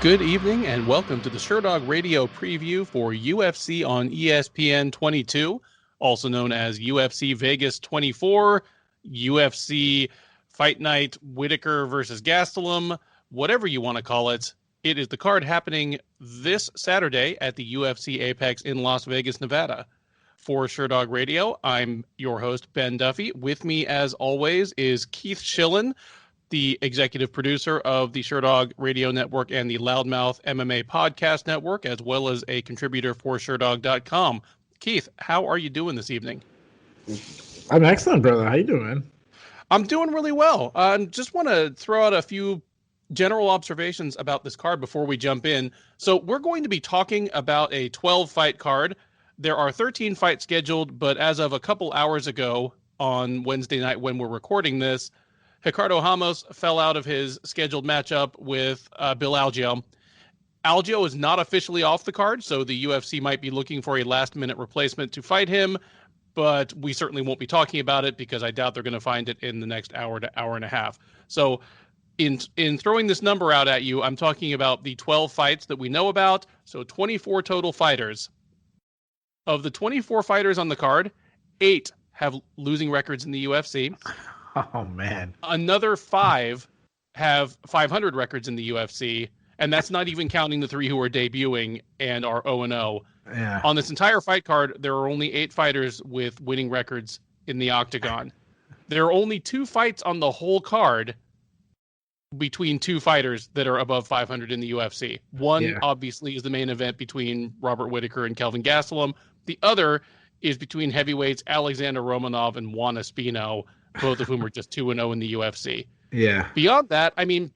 Good evening and welcome to the Sherdog Radio preview for UFC on ESPN 22, also known as UFC Vegas 24, UFC Fight Night Whittaker versus Gastelum, whatever you want to call it. It is the card happening this Saturday at the UFC Apex in Las Vegas, Nevada. For Sherdog Radio, I'm your host, Ben Duffy. With me, as always, is Keith Shillan, the executive producer of the Sherdog Radio Network and the Loudmouth MMA Podcast Network, as well as a contributor for Sherdog.com. Keith, how are you doing this evening? I'm excellent, brother. How you doing? I'm doing really well. Just want to throw out a few general observations about this card before we jump in. So we're going to be talking about a 12-fight card. There are 13 fights scheduled, but as of a couple hours ago on Wednesday night when we're recording this, Ricardo Ramos fell out of his scheduled matchup with Bill Algeo. Algeo is not officially off the card, so the UFC might be looking for a last-minute replacement to fight him, but we certainly won't be talking about it because I doubt they're going to find it in the next hour to hour and a half. So in throwing this number out at you, I'm talking about the 12 fights that we know about, so 24 total fighters. Of the 24 fighters on the card, 8 have losing records in the UFC. Oh, man. Another 5 have 500 records in the UFC, and that's not even counting the 3 who are debuting and are 0-0. Yeah. On this entire fight card, there are only 8 fighters with winning records in the octagon. There are only 2 fights on the whole card between 2 fighters that are above 500 in the UFC. One, obviously, is the main event between Robert Whittaker and Kelvin Gastelum. The other is between heavyweights Alexander Romanov and Juan Espino, both of whom are just 2-0 in the UFC. Yeah. Beyond that, I mean,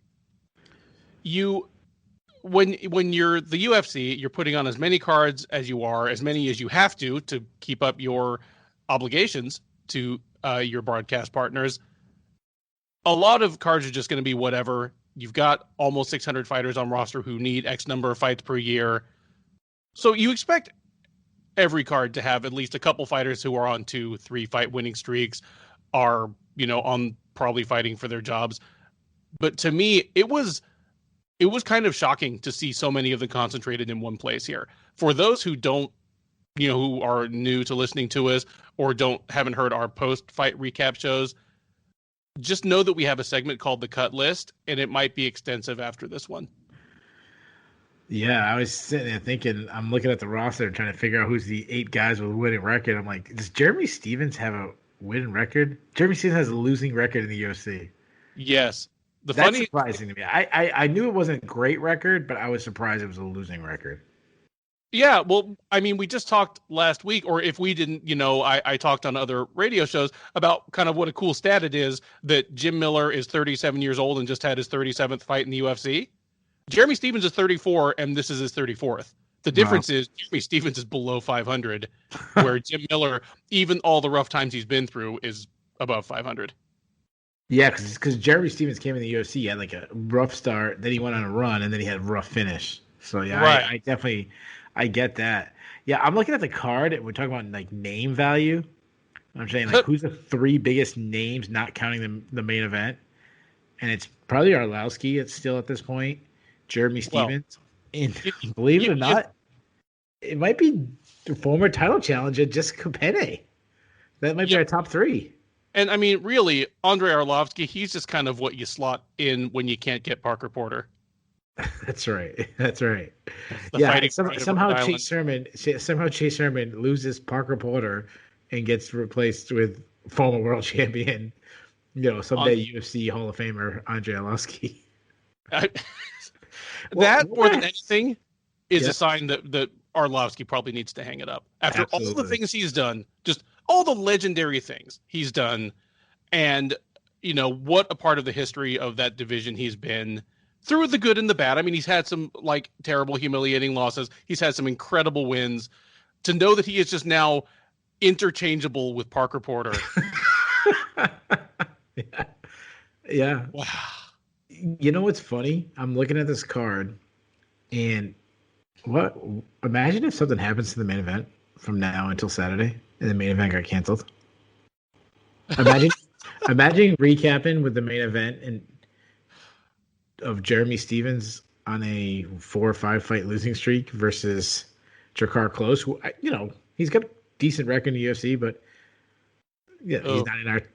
when you're the UFC, you're putting on as many cards as you are, as many as you have to keep up your obligations to your broadcast partners. A lot of cards are just going to be whatever. You've got almost 600 fighters on roster who need X number of fights per year. So you expect every card to have at least a couple fighters who are on 2-3 fight winning streaks, are, on probably fighting for their jobs. But to me, it was kind of shocking to see so many of them concentrated in one place here. For those who don't, who are new to listening to us or haven't heard our post-fight recap shows, just know that we have a segment called The Cut List, and it might be extensive after this one. Yeah, I was sitting there thinking, I'm looking at the roster trying to figure out who's the 8 guys with a winning record. I'm like, does Jeremy Stephens have a winning record? Jeremy Stephens has a losing record in the UFC. Yes. That's surprising to me. I knew it wasn't a great record, but I was surprised it was a losing record. Yeah, well, I mean, we just talked last week, or if we didn't, I talked on other radio shows about kind of what a cool stat it is that Jim Miller is 37 years old and just had his 37th fight in the UFC. Jeremy Stephens is 34, and this is his 34th. The difference is Jeremy Stephens is below 500, where Jim Miller, even all the rough times he's been through, is above 500. Yeah, because Jeremy Stephens came in the UFC, he had like a rough start, then he went on a run, and then he had a rough finish. So, yeah, right. I get that. Yeah, I'm looking at the card, and we're talking about like name value. I'm saying like who's the 3 biggest names, not counting the main event, and it's probably Arlovski. It's still at this point. Jeremy Stephens, and believe it or not, it might be the former title challenger Jessica Penne. That might be our top 3. And I mean, really, Andrei Arlovski, he's just kind of what you slot in when you can't get Parker Porter. That's right. Yeah, somehow Chase Sherman loses Parker Porter and gets replaced with former world champion, someday UFC Hall of Famer Andrei Arlovski. That more than anything is a sign that Arlovski probably needs to hang it up after all the things he's done, just all the legendary things he's done, and what a part of the history of that division he's been through the good and the bad. I mean, he's had some like terrible, humiliating losses. He's had some incredible wins. To know that he is just now interchangeable with Parker Porter. Yeah. Wow. You know what's funny? I'm looking at this card, and imagine if something happens to the main event from now until Saturday, and the main event got canceled. Imagine recapping with the main event and of Jeremy Stephens on a 4 or 5 fight losing streak versus Jakar Close, who he's got a decent record in the UFC, but yeah, Oh,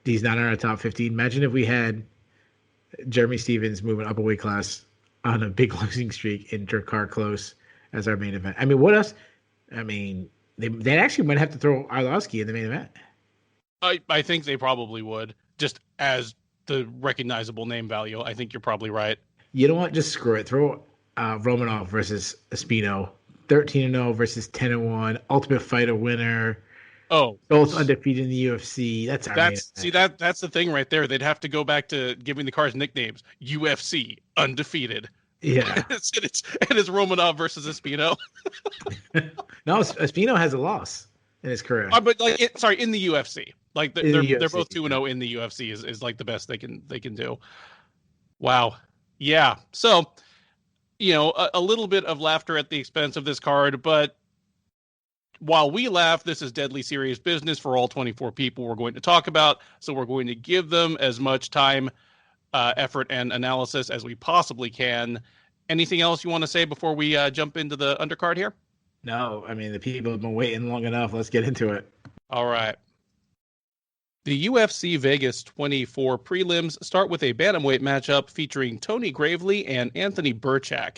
he's not in our top 15. Imagine if we had Jeremy Stevens moving up a weight class on a big losing streak in Jakar Close as our main event. I mean, what else? I mean, they actually might have to throw Arlovsky in the main event. I think they probably would, just as the recognizable name value. I think you're probably right. You know what? Just screw it. Throw Romanov versus Espino. 13-0 versus 10-1. Ultimate Fighter winner. Oh, Both undefeated in the UFC. That's our main event. that's the thing right there. They'd have to go back to giving the cars nicknames. UFC undefeated. Yeah. it's Romanov versus Espino. No, Espino has a loss in his career. But in the UFC. Like they're UFC, both 2-0 in the UFC is like the best they can do. Wow. Yeah. So, a little bit of laughter at the expense of this card, but while we laugh, this is deadly serious business for all 24 people we're going to talk about. So we're going to give them as much time, effort, and analysis as we possibly can. Anything else you want to say before we jump into the undercard here? No, I mean, the people have been waiting long enough. Let's get into it. All right. The UFC Vegas 24 prelims start with a bantamweight matchup featuring Tony Gravely and Anthony Burchak.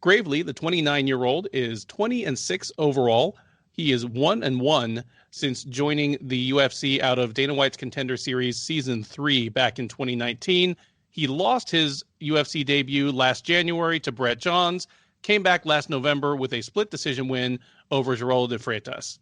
Gravely, the 29-year-old, is 20-6 overall. He is 1-1 since joining the UFC out of Dana White's Contender Series Season 3 back in 2019. He lost his UFC debut last January to Brett Johns, came back last November with a split decision win over Geraldo de Freitas.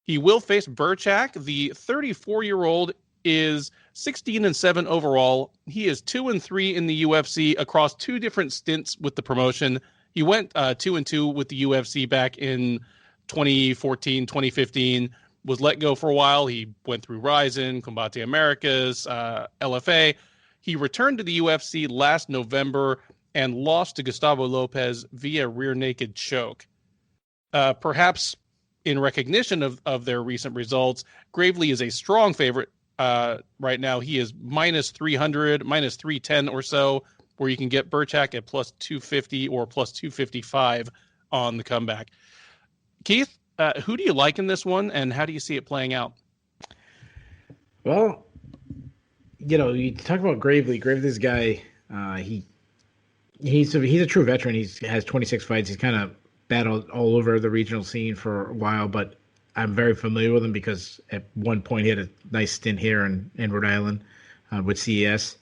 He will face Burchak. The 34-year-old is 16-7 overall. He is 2-3 in the UFC across 2 different stints with the promotion. He went 2-2 with the UFC back in 2014, 2015, was let go for a while. He went through Ryzen, Combate Americas, LFA. He returned to the UFC last November and lost to Gustavo Lopez via rear naked choke. Perhaps in recognition of their recent results, Gravely is a strong favorite right now. He is minus 300, minus 310 or so, where you can get Burchak at plus 250 or plus 255 on the comeback. Keith, who do you like in this one, and how do you see it playing out? Well, you talk about Gravely. Gravely's guy, he's a true veteran. He has 26 fights. He's kind of battled all over the regional scene for a while, but I'm very familiar with him because at one point he had a nice stint here in Rhode Island with CES.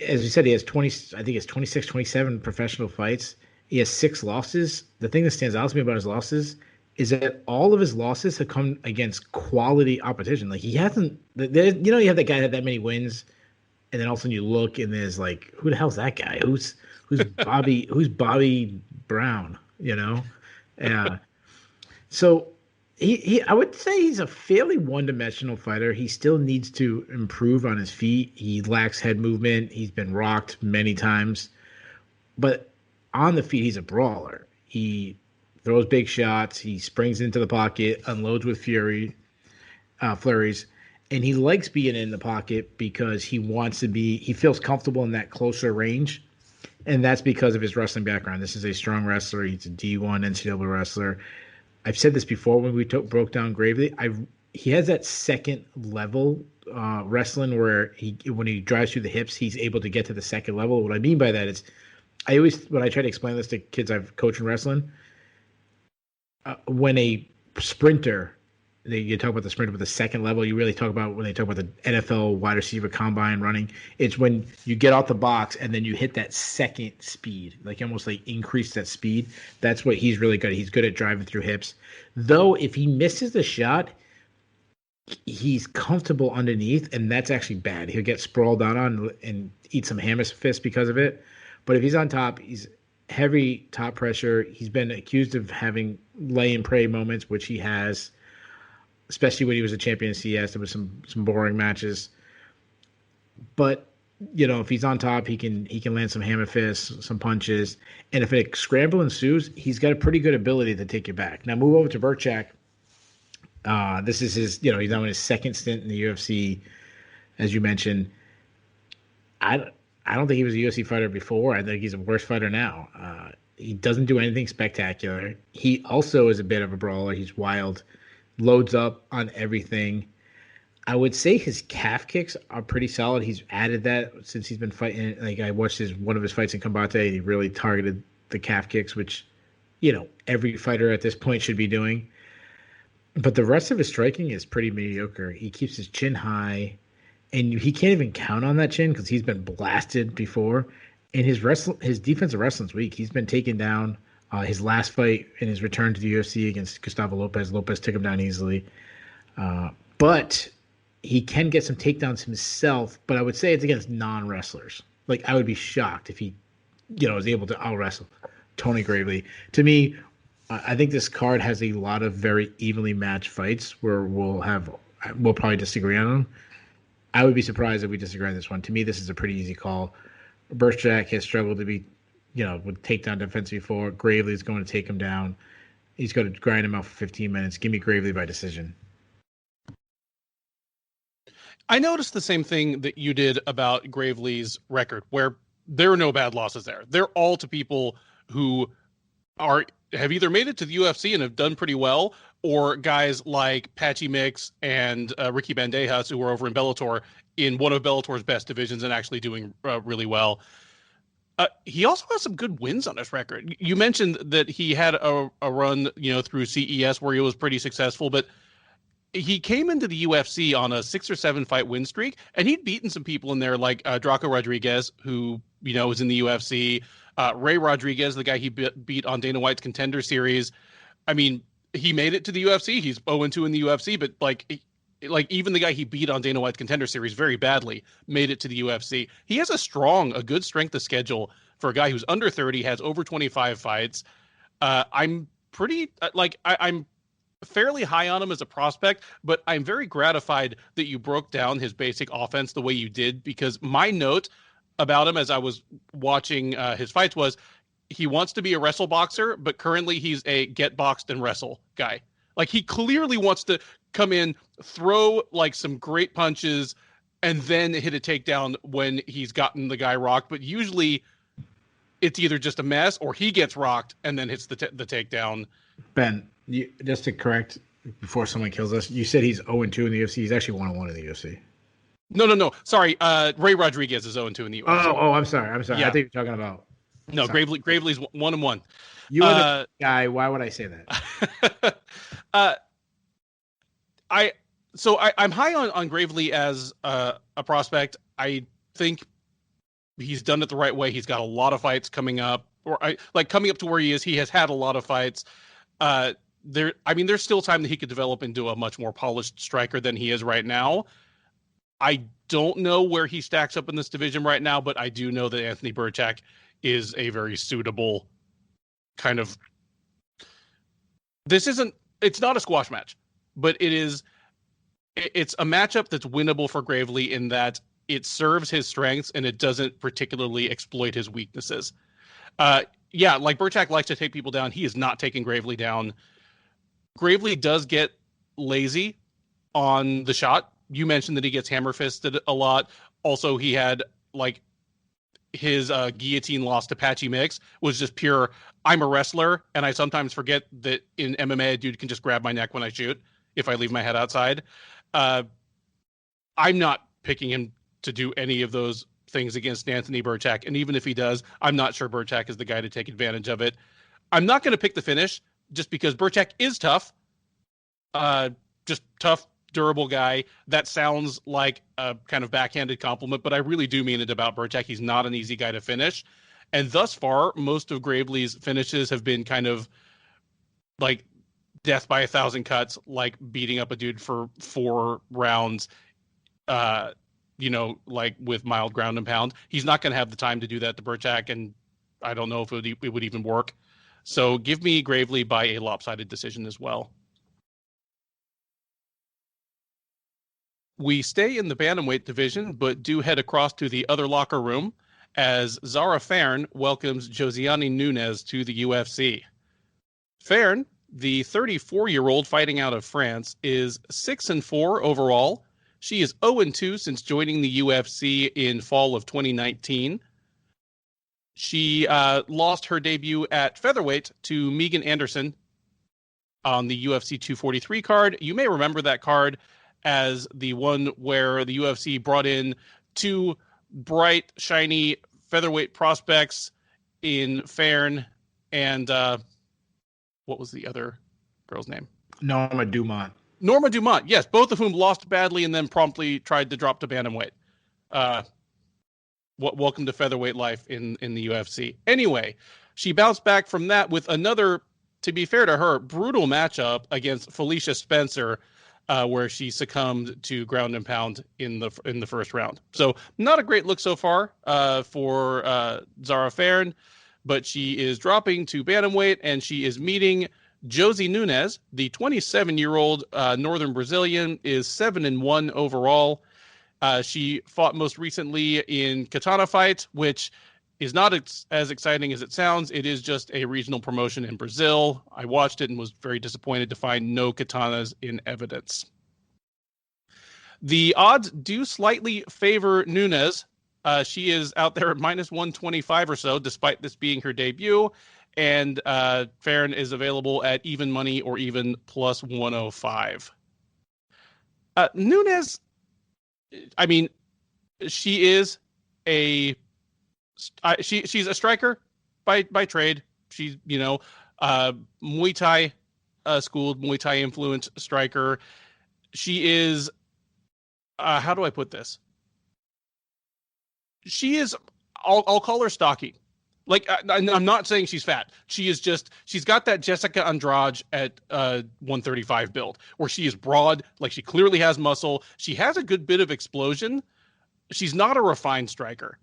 As you said, he has 26, 27 professional fights. He has 6 losses. The thing that stands out to me about his losses is that all of his losses have come against quality opposition. Like he hasn't, you have that guy that had that many wins, and then all of a sudden you look and there's like, who the hell's that guy? Who's Bobby? Who's Bobby Brown? So I would say he's a fairly one-dimensional fighter. He still needs to improve on his feet. He lacks head movement. He's been rocked many times, but on the feet, he's a brawler. He throws big shots. He springs into the pocket, unloads with flurries, and he likes being in the pocket because he feels comfortable in that closer range, and that's because of his wrestling background. This is a strong wrestler. He's a D1 NCAA wrestler. I've said this before when we broke down Gravely. He has that second level wrestling where when he drives through the hips, he's able to get to the second level. What I mean by that is, when I try to explain this to kids I've coached in wrestling, when a sprinter, you talk about the sprinter with the second level, you really talk about when they talk about the NFL wide receiver combine running, it's when you get off the box and then you hit that second speed, like almost like increase that speed. That's what he's really good at. He's good at driving through hips. Though if he misses the shot, he's comfortable underneath, and that's actually bad. He'll get sprawled out on and eat some hammer fist because of it. But if he's on top, he's heavy top pressure. He's been accused of having lay and pray moments, which he has, especially when he was a champion in CS. There was some boring matches. But, if he's on top, he can land some hammer fists, some punches. And if a scramble ensues, he's got a pretty good ability to take you back. Now move over to Burchak. This is his, he's now in his second stint in the UFC, as you mentioned. I don't think he was a UFC fighter before. I think he's a worse fighter now. He doesn't do anything spectacular. He also is a bit of a brawler. He's wild, loads up on everything. I would say his calf kicks are pretty solid. He's added that since he's been fighting. Like I watched one of his fights in Combate. He really targeted the calf kicks, which every fighter at this point should be doing. But the rest of his striking is pretty mediocre. He keeps his chin high, and he can't even count on that chin because he's been blasted before. And his defensive wrestling's weak. He's been taken down. His last fight in his return to the UFC against Gustavo Lopez, Lopez took him down easily. But he can get some takedowns himself. But I would say it's against non-wrestlers. Like, I would be shocked if he, was able to out-wrestle Tony Gravely. To me, I think this card has a lot of very evenly matched fights where we'll probably disagree on them. I would be surprised if we disagree on this one. To me, this is a pretty easy call. Burchak has struggled to be, with takedown defense before. Gravely's going to take him down. He's going to grind him out for 15 minutes. Give me Gravely by decision. I noticed the same thing that you did about Gravely's record, where there are no bad losses there. They're all to people who have either made it to the UFC and have done pretty well, or guys like Patchy Mix and Ricky Bandejas, who were over in Bellator in one of Bellator's best divisions and actually doing really well. He also has some good wins on his record. You mentioned that he had a run, through CES where he was pretty successful, but he came into the UFC on a 6 or 7 fight win streak, and he'd beaten some people in there like Draco Rodriguez, who, was in the UFC, Ray Rodriguez, the guy he beat on Dana White's Contender Series. I mean, he made it to the UFC. He's 0-2 in the UFC, but like even the guy he beat on Dana White's Contender Series very badly made it to the UFC. He has a good strength of schedule for a guy who's under 30, has over 25 fights. I'm fairly high on him as a prospect, but I'm very gratified that you broke down his basic offense the way you did, because my note about him as I was watching his fights was he wants to be a wrestle boxer, but currently he's a get boxed and wrestle guy. Like, he clearly wants to come in, throw like some great punches, and then hit a takedown when he's gotten the guy rocked. But usually it's either just a mess or he gets rocked and then hits the takedown. Ben, just to correct before someone kills us, you said he's 0-2 in the UFC. He's actually 1-1 in the UFC. No. Sorry. Ray Rodriguez is 0-2 in the UFC. Oh, I'm sorry. Yeah. I think you're talking about. No, Gravely's 1-1. You are the guy. Why would I say that? I'm high on Gravely as a prospect. I think he's done it the right way. He's got a lot of fights coming up, coming up to where he is. He has had a lot of fights. There's still time that he could develop into a much more polished striker than he is right now. I don't know where he stacks up in this division right now, but I do know that Anthony Burchak is a very suitable kind of. It's not a squash match, but it's a matchup that's winnable for Gravely in that it serves his strengths and it doesn't particularly exploit his weaknesses. Like Burchak likes to take people down. He is not taking Gravely down. Gravely does get lazy on the shot. You mentioned that he gets hammer fisted a lot. Also, he had his guillotine loss to Patchy Mix was just pure, I'm a wrestler, and I sometimes forget that in MMA, a dude can just grab my neck when I shoot if I leave my head outside. I'm not picking him to do any of those things against Anthony Burchak, and even if he does, I'm not sure Burchak is the guy to take advantage of it. I'm not going to pick the finish just because Burchak is tough. Just tough, durable guy. That sounds like a kind of backhanded compliment, but I really do mean it about Burchak. He's not an easy guy to finish. And thus far, most of Gravely's finishes have been kind of like death by 1,000 cuts, like beating up a dude for 4 rounds, with mild ground and pound. He's not going to have the time to do that to Burchak, and I don't know if it would even work. So give me Gravely by a lopsided decision as well. We stay in the bantamweight division, but do head across to the other locker room as Zara Fern welcomes Josiane Nunes to the UFC. Fern, the 34-year-old fighting out of France, is 6-4 overall, She is 0-2 since joining the UFC in fall of 2019. She lost her debut at featherweight to Megan Anderson on the UFC 243 card. You may remember that card as the one where the UFC brought in two bright, shiny featherweight prospects in Farn and what was the other girl's name? Norma Dumont. Norma Dumont, yes, both of whom lost badly and then promptly tried to drop to bantamweight. Welcome to featherweight life in the UFC. Anyway, she bounced back from that with another, to be fair to her, brutal matchup against Felicia Spencer, where she succumbed to ground and pound in the first round. So not a great look so far for Zara Farn, but she is dropping to bantamweight and she is meeting Josie Nunes, the 27-year-old Northern Brazilian, is 7-1 overall. She fought most recently in Katana Fight, which is not as exciting as it sounds. It is just a regional promotion in Brazil. I watched it and was very disappointed to find no katanas in evidence. The odds do slightly favor Nunes. She is out there at minus 125 or so, despite this being her debut. And Farn is available at even money or even plus 105. Nunes, I mean, she is she's a striker by trade. She's, Muay Thai schooled, Muay Thai influenced striker. She is, how do I put this? She is, I'll call her stocky. Like, I'm not saying she's fat. She's got that Jessica Andrade at 135 build, where she is broad, like she clearly has muscle. She has a good bit of explosion. She's not a refined striker.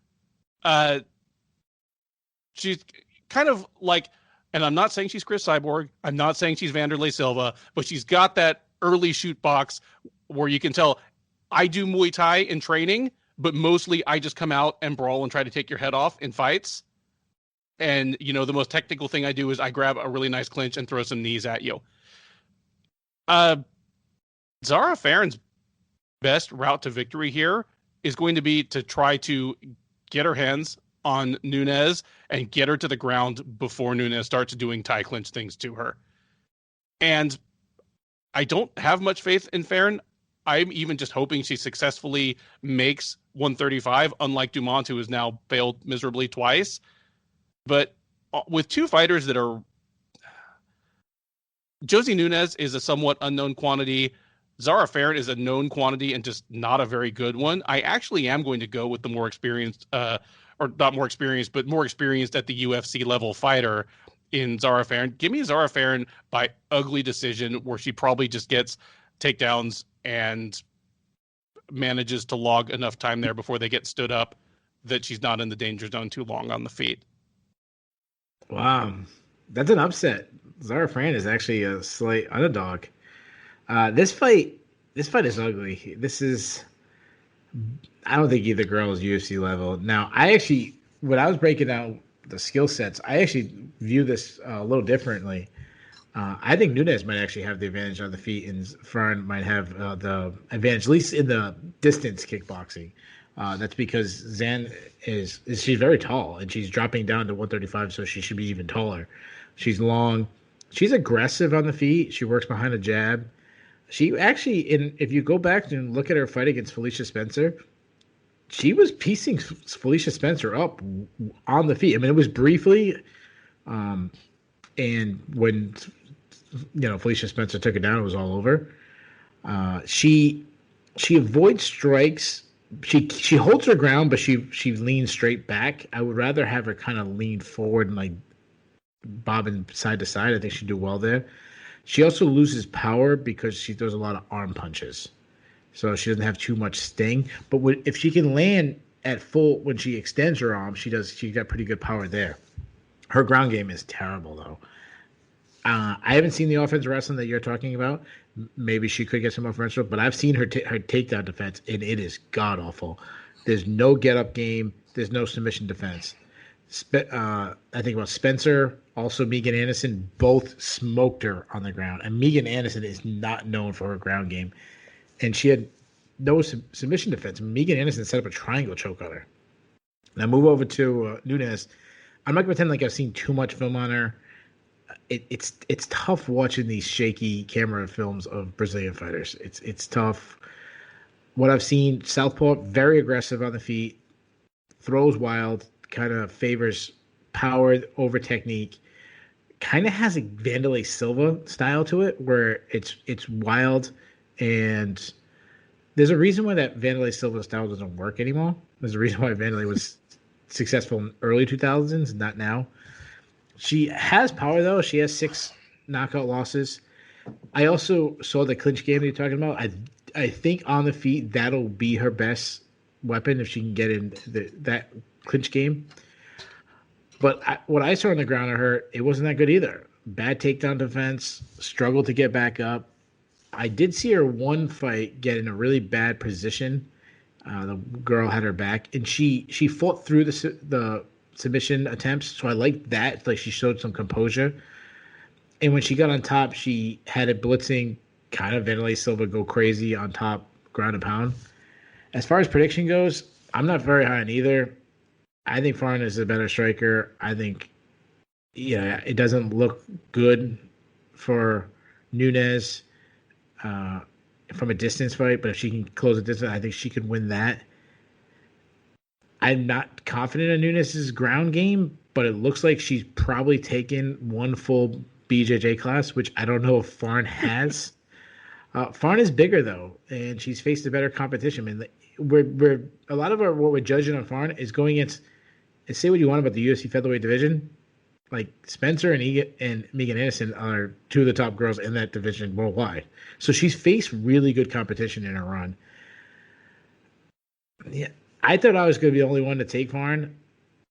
She's kind of like, and I'm not saying she's Chris Cyborg. I'm not saying she's Vanderlei Silva, but she's got that early shoot box where you can tell I do Muay Thai in training, but mostly I just come out and brawl and try to take your head off in fights. And, the most technical thing I do is I grab a really nice clinch and throw some knees at you. Zara Farn's best route to victory here is going to be to try to get her hands on Nunes and get her to the ground before Nunes starts doing Thai clinch things to her. And I don't have much faith in Farn. I'm even just hoping she successfully makes 135, unlike Dumont, who has now failed miserably twice. But with two fighters that are... Josie Nunes is a somewhat unknown quantity. Zara Farn is a known quantity and just not a very good one. I actually am going to go with the more experienced, or not more experienced, but more experienced at the UFC level fighter in Zara Farn. Give me Zara Farn by ugly decision, where she probably just gets takedowns and manages to log enough time there before they get stood up that she's not in the danger zone too long on the feet. Wow, that's an upset. Zara Farn is actually a slight underdog. This fight is ugly. I don't think either girl is UFC level. Now, when I was breaking down the skill sets, I actually view this a little differently. I think Nunes might actually have the advantage on the feet, and Farn might have the advantage, at least in the distance kickboxing. That's because Zan she's very tall, and she's dropping down to 135, so she should be even taller. She's long. She's aggressive on the feet. She works behind a jab. She actually, if you go back and look at her fight against Felicia Spencer, she was piecing Felicia Spencer up on the feet. I mean, it was briefly, and when Felicia Spencer took it down, it was all over. She avoids strikes. She holds her ground, but she leans straight back. I would rather have her kind of lean forward and like bobbing side to side. I think she'd do well there. She also loses power because she throws a lot of arm punches, so she doesn't have too much sting. But if she can land at full when she extends her arm, she got pretty good power there. Her ground game is terrible though. I haven't seen the offensive wrestling that you're talking about. Maybe she could get some offensive, but I've seen her takedown defense, and it is god awful. There's no get up game. There's no submission defense. I think about Spencer, also Megan Anderson, both smoked her on the ground. And Megan Anderson is not known for her ground game. And she had no submission defense. Megan Anderson set up a triangle choke on her. Now move over to Nunes. I'm not going to pretend like I've seen too much film on her. It's tough watching these shaky camera films of Brazilian fighters. It's tough. What I've seen, southpaw, very aggressive on the feet, throws wild, kind of favors power over technique. Kind of has a Vanderlei Silva style to it, where it's wild, and there's a reason why that Vanderlei Silva style doesn't work anymore. There's a reason why Vanderlei was successful in early 2000s, not now. She has power, though. She has 6 knockout losses. I also saw the clinch game that you're talking about. I think on the feet, that'll be her best weapon if she can get in that clinch game. But what I saw on the ground of her, it wasn't that good either. Bad takedown defense, struggled to get back up. I did see her one fight get in a really bad position. The girl had her back, and she fought through the submission attempts, so I liked that. Like, she showed some composure. And when she got on top, she had it blitzing, kind of Vanderlei Silva go crazy on top, ground and pound. As far as prediction goes, I'm not very high on either. I think Farn is a better striker. I think, it doesn't look good for Nunes from a distance fight, but if she can close a distance, I think she could win that. I'm not confident in Nunes' ground game, but it looks like she's probably taken one full BJJ class, which I don't know if Farn has. Farn is bigger, though, and she's faced a better competition. I mean, we're a lot of what we're judging on Farn is going against. And say what you want about the UFC featherweight division, like Spencer and Megan Anderson are 2 of the top girls in that division worldwide. So she's faced really good competition in her run. Yeah, I thought I was going to be the only one to take Farn.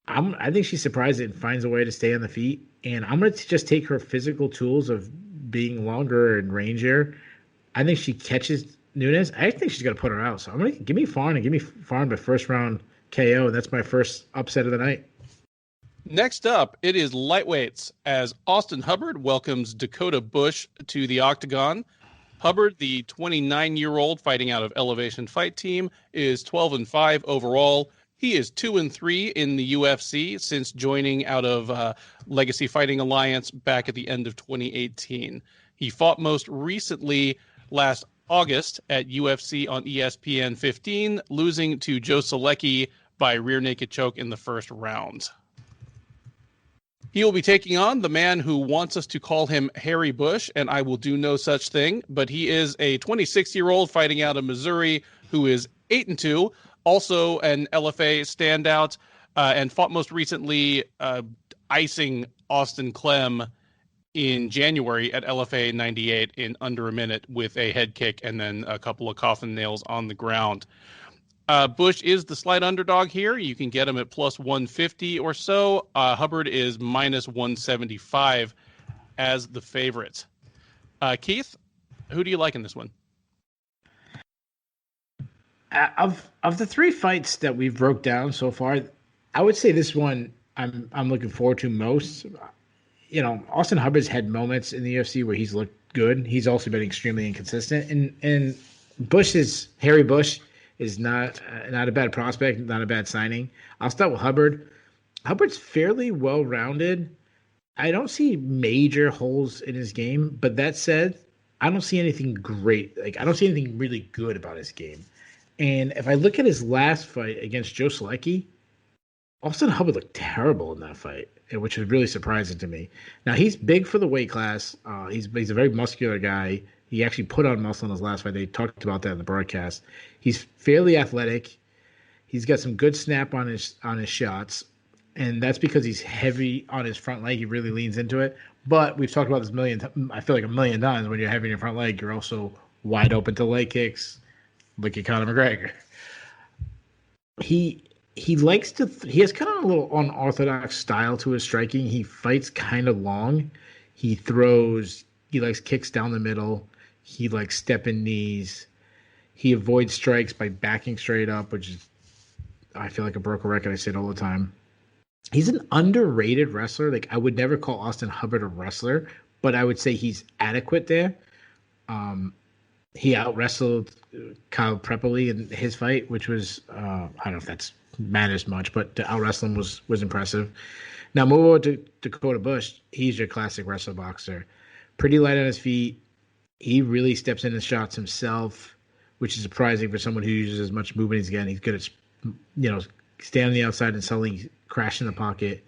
I think she's surprised and finds a way to stay on the feet. And I'm going to just take her physical tools of being longer and rangier. I think she catches Nunes. I think she's going to put her out. So I'm going to give me Farn and give me Farn by first round KO. That's my first upset of the night. Next up, it is lightweights as Austin Hubbard welcomes Dakota Bush to the octagon. Hubbard, the 29-year-old fighting out of Elevation Fight Team, is 12-5 overall. He is 2-3 in the UFC since joining out of Legacy Fighting Alliance back at the end of 2018. He fought most recently last August at UFC on ESPN 15, losing to Joe Selecki by rear naked choke in the first round. He will be taking on the man who wants us to call him Harry Bush, and I will do no such thing, but he is a 26-year-old fighting out of Missouri who is 8-2, also an LFA standout, and fought most recently icing Austin Clem in January at LFA 98 in under a minute with a head kick and then a couple of coffin nails on the ground. Bush is the slight underdog here. You can get him at plus 150 or so. Hubbard is minus 175 as the favorite. Keith, who do you like in this one? Of the 3 fights that we've broke down so far, I would say this one I'm looking forward to most. Austin Hubbard's had moments in the UFC where he's looked good. He's also been extremely inconsistent. And Harry Bush is not a bad prospect, not a bad signing. I'll start with Hubbard. Hubbard's fairly well-rounded. I don't see major holes in his game, but that said, I don't see anything great. Like, I don't see anything really good about his game. And if I look at his last fight against Joe Selecki, Austin Hubbard looked terrible in that fight, which was really surprising to me. Now, he's big for the weight class. He's a very muscular guy. He actually put on muscle in his last fight. They talked about that in the broadcast. He's fairly athletic. He's got some good snap on his shots, and that's because he's heavy on his front leg. He really leans into it. But we've talked about this I feel like a million times. When you're heavy in your front leg, you're also wide open to leg kicks, like Conor McGregor. He has kind of a little unorthodox style to his striking. He fights kind of long. He likes kicks down the middle. He likes stepping knees. He avoids strikes by backing straight up, which is, I feel like a broken record. I say it all the time. He's an underrated wrestler. Like, I would never call Austin Hubbard a wrestler, but I would say he's adequate there. he out wrestled Kyle Prepoli in his fight, which was I don't know if that's matters much, but to out wrestle him was impressive. Now move over to Dakota Bush. He's your classic wrestler boxer, pretty light on his feet. He really steps in and shots himself, which is surprising for someone who uses as much movement as again. He's good at staying on the outside and suddenly crash in the pocket.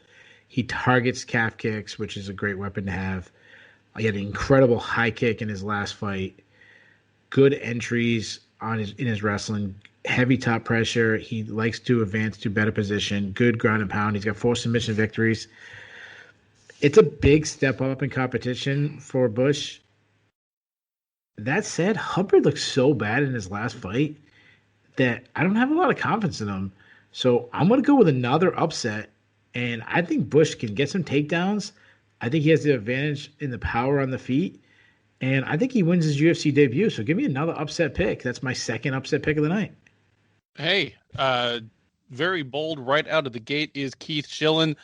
He targets calf kicks, which is a great weapon to have. He had an incredible high kick in his last fight. Good entries in his wrestling. Heavy top pressure. He likes to advance to better position. Good ground and pound. He's got 4 submission victories. It's a big step up in competition for Bush. That said, Hubbard looked so bad in his last fight that I don't have a lot of confidence in him. So I'm going to go with another upset, and I think Bush can get some takedowns. I think he has the advantage in the power on the feet, and I think he wins his UFC debut. So give me another upset pick. That's my second upset pick of the night. Hey, very bold right out of the gate is Keith Shillan.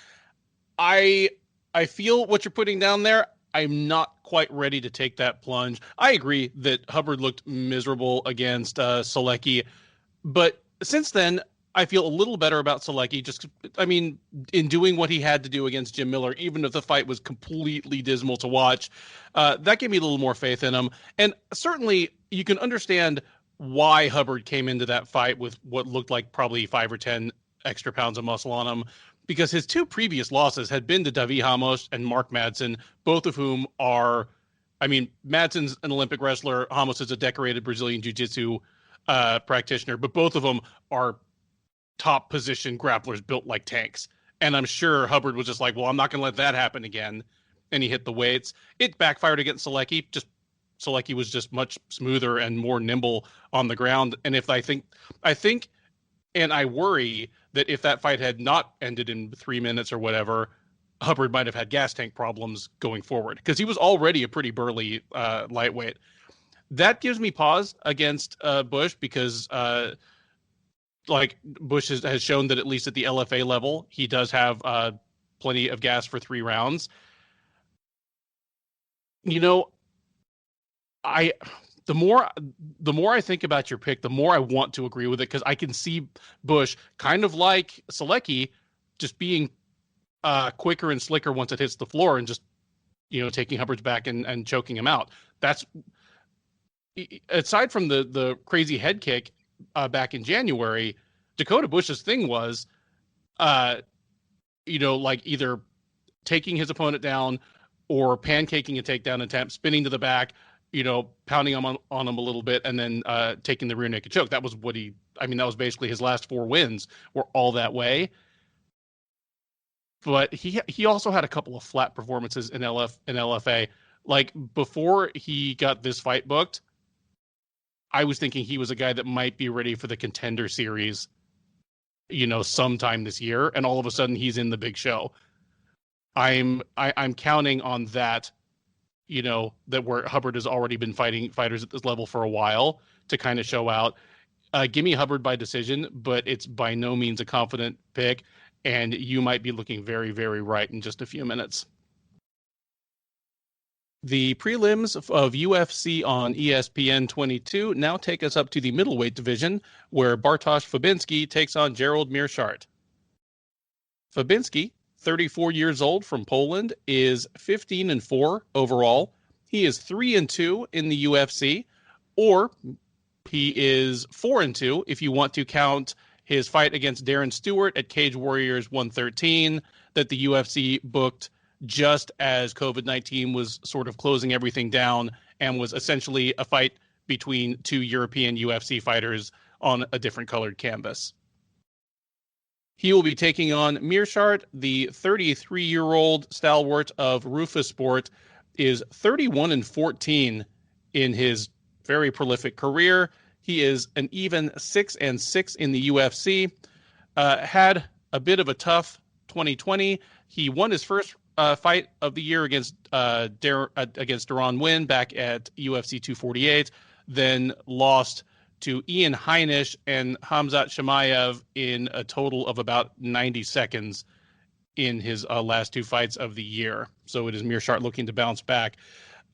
I feel what you're putting down there. I'm not quite ready to take that plunge. I agree that Hubbard looked miserable against Selecki, but since then, I feel a little better about Selecki. In doing what he had to do against Jim Miller, even if the fight was completely dismal to watch, that gave me a little more faith in him. And certainly, you can understand why Hubbard came into that fight with what looked like probably 5 or 10 extra pounds of muscle on him, because his 2 previous losses had been to Davi Ramos and Mark Madsen, both of whom are, Madsen's an Olympic wrestler, Ramos is a decorated Brazilian jiu-jitsu practitioner, but both of them are top position grapplers built like tanks. And I'm sure Hubbard was just like, well, I'm not going to let that happen again. And he hit the weights. It backfired against Selecki. Selecki was just much smoother and more nimble on the ground. And I think, and I worry that if that fight had not ended in 3 minutes or whatever, Hubbard might have had gas tank problems going forward, because he was already a pretty burly lightweight. That gives me pause against Bush, because Bush has shown that at least at the LFA level, he does have plenty of gas for 3 rounds. The more I think about your pick, the more I want to agree with it, because I can see Bush, kind of like Selecki, just being quicker and slicker once it hits the floor, and just taking Hubbard's back and choking him out. That's aside from the crazy head kick back in January. Dakota Bush's thing was, either taking his opponent down or pancaking a takedown attempt, spinning to the back, pounding on him a little bit, and then taking the rear naked choke. That was what that was basically his last 4 wins were all that way. But he also had a couple of flat performances in LFA. Like, before he got this fight booked, I was thinking he was a guy that might be ready for the Contender Series, sometime this year, and all of a sudden he's in the big show. I'm counting on that, that where Hubbard has already been fighting fighters at this level for a while to kind of show out. Give me Hubbard by decision, but it's by no means a confident pick, and you might be looking very, very right in just a few minutes. The prelims of UFC on ESPN 22 now take us up to the middleweight division, where Bartosz Fabinski takes on Gerald Meerschaert. Fabinski, 34 years old, from Poland, is 15-4 overall. He is 3-2 in the UFC, or he is 4-2 if you want to count his fight against Darren Stewart at Cage Warriors 113 that the UFC booked just as COVID-19 was sort of closing everything down, and was essentially a fight between 2 European UFC fighters on a different colored canvas. He will be taking on Meerschaert. The 33-year-old stalwart of Rufus Sport is 31-14 in his very prolific career. He is an even 6-6 in the UFC. Had a bit of a tough 2020. He won his first fight of the year against Deron Winn back at UFC 248, then lost to Ian Heinisch and Hamzat Shemaev in a total of about 90 seconds in his last 2 fights of the year. So it is Meerschaert looking to bounce back.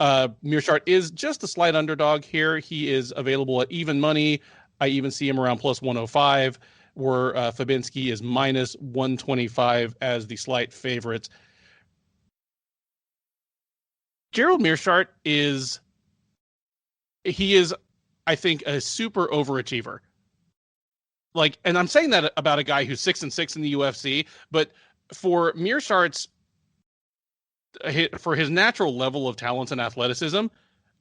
Mearshart is just a slight underdog here. He is available at even money. I even see him around plus 105, where Fabinski is minus 125 as the slight favorite. Gerald Mearshart is, I think, a super overachiever. Like, and I'm saying that about a guy who's 6-6 in the UFC, but for Mearshart's, for his natural level of talent and athleticism,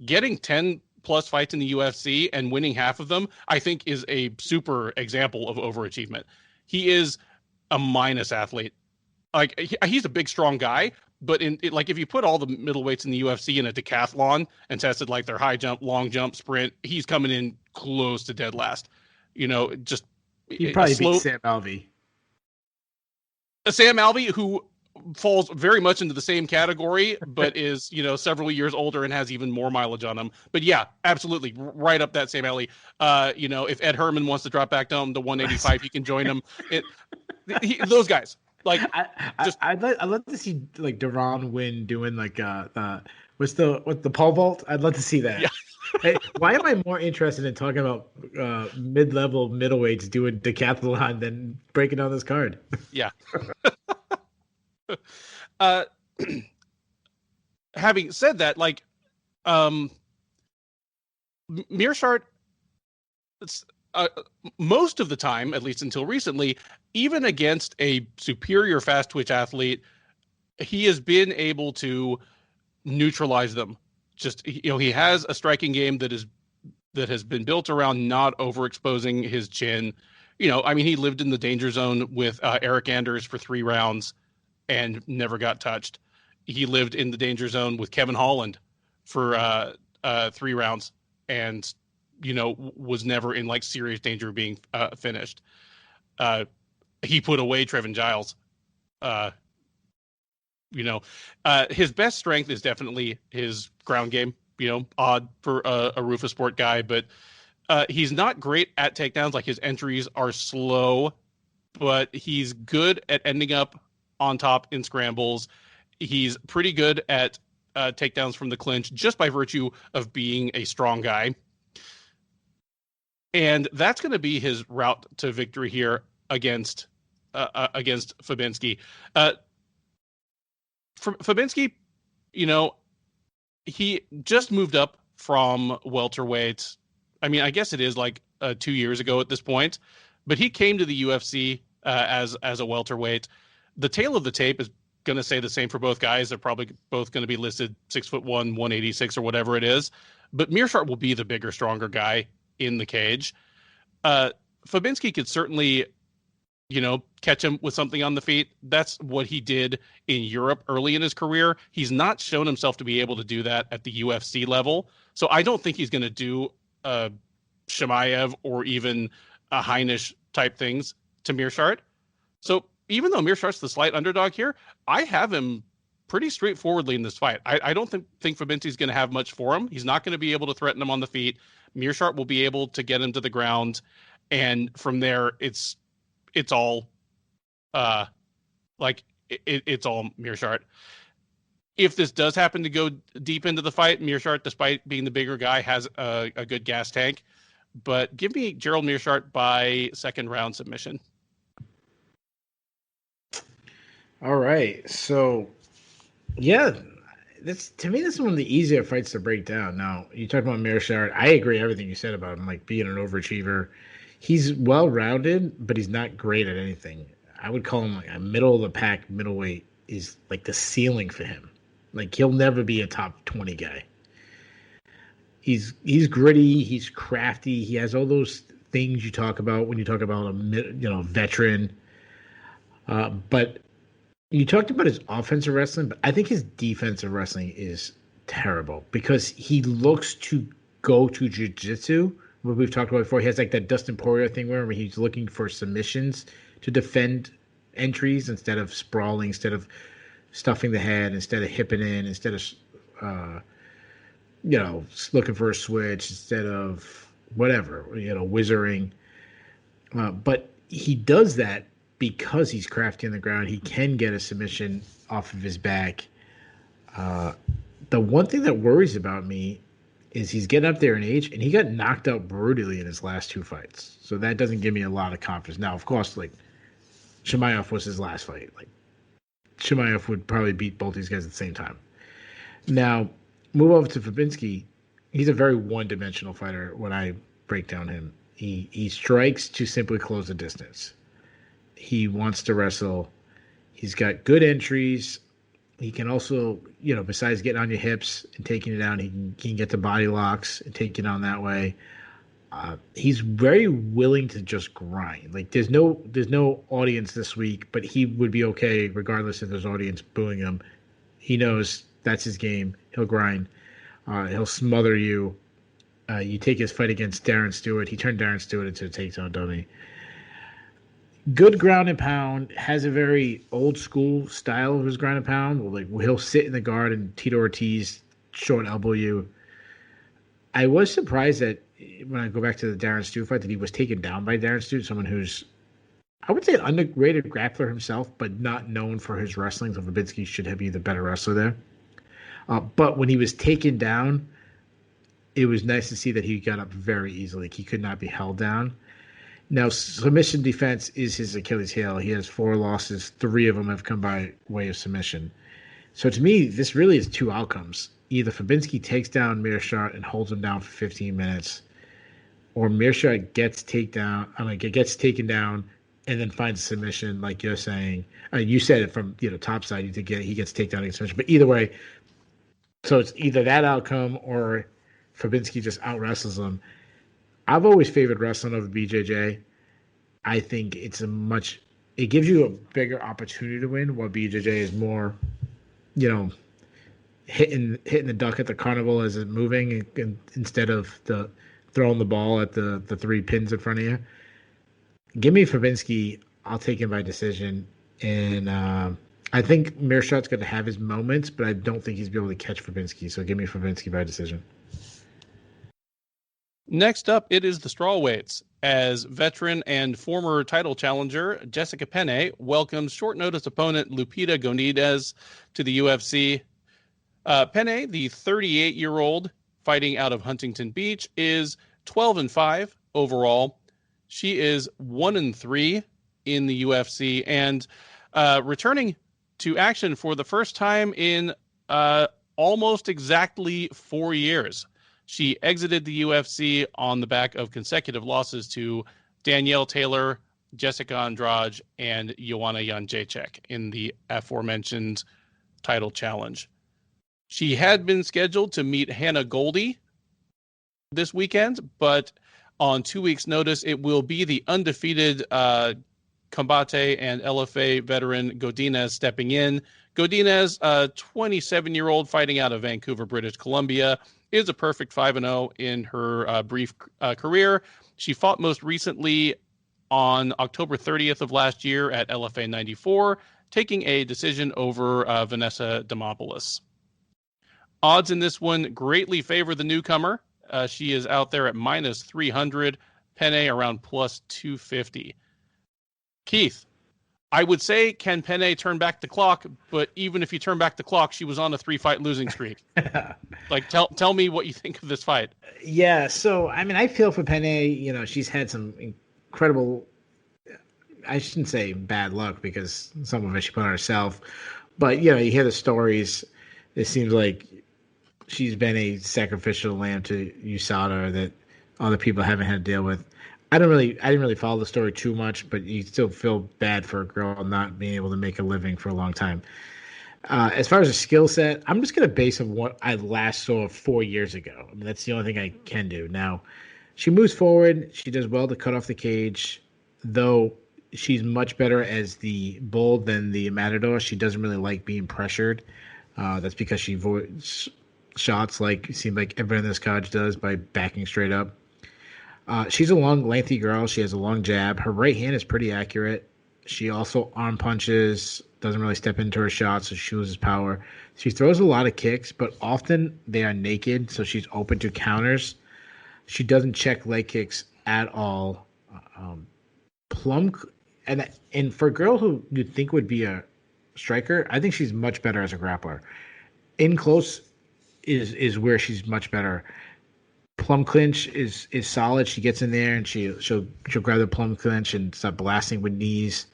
getting 10 plus fights in the UFC and winning half of them, I think is a super example of overachievement. He is a minus athlete. Like, he's a big, strong guy, but like, if you put all the middleweights in the UFC in a decathlon and tested like their high jump, long jump, sprint, he's coming in close to dead last. Just he'd probably beat Sam Alvey. Sam Alvey, who falls very much into the same category, but is, several years older and has even more mileage on him. But yeah, absolutely, right up that Sam Alvey. If Ed Herman wants to drop back down to 185, you can join him. Those guys. Like, I'd love to see like Duran win doing like what's the pole vault? I'd love to see that. Yeah. Hey, why am I more interested in talking about mid-level middleweights doing decathlon than breaking down this card? Yeah. Having said that, like, Mearshart, most of the time, at least until recently, even against a superior fast twitch athlete, he has been able to neutralize them. Just, he has a striking game that has been built around not overexposing his chin. He lived in the danger zone with Eric Anders for 3 rounds and never got touched. He lived in the danger zone with Kevin Holland for 3 rounds and, was never in like serious danger of being finished. He put away Trevin Giles. His best strength is definitely his ground game, odd for a Rufus Sport guy, but he's not great at takedowns. Like, his entries are slow, but he's good at ending up on top in scrambles. He's pretty good at takedowns from the clinch just by virtue of being a strong guy. And that's going to be his route to victory here against Fabinski. Fabinski, he just moved up from welterweight. I guess it is like 2 years ago at this point, but he came to the UFC as a welterweight. The tail of the tape is going to say the same for both guys. They're probably both going to be listed 6'1", 186 or whatever it is. But Mearshart will be the bigger, stronger guy in the cage. Fabinski could certainly, catch him with something on the feet. That's what he did in Europe early in his career. He's not shown himself to be able to do that at the UFC level. So I don't think he's going to do Shemaev or even a Heinisch type things to Mearshart. So even though Mearshart's the slight underdog here, I have him pretty straightforwardly in this fight. I don't think Fabinski's going to have much for him. He's not going to be able to threaten him on the feet. Mearshart will be able to get him to the ground, and from there, it's all it's all Mearshart. If this does happen to go deep into the fight, Mearshart, despite being the bigger guy, has a good gas tank. But give me Gerald Mearshart by second round submission. All right, so yeah, to me, this is one of the easier fights to break down. Now, you talk about Mearshart. I agree with everything you said about him, like being an overachiever. He's well-rounded, but he's not great at anything. I would call him like a middle-of-the-pack middleweight is like the ceiling for him. Like, he'll never be a top 20 guy. He's gritty. He's crafty. He has all those things you talk about when you talk about a veteran. But you talked about his offensive wrestling, but I think his defensive wrestling is terrible because he looks to go to jiu-jitsu. What we've talked about before, he has like that Dustin Poirier thing where he's looking for submissions to defend entries instead of sprawling, instead of stuffing the head, instead of hipping in, instead of looking for a switch, instead of whatever, whizzering. But he does that because he's crafty on the ground. He can get a submission off of his back. The one thing that worries about me is he's getting up there in age, and he got knocked out brutally in his last two fights. So that doesn't give me a lot of confidence. Now, of course, like Chimaev was his last fight. Like Chimaev would probably beat both these guys at the same time. Now, move over to Fabinski. He's a very one-dimensional fighter when I break down him. He strikes to simply close the distance. He wants to wrestle. He's got good entries. He can also, besides getting on your hips and taking it down, he can get the body locks and take it on that way. He's very willing to just grind. Like there's no audience this week, but he would be okay regardless if there's audience booing him. He knows that's his game. He'll grind. He'll smother you. You take his fight against Darren Stewart. He turned Darren Stewart into a takedown dummy. Good ground and pound. Has a very old school style of his ground and pound. Like he'll sit in the guard and Tito Ortiz short elbow you. I was surprised that when I go back to the Darren Stewart fight that he was taken down by Darren Stewart, someone who's, I would say, an underrated grappler himself, but not known for his wrestling. So Verbinski should be the better wrestler there. But when he was taken down, it was nice to see that he got up very easily. Like he could not be held down. Now, submission defense is his Achilles heel. He has 4 losses. 3 of them have come by way of submission. So to me, this really is 2 outcomes. Either Fabinski takes down Meerschaert and holds him down for 15 minutes, or Meerschaert gets taken down and then finds a submission, like you're saying. You said it from top side. You think he gets taken down and submission, but either way, so it's either that outcome or Fabinski just out wrestles him. I've always favored wrestling over BJJ. I think it gives you a bigger opportunity to win, while BJJ is more, hitting the duck at the carnival as it's moving instead of throwing the ball at the 3 pins in front of you. Give me Fabinski. I'll take him by decision. And I think Meerschaert's going to have his moments, but I don't think he's going to be able to catch Fabinski. So give me Fabinski by decision. Next up, it is the strawweights, as veteran and former title challenger Jessica Penne welcomes short-notice opponent Lupita Godinez to the UFC. Penne, the 38-year-old fighting out of Huntington Beach, is 12-5 overall. She is 1-3 in the UFC and returning to action for the first time in almost exactly 4 years. She exited the UFC on the back of consecutive losses to Danielle Taylor, Jessica Andrade, and Joanna Jędrzejczyk in the aforementioned title challenge. She had been scheduled to meet Hannah Goldie this weekend, but on 2 weeks' notice, it will be the undefeated Combate and LFA veteran Godinez stepping in. Godinez, a 27-year-old fighting out of Vancouver, British Columbia, is a perfect 5-0 in her brief career. She fought most recently on October 30th of last year at LFA 94, taking a decision over Vanessa Demopoulos. Odds in this one greatly favor the newcomer. She is out there at minus 300, Penne around plus 250. Keith, I would say, can Penne turn back the clock? But even if you turn back the clock, she was on a 3-fight losing streak. Like, tell me what you think of this fight. Yeah, so I mean, I feel for Penne. She's had some incredible. I shouldn't say bad luck because some of it she put on herself, but you hear the stories. It seems like she's been a sacrificial lamb to USADA that other people haven't had to deal with. I didn't really follow the story too much, but you still feel bad for a girl not being able to make a living for a long time. As far as a skill set, I'm just going to base on what I last saw 4 years ago. I mean, that's the only thing I can do. Now, she moves forward. She does well to cut off the cage, though she's much better as the bull than the matador. She doesn't really like being pressured. That's because she avoids shots like it seems like everyone in this college does by backing straight up. She's a long, lengthy girl. She has a long jab. Her right hand is pretty accurate. She also arm punches, doesn't really step into her shots, so she loses power. She throws a lot of kicks, but often they are naked, so she's open to counters. She doesn't check leg kicks at all. And for a girl who you'd think would be a striker, I think she's much better as a grappler. In close, is where she's much better. Plum clinch is solid. She gets in there and she'll grab the plum clinch and start blasting with knees.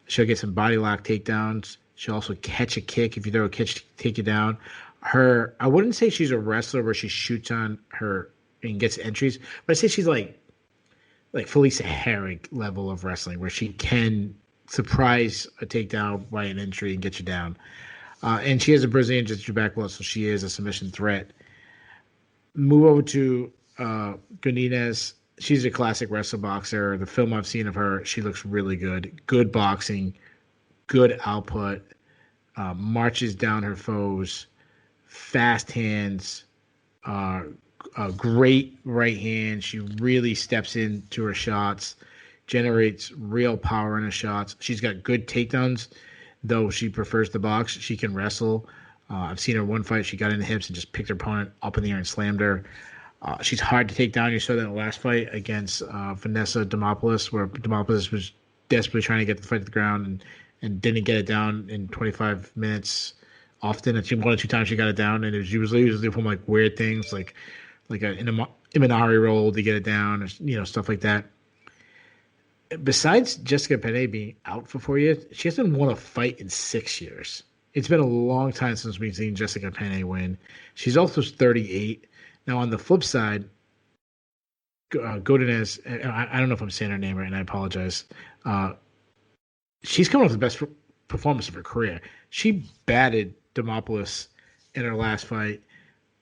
She'll get some body lock takedowns. She'll also catch a kick. If you throw a kick, take you down. I wouldn't say she's a wrestler where she shoots on her and gets entries, but I say she's like Felicia Herrig level of wrestling, where she can surprise a takedown by an entry and get you down. And she has a Brazilian Jiu-Jitsu background, so she is a submission threat. Move over to Godinez. She's a classic wrestler boxer. The film I've seen of her, she looks really good. Good boxing, good output, marches down her foes, fast hands, a great right hand. She really steps into her shots, generates real power in her shots. She's got good takedowns, though she prefers the box. She can wrestle. I've seen her one fight. She got in the hips and just picked her opponent up in the air and slammed her. She's hard to take down. You saw that in the last fight against Vanessa Demopoulos, where Demopoulos was desperately trying to get the fight to the ground and didn't get it down in 25 minutes often. I think one or two times she got it down, and it was usually from like weird things like an Imanari roll to get it down, or stuff like that. Besides Jessica Penne being out for 4 years, she hasn't won a fight in 6 years. It's been a long time since we've seen Jessica Penne win. She's also 38. Now, on the flip side, Godinez, I don't know if I'm saying her name right, and I apologize. She's coming off the best performance of her career. She batted Demopoulos in her last fight.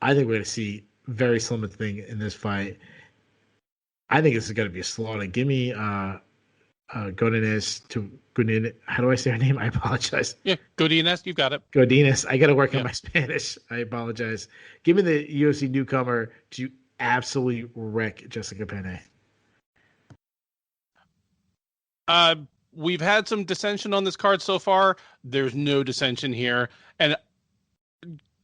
I think we're going to see very similar thing in this fight. I think this is going to be a slaughter. Give me Godinez. How do I say her name? I apologize. Yeah, Godinez, you've got it. Godinez. I got to work on my Spanish. I apologize. Give me the UFC newcomer to absolutely wreck Jessica Penne. We've had some dissension on this card so far. There's no dissension here. And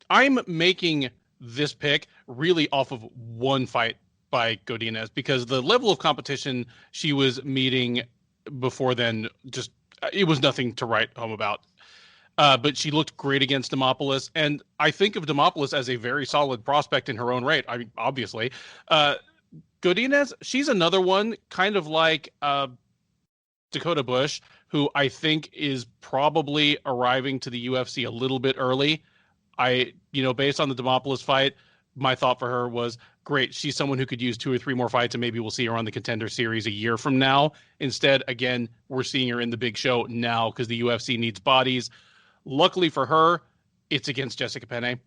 I'm making this pick really off of one fight by Godinez, because the level of competition she was meeting before then, just it was nothing to write home about. But she looked great against Demopoulos, and I think of Demopoulos as a very solid prospect in her own right. I mean, obviously, Godinez, she's another one, kind of like Dakota Bush, who I think is probably arriving to the UFC a little bit early. Based on the Demopoulos fight, my thought for her was, great, she's someone who could use 2 or 3 more fights, and maybe we'll see her on the Contender Series a year from now. Instead, again, we're seeing her in the big show now because the UFC needs bodies. Luckily for her, it's against Jessica Penne.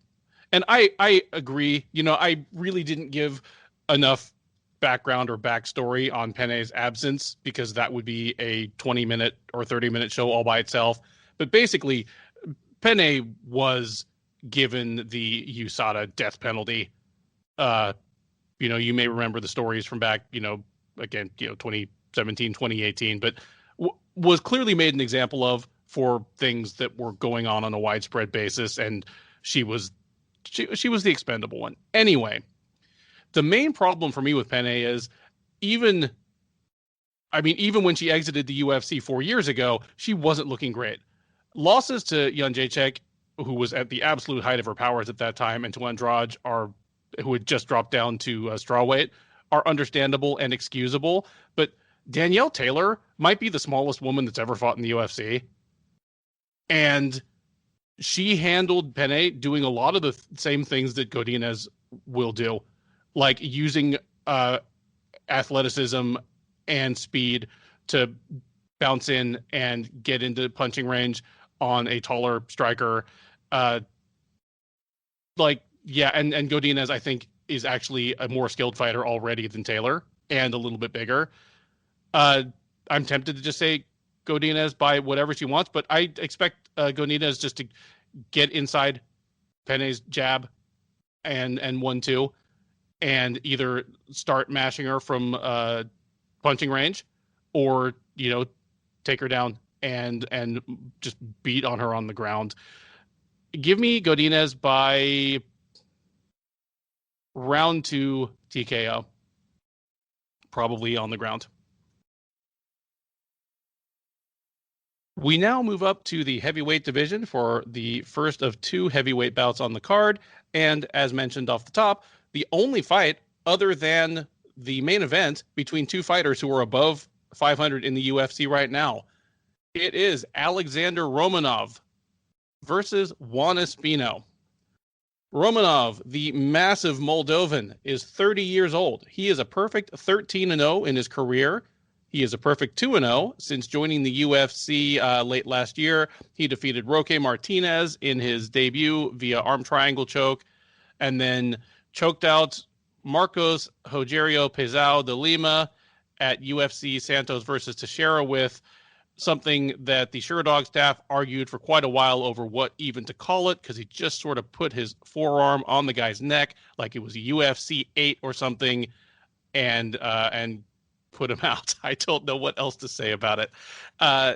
And I agree. I really didn't give enough background or backstory on Penne's absence, because that would be a 20-minute or 30-minute show all by itself. But basically, Penne was given the USADA death penalty. You may remember the stories from back, 2017, 2018, but was clearly made an example of for things that were going on a widespread basis. And she was the expendable one. Anyway, the main problem for me with Penne is even when she exited the UFC 4 years ago, she wasn't looking great. Losses to Jędrzejczyk, who was at the absolute height of her powers at that time, and to Andrade, who had just dropped down to strawweight, are understandable and excusable. But Danielle Taylor might be the smallest woman that's ever fought in the UFC. And she handled Penne doing a lot of the same things that Godinez will do, like using athleticism and speed to bounce in and get into punching range on a taller striker. And Godinez, I think, is actually a more skilled fighter already than Taylor, and a little bit bigger. I'm tempted to just say Godinez by whatever she wants, but I expect Godinez just to get inside Penne's jab and 1-2, and either start mashing her from punching range, or take her down and just beat on her on the ground. Give me Godinez by round 2 TKO, probably on the ground. We now move up to the heavyweight division for the first of 2 heavyweight bouts on the card. And as mentioned off the top, the only fight other than the main event between 2 fighters who are above 500 in the UFC right now. It is Alexander Romanov versus Juan Espino. Romanov, the massive Moldovan, is 30 years old. He is a perfect 13-0 in his career. He is a perfect 2-0 since joining the UFC late last year. He defeated Roque Martinez in his debut via arm triangle choke, and then choked out Marcos Rogerio Pesao de Lima at UFC Santos versus Teixeira with something that the Sherdog staff argued for quite a while over what even to call it, because he just sort of put his forearm on the guy's neck like it was a UFC 8 or something, and put him out. I don't know what else to say about it.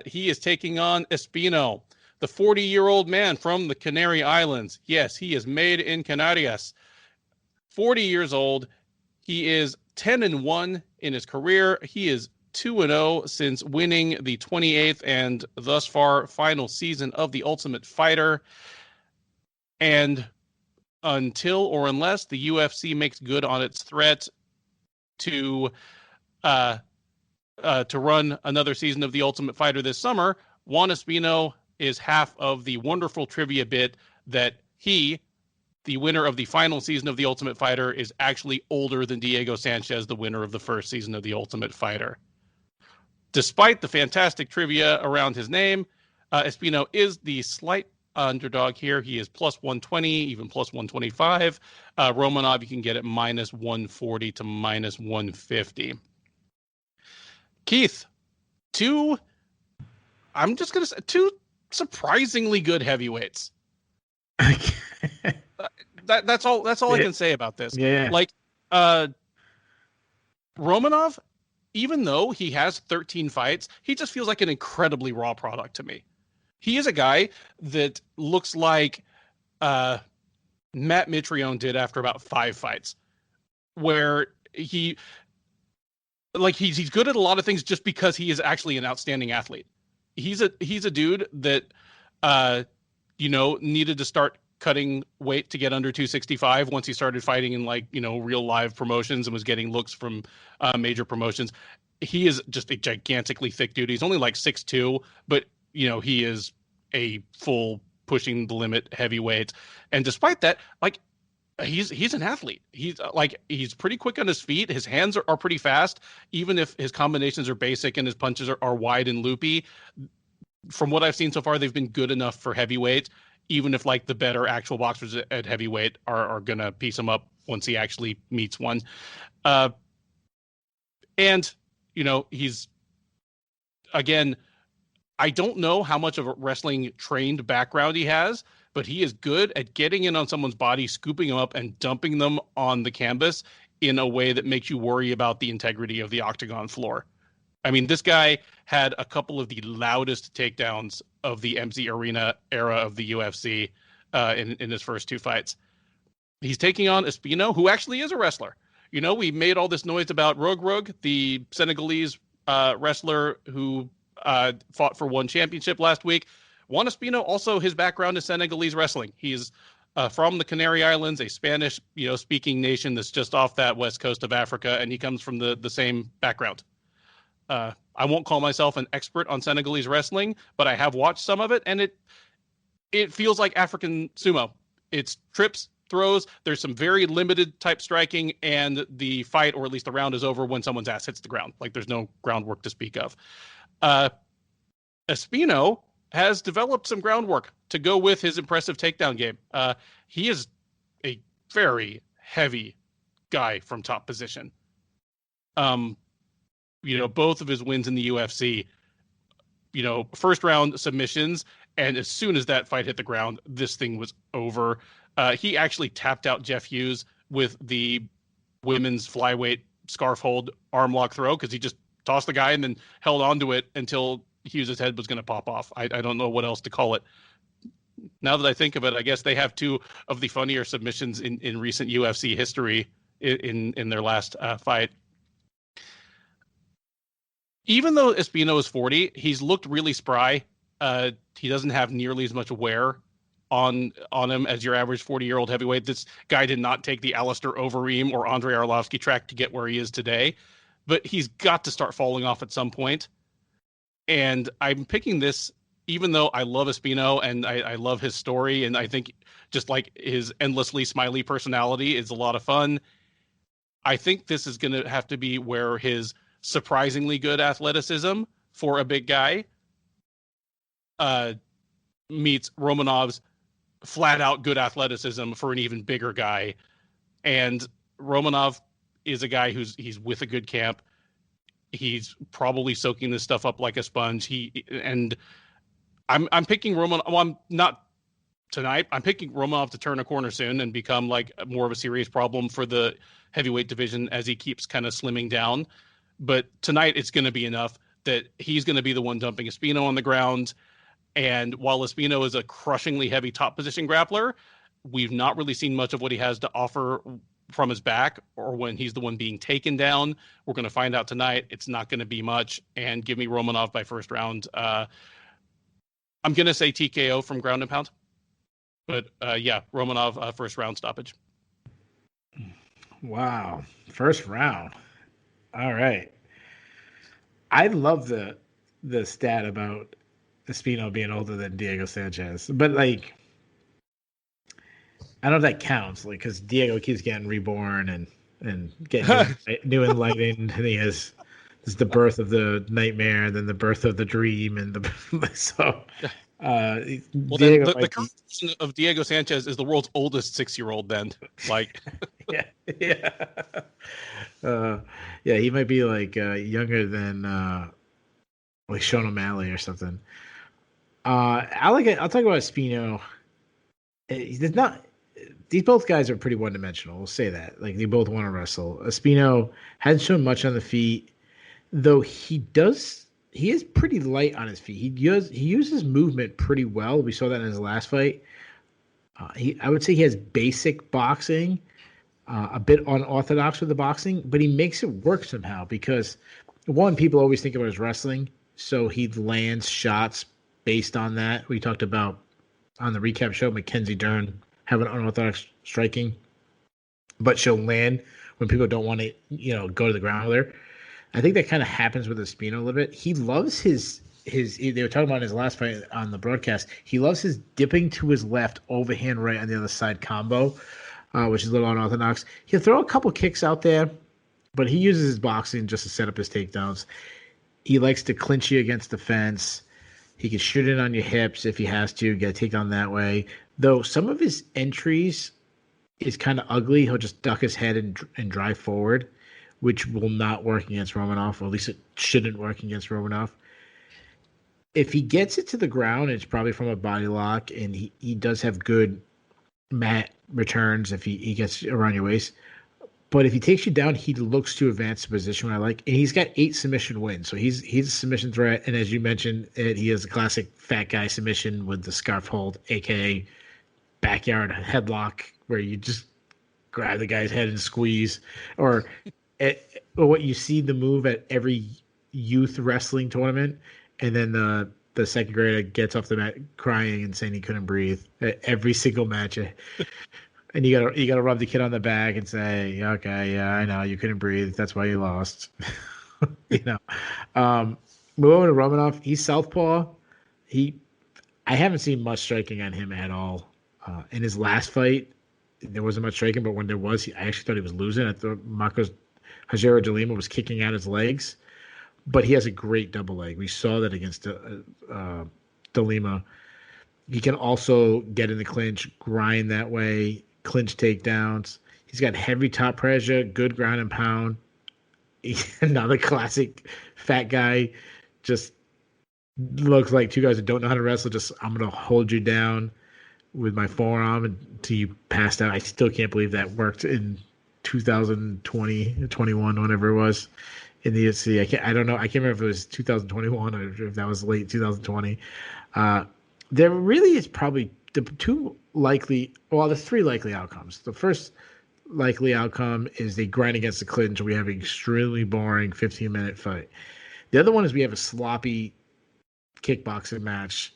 He is taking on Espino, the 40-year-old man from the Canary Islands. Yes, he is made in Canarias. 40 years old. He is 10-1 in his career. He is 2-0 since winning the 28th and thus far final season of The Ultimate Fighter. And until or unless the UFC makes good on its threat to run another season of The Ultimate Fighter this summer, Juan Espino is half of the wonderful trivia bit that he, the winner of the final season of The Ultimate Fighter, is actually older than Diego Sanchez, the winner of the first season of The Ultimate Fighter. Despite the fantastic trivia around his name, Espino is the slight underdog here. He is plus 120, even plus 125. Romanov, you can get at minus 140 to minus 150. Keith, I'm just going to say, 2 surprisingly good heavyweights. That's all I can say about this. Yeah. Like, Romanov, even though he has 13 fights, he just feels like an incredibly raw product to me. He is a guy that looks like Matt Mitrione did after about 5 fights, where he's good at a lot of things just because he is actually an outstanding athlete. He's a dude that needed to start cutting weight to get under 265 once he started fighting in real live promotions and was getting looks from major promotions. He is just a gigantically thick dude. He's only like 6'2", but he is a full pushing the limit heavyweight. And despite that, he's an athlete. He's pretty quick on his feet. His hands are pretty fast, even if his combinations are basic and his punches are wide and loopy. From what I've seen so far, they've been good enough for heavyweight, even if the better actual boxers at heavyweight are going to piece him up once he actually meets one. And, he's, again, I don't know how much of a wrestling trained background he has, but he is good at getting in on someone's body, scooping them up and dumping them on the canvas in a way that makes you worry about the integrity of the octagon floor. I mean, this guy had a couple of the loudest takedowns of the MC Arena era of the UFC in his first 2 fights. He's taking on Espino, who actually is a wrestler. We made all this noise about Rog, the Senegalese wrestler who fought for one championship last week. Juan Espino, also his background is Senegalese wrestling. He's from the Canary Islands, a Spanish speaking nation that's just off that west coast of Africa, and he comes from the same background. I won't call myself an expert on Senegalese wrestling, but I have watched some of it, and it feels like African sumo. It's trips, throws. There's some very limited type striking, and the fight, or at least the round, is over when someone's ass hits the ground. There's no groundwork to speak of. Espino has developed some groundwork to go with his impressive takedown game. He is a very heavy guy from top position. Both of his wins in the UFC, first round submissions. And as soon as that fight hit the ground, this thing was over. He actually tapped out Jeff Hughes with the women's flyweight scarf hold arm lock throw, because he just tossed the guy and then held onto it until Hughes' head was going to pop off. I don't know what else to call it. Now that I think of it, I guess they have 2 of the funnier submissions in recent UFC history in their last fight. Even though Espino is 40, he's looked really spry He doesn't have nearly as much wear on him as your average 40-year-old heavyweight. This guy did not take the Alistair Overeem or Andrei Arlovsky track to get where he is today, but he's got to start falling off at some point. And I'm picking this, even though I love Espino and I love his story, and I think just like his endlessly smiley personality is a lot of fun. I think this is going to have to be where his surprisingly good athleticism for a big guy meets Romanov's flat out good athleticism for an even bigger guy. And Romanov is a guy he's with a good camp. He's probably soaking this stuff up like a sponge. I'm picking Romanov. Well, I'm not tonight. I'm picking Romanov to turn a corner soon and become like more of a serious problem for the heavyweight division as he keeps kind of slimming down. But tonight it's going to be enough that he's going to be the one dumping Espino on the ground. And while Espino is a crushingly heavy top position grappler, we've not really seen much of what he has to offer from his back or when he's the one being taken down. We're going to find out tonight. It's not going to be much. And give me Romanov by first round. I'm going to say TKO from ground and pound. But yeah, Romanov first round stoppage. Wow. First round. All right. I love the stat about Espino being older than Diego Sanchez. But, like, I don't know if that counts, like, because Diego keeps getting reborn and getting new enlightened, and he has this is the birth of the nightmare, and then the birth of the dream, and so. Well, Diego then the conversation of Diego Sanchez is the world's oldest 6-year-old. Then, like, yeah, he might be like younger than like Sean O'Malley or something. I'll talk about Espino. There's not. These both guys are pretty one-dimensional. We'll say that. Like, they both want to wrestle. Espino hasn't shown much on the feet, though he is pretty light on his feet. He uses movement pretty well. We saw that in his last fight. I would say he has basic boxing, a bit unorthodox with the boxing, but he makes it work somehow because, one, people always think about his wrestling, so he lands shots based on that. We talked about on the recap show Mackenzie Dern having unorthodox striking, but she'll land when people don't want to, go to the ground with her. I think that kind of happens with Espino a little bit. He loves his. They were talking about in his last fight on the broadcast. He loves his dipping to his left, overhand right on the other side combo, which is a little unorthodox. He'll throw a couple kicks out there, but he uses his boxing just to set up his takedowns. He likes to clinch you against the fence. He can shoot it on your hips if he has to, get a takedown that way. Though some of his entries is kind of ugly. He'll just duck his head and drive forward, which will not work against Romanov, or at least it shouldn't work against Romanov. If he gets it to the ground, it's probably from a body lock, and he does have good mat returns if he gets around your waist. But if he takes you down, he looks to advance the position, I like. And he's got 8 submission wins, so he's a submission threat. And as you mentioned, he has a classic fat guy submission with the scarf hold, a.k.a. backyard headlock, where you just grab the guy's head and squeeze. Or what you see the move at every youth wrestling tournament, and then the second grader gets off the mat crying and saying he couldn't breathe at every single match. And you gotta rub the kid on the back and say, okay, yeah, I know you couldn't breathe. That's why you lost. Moving on to Romanov, he's southpaw. I haven't seen much striking on him at all. In his last fight, there wasn't much striking, but when there was, I actually thought he was losing. I thought Marcos Hajero de Lima was kicking out his legs, but he has a great double leg. We saw that against de Lima. He can also get in the clinch, grind that way, clinch takedowns. He's got heavy top pressure, good ground and pound. He's another classic fat guy. Just looks like two guys that don't know how to wrestle. Just, I'm going to hold you down with my forearm until you passed out. I still can't believe that worked in 2020, 21, whatever it was in the UFC. I don't know. I can't remember if it was 2021 or if that was late 2020. There really is probably the there's 3 likely outcomes. The first likely outcome is they grind against the clinch and we have an extremely boring 15-minute fight. The other one is we have a sloppy kickboxing match.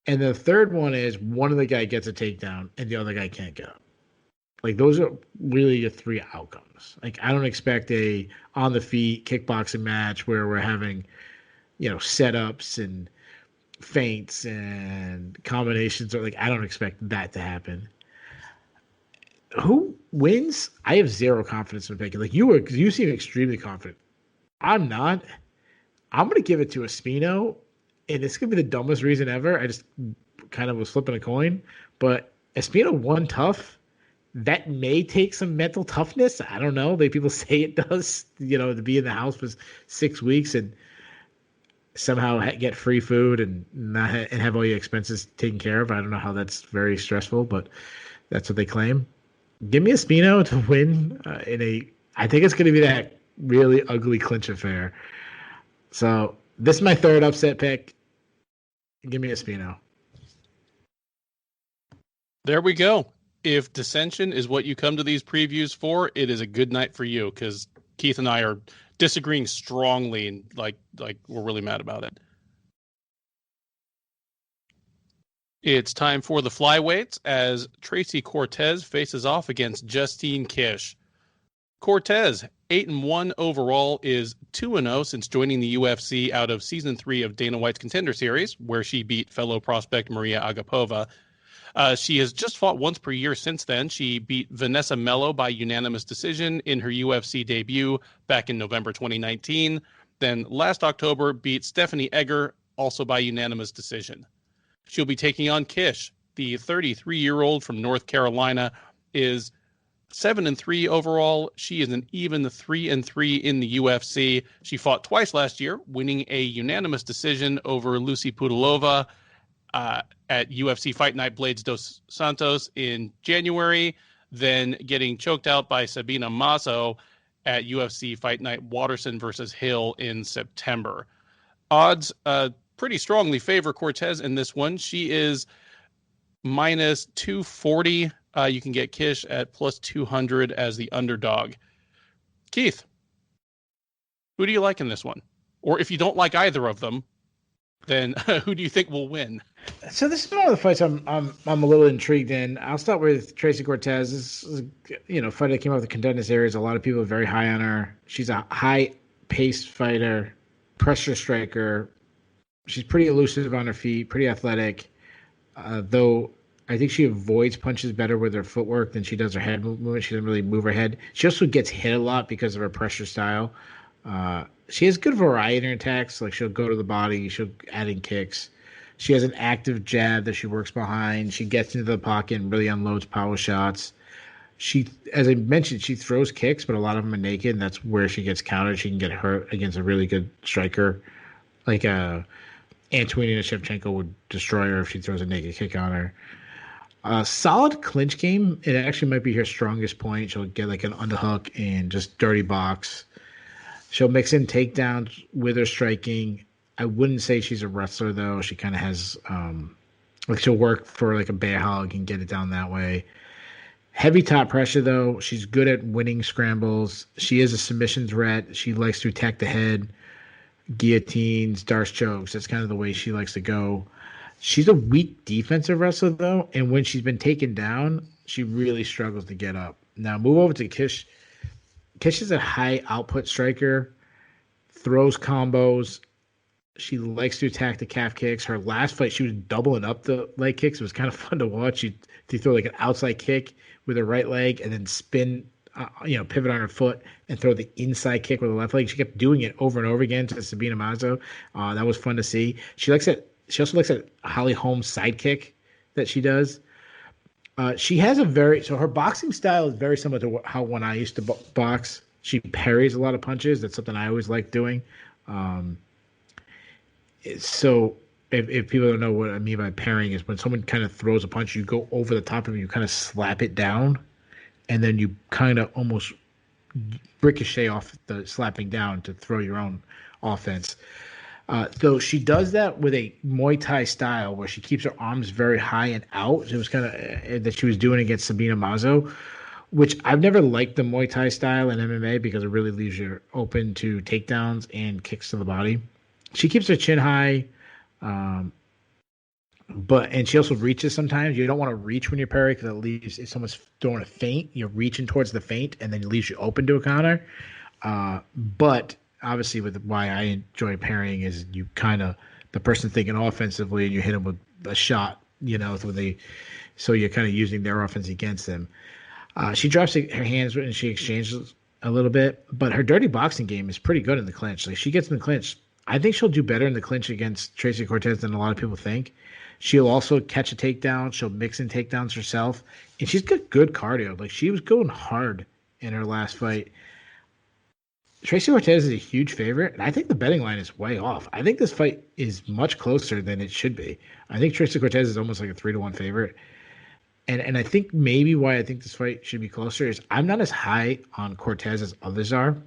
And the third one is one of the guy gets a takedown and the other guy can't get up. Like those are really your three outcomes. Like I don't expect a on the feet kickboxing match where we're having, setups and feints and combinations. Or like I don't expect that to happen. Who wins? I have zero confidence in picking. Like because you seem extremely confident. I'm not. I'm going to give it to Espino, and it's going to be the dumbest reason ever. I just kind of was flipping a coin, but Espino won tough. That may take some mental toughness. I don't know. People say it does, to be in the house for 6 weeks and somehow get free food and not and have all your expenses taken care of. I don't know how that's very stressful, but that's what they claim. Give me Espino to win I think it's going to be that really ugly clinch affair. So this is my third upset pick. Give me Espino. There we go. If dissension is what you come to these previews for, it is a good night for you because Keith and I are disagreeing strongly and like we're really mad about it. It's time for the flyweights as Tracy Cortez faces off against Justine Kish. Cortez, 8-1 overall, is 2-0 since joining the UFC out of Season 3 of Dana White's Contender Series, where she beat fellow prospect Maria Agapova. She has just fought once per year since then. She beat Vanessa Mello by unanimous decision in her UFC debut back in November 2019. Then last October beat Stephanie Egger, also by unanimous decision. She'll be taking on Kish. The 33-year-old from North Carolina is 7-3 overall. She is an even 3-3 in the UFC. She fought twice last year, winning a unanimous decision over Lucy Pudilova at UFC Fight Night Blades dos Santos in January, then getting choked out by Sabina Mazo at UFC Fight Night Watterson versus Hill in September. Odds pretty strongly favor Cortez in this one. She is minus 240. You can get Kish at plus 200 as the underdog. Keith, who do you like in this one? Or if you don't like either of them, then who do you think will win? So this is one of the fights I'm a little intrigued in. I'll start with Tracy Cortez. This is fighter that came out of the Contender Series. A lot of people are very high on her. She's a high-paced fighter, pressure striker. She's pretty elusive on her feet, pretty athletic, though I think she avoids punches better with her footwork than she does her head movement. She doesn't really move her head. She also gets hit a lot because of her pressure style. She has good variety in her attacks. Like she'll go to the body, she'll add in kicks. She has an active jab that she works behind. She gets into the pocket and really unloads power shots. She, as I mentioned, she throws kicks, but a lot of them are naked, and that's where she gets countered. She can get hurt against a really good striker. Like Antonina Shevchenko would destroy her if she throws a naked kick on her. Solid clinch game. It actually might be her strongest point. She'll get like an underhook and just dirty box. She'll mix in takedowns with her striking. I wouldn't say she's a wrestler, though. She kind of has she'll work for like a bear hug and get it down that way. Heavy top pressure, though. She's good at winning scrambles. She is a submission threat. She likes to attack the head, guillotines, Darce chokes. That's kind of the way she likes to go. She's a weak defensive wrestler, though, and when she's been taken down, she really struggles to get up. Now, move over to Kish. Kish is a high output striker, throws combos. She likes to attack the calf kicks. Her last fight, she was doubling up the leg kicks. It was kind of fun to watch. She'd throw like an outside kick with her right leg and then spin, pivot on her foot and throw the inside kick with her left leg. She kept doing it over and over again to Sabina Mazo. That was fun to see. She also likes that Holly Holm sidekick that she does. She has her boxing style is very similar to how when I used to box. She parries a lot of punches. That's something I always liked doing. So if people don't know what I mean by parrying is when someone kind of throws a punch, you go over the top of it, you kind of slap it down, and then you kind of almost ricochet off the slapping down to throw your own offense. Though she does that with a Muay Thai style where she keeps her arms very high and out. It was kind of that she was doing against Sabina Mazo, which I've never liked the Muay Thai style in MMA because it really leaves you open to takedowns and kicks to the body. She keeps her chin high, um, and she also reaches sometimes. You don't want to reach when you're parry because it leaves if someone's throwing a feint, you're reaching towards the feint, and then it leaves you open to a counter. But obviously, with why I enjoy parrying is you kind of the person thinking offensively, and you hit them with a shot, so you're kind of using their offense against them. She drops her hands and she exchanges a little bit, but her dirty boxing game is pretty good in the clinch. Like she gets in the clinch. I think she'll do better in the clinch against Tracy Cortez than a lot of people think. She'll also catch a takedown. She'll mix in takedowns herself, and she's got good cardio. Like she was going hard in her last fight. Tracy Cortez is a huge favorite, and I think the betting line is way off. I think this fight is much closer than it should be. I think Tracy Cortez is almost like a 3-1 favorite. And I think maybe why I think this fight should be closer is I'm not as high on Cortez as others are.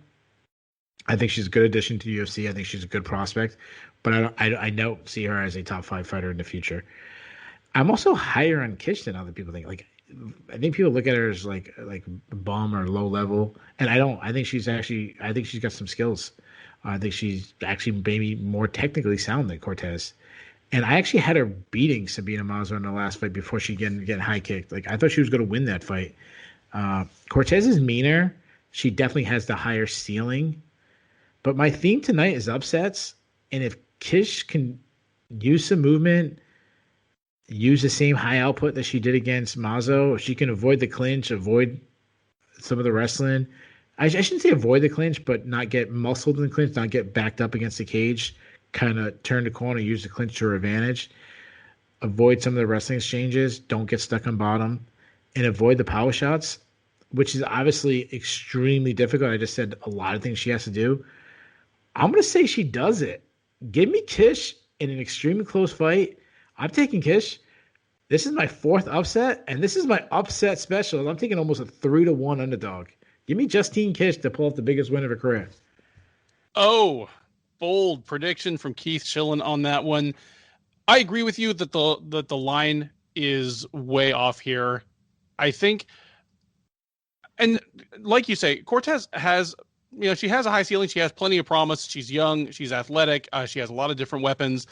I think she's a good addition to the UFC. I think she's a good prospect, but I don't see her as a top 5 fighter in the future. I'm also higher on Kish than other people think. Like I think people look at her as like bum or low level, and I don't. I think she's got some skills. I think she's actually maybe more technically sound than Cortez. And I actually had her beating Sabina Mazo in the last fight before she get high kicked. Like I thought she was going to win that fight. Cortez is meaner. She definitely has the higher ceiling. But my theme tonight is upsets. And if Kish can use some movement, use the same high output that she did against Mazo, if she can avoid the clinch, avoid some of the wrestling. I shouldn't say avoid the clinch, but not get muscled in the clinch, not get backed up against the cage. Kind of turn the corner, use the clinch to her advantage, avoid some of the wrestling exchanges, don't get stuck on bottom, and avoid the power shots, which is obviously extremely difficult. I just said a lot of things she has to do. I'm going to say she does it. Give me Kish in an extremely close fight. I'm taking Kish. This is my 4th upset, and this is my upset special. I'm taking almost a 3-1 underdog. Give me Justine Kish to pull off the biggest win of her career. Oh, bold prediction from Keith Shillan on that one. I agree with you that the line is way off here. I think, and like you say, Cortez has, she has a high ceiling. She has plenty of promise. She's young. She's athletic. She has a lot of different weapons.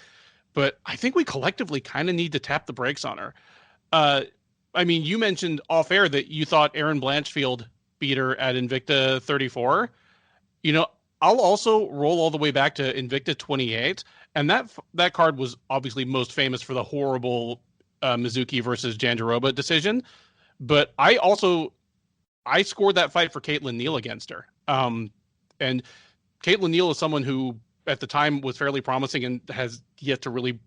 But I think we collectively kind of need to tap the brakes on her. You mentioned off air that you thought Erin Blanchfield beat her at Invicta 34. I'll also roll all the way back to Invicta 28, and that card was obviously most famous for the horrible Mizuki versus Jandiroba decision. But I scored that fight for Caitlin Neal against her. And Caitlin Neal is someone who at the time was fairly promising and has yet to really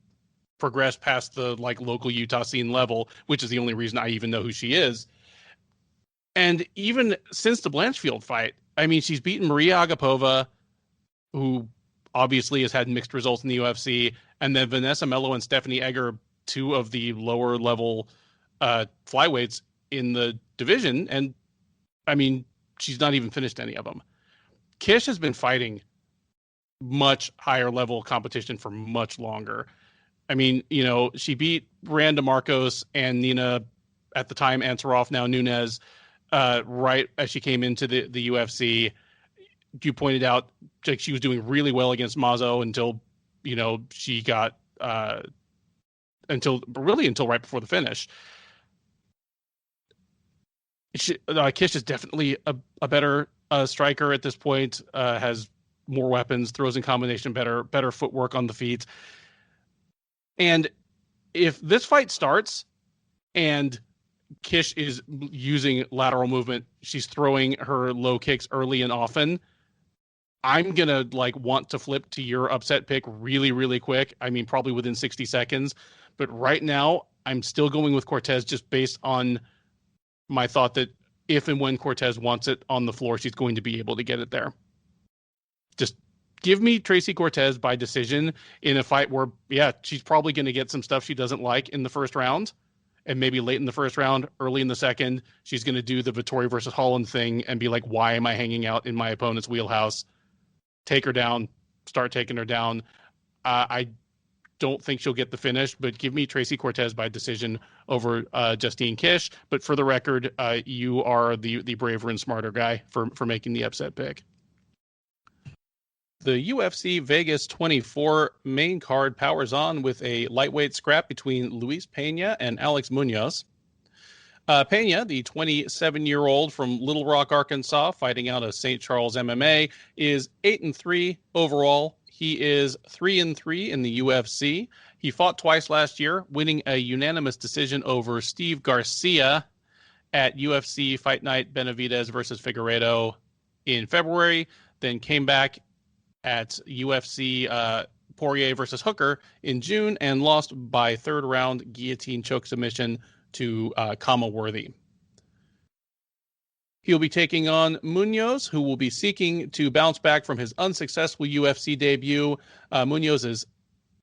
progress past the local Utah scene level, which is the only reason I even know who she is. And even since the Blanchfield fight, she's beaten Maria Agapova, who obviously has had mixed results in the UFC, and then Vanessa Mello and Stephanie Egger, 2 of the lower level flyweights in the division. And she's not even finished any of them. Kish has been fighting much higher level competition for much longer. She beat Randa Marcos and Nina, at the time, Ansaroff, now Nunes, right as she came into the UFC. You pointed out she was doing really well against Mazo until she got until right before the finish. Kish is definitely a better striker at this point. Has more weapons, throws in combination better footwork on the feet. And if this fight starts and Kish is using lateral movement, she's throwing her low kicks early and often, I'm going to want to flip to your upset pick really, really quick. Probably within 60 seconds. But right now, I'm still going with Cortez just based on my thought that if and when Cortez wants it on the floor, she's going to be able to get it there. Just give me Tracy Cortez by decision in a fight where, she's probably going to get some stuff she doesn't like in the first round, and maybe late in the first round, early in the second, she's going to do the Vettori versus Holland thing and be like, why am I hanging out in my opponent's wheelhouse? Take her down, start taking her down. I don't think she'll get the finish, but give me Tracy Cortez by decision over Justine Kish. But for the record, you are the braver and smarter guy for making the upset pick. The UFC Vegas 24 main card powers on with a lightweight scrap between Luis Pena and Alex Munoz. Pena, the 27-year-old from Little Rock, Arkansas, fighting out of St. Charles MMA, is 8-3 overall. He is 3-3 in the UFC. He fought twice last year, winning a unanimous decision over Steve Garcia at UFC Fight Night Benavidez versus Figueiredo in February, then came back at UFC Poirier versus Hooker in June and lost by third round guillotine choke submission to Kama Worthy. He'll be taking on Munoz, who will be seeking to bounce back from his unsuccessful UFC debut. Munoz is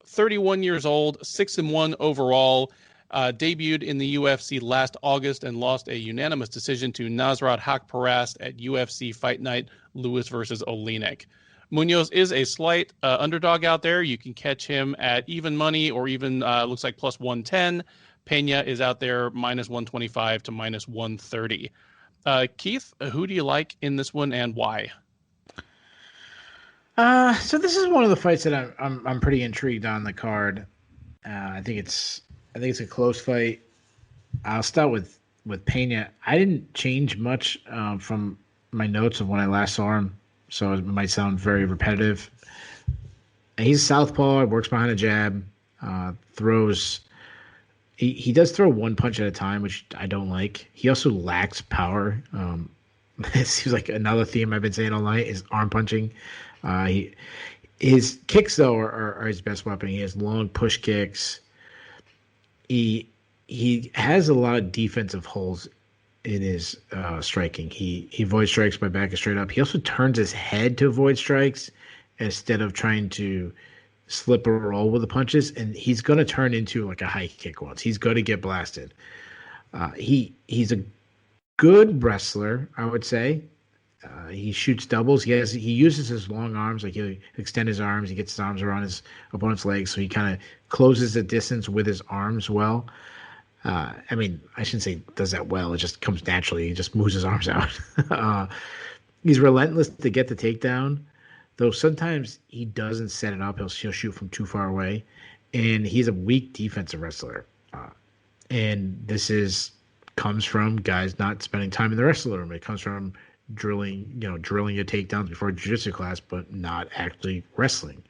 31 years old, 6-1 overall, debuted in the UFC last August and lost a unanimous decision to Nasrat Haqparast at UFC Fight Night Lewis versus Olenek. Munoz is a slight underdog out there. You can catch him at even money or even looks like plus 110. Pena is out there minus 125 to minus 130. Keith, who do you like in this one and why? So this is one of the fights that I'm pretty intrigued on the card. I think it's a close fight. I'll start with Pena. I didn't change much from my notes of when I last saw him, so it might sound very repetitive. He's a southpaw, works behind a jab, throws. He does throw one punch at a time, which I don't like. He also lacks power. It seems like another theme I've been saying all night is arm punching. His kicks, though, are his best weapon. He has long push kicks. He has a lot of defensive holes in his striking. He avoids strikes by backing straight up. He also turns his head to avoid strikes instead of trying to slip or roll with the punches. And he's going to turn into like a high kick once. He's going to get blasted. He's a good wrestler, I would say. He shoots doubles. He uses his long arms, like he'll extend his arms. He gets his arms around his opponent's legs, so he kind of closes the distance with his arms well. I mean, I shouldn't say does that well. It just comes naturally. He just moves his arms out. He's relentless to get the takedown, though sometimes he doesn't set it up. He'll shoot from too far away, and he's a weak defensive wrestler. And this comes from guys not spending time in the wrestling room. It comes from drilling your takedowns before jiu-jitsu class, but not actually wrestling.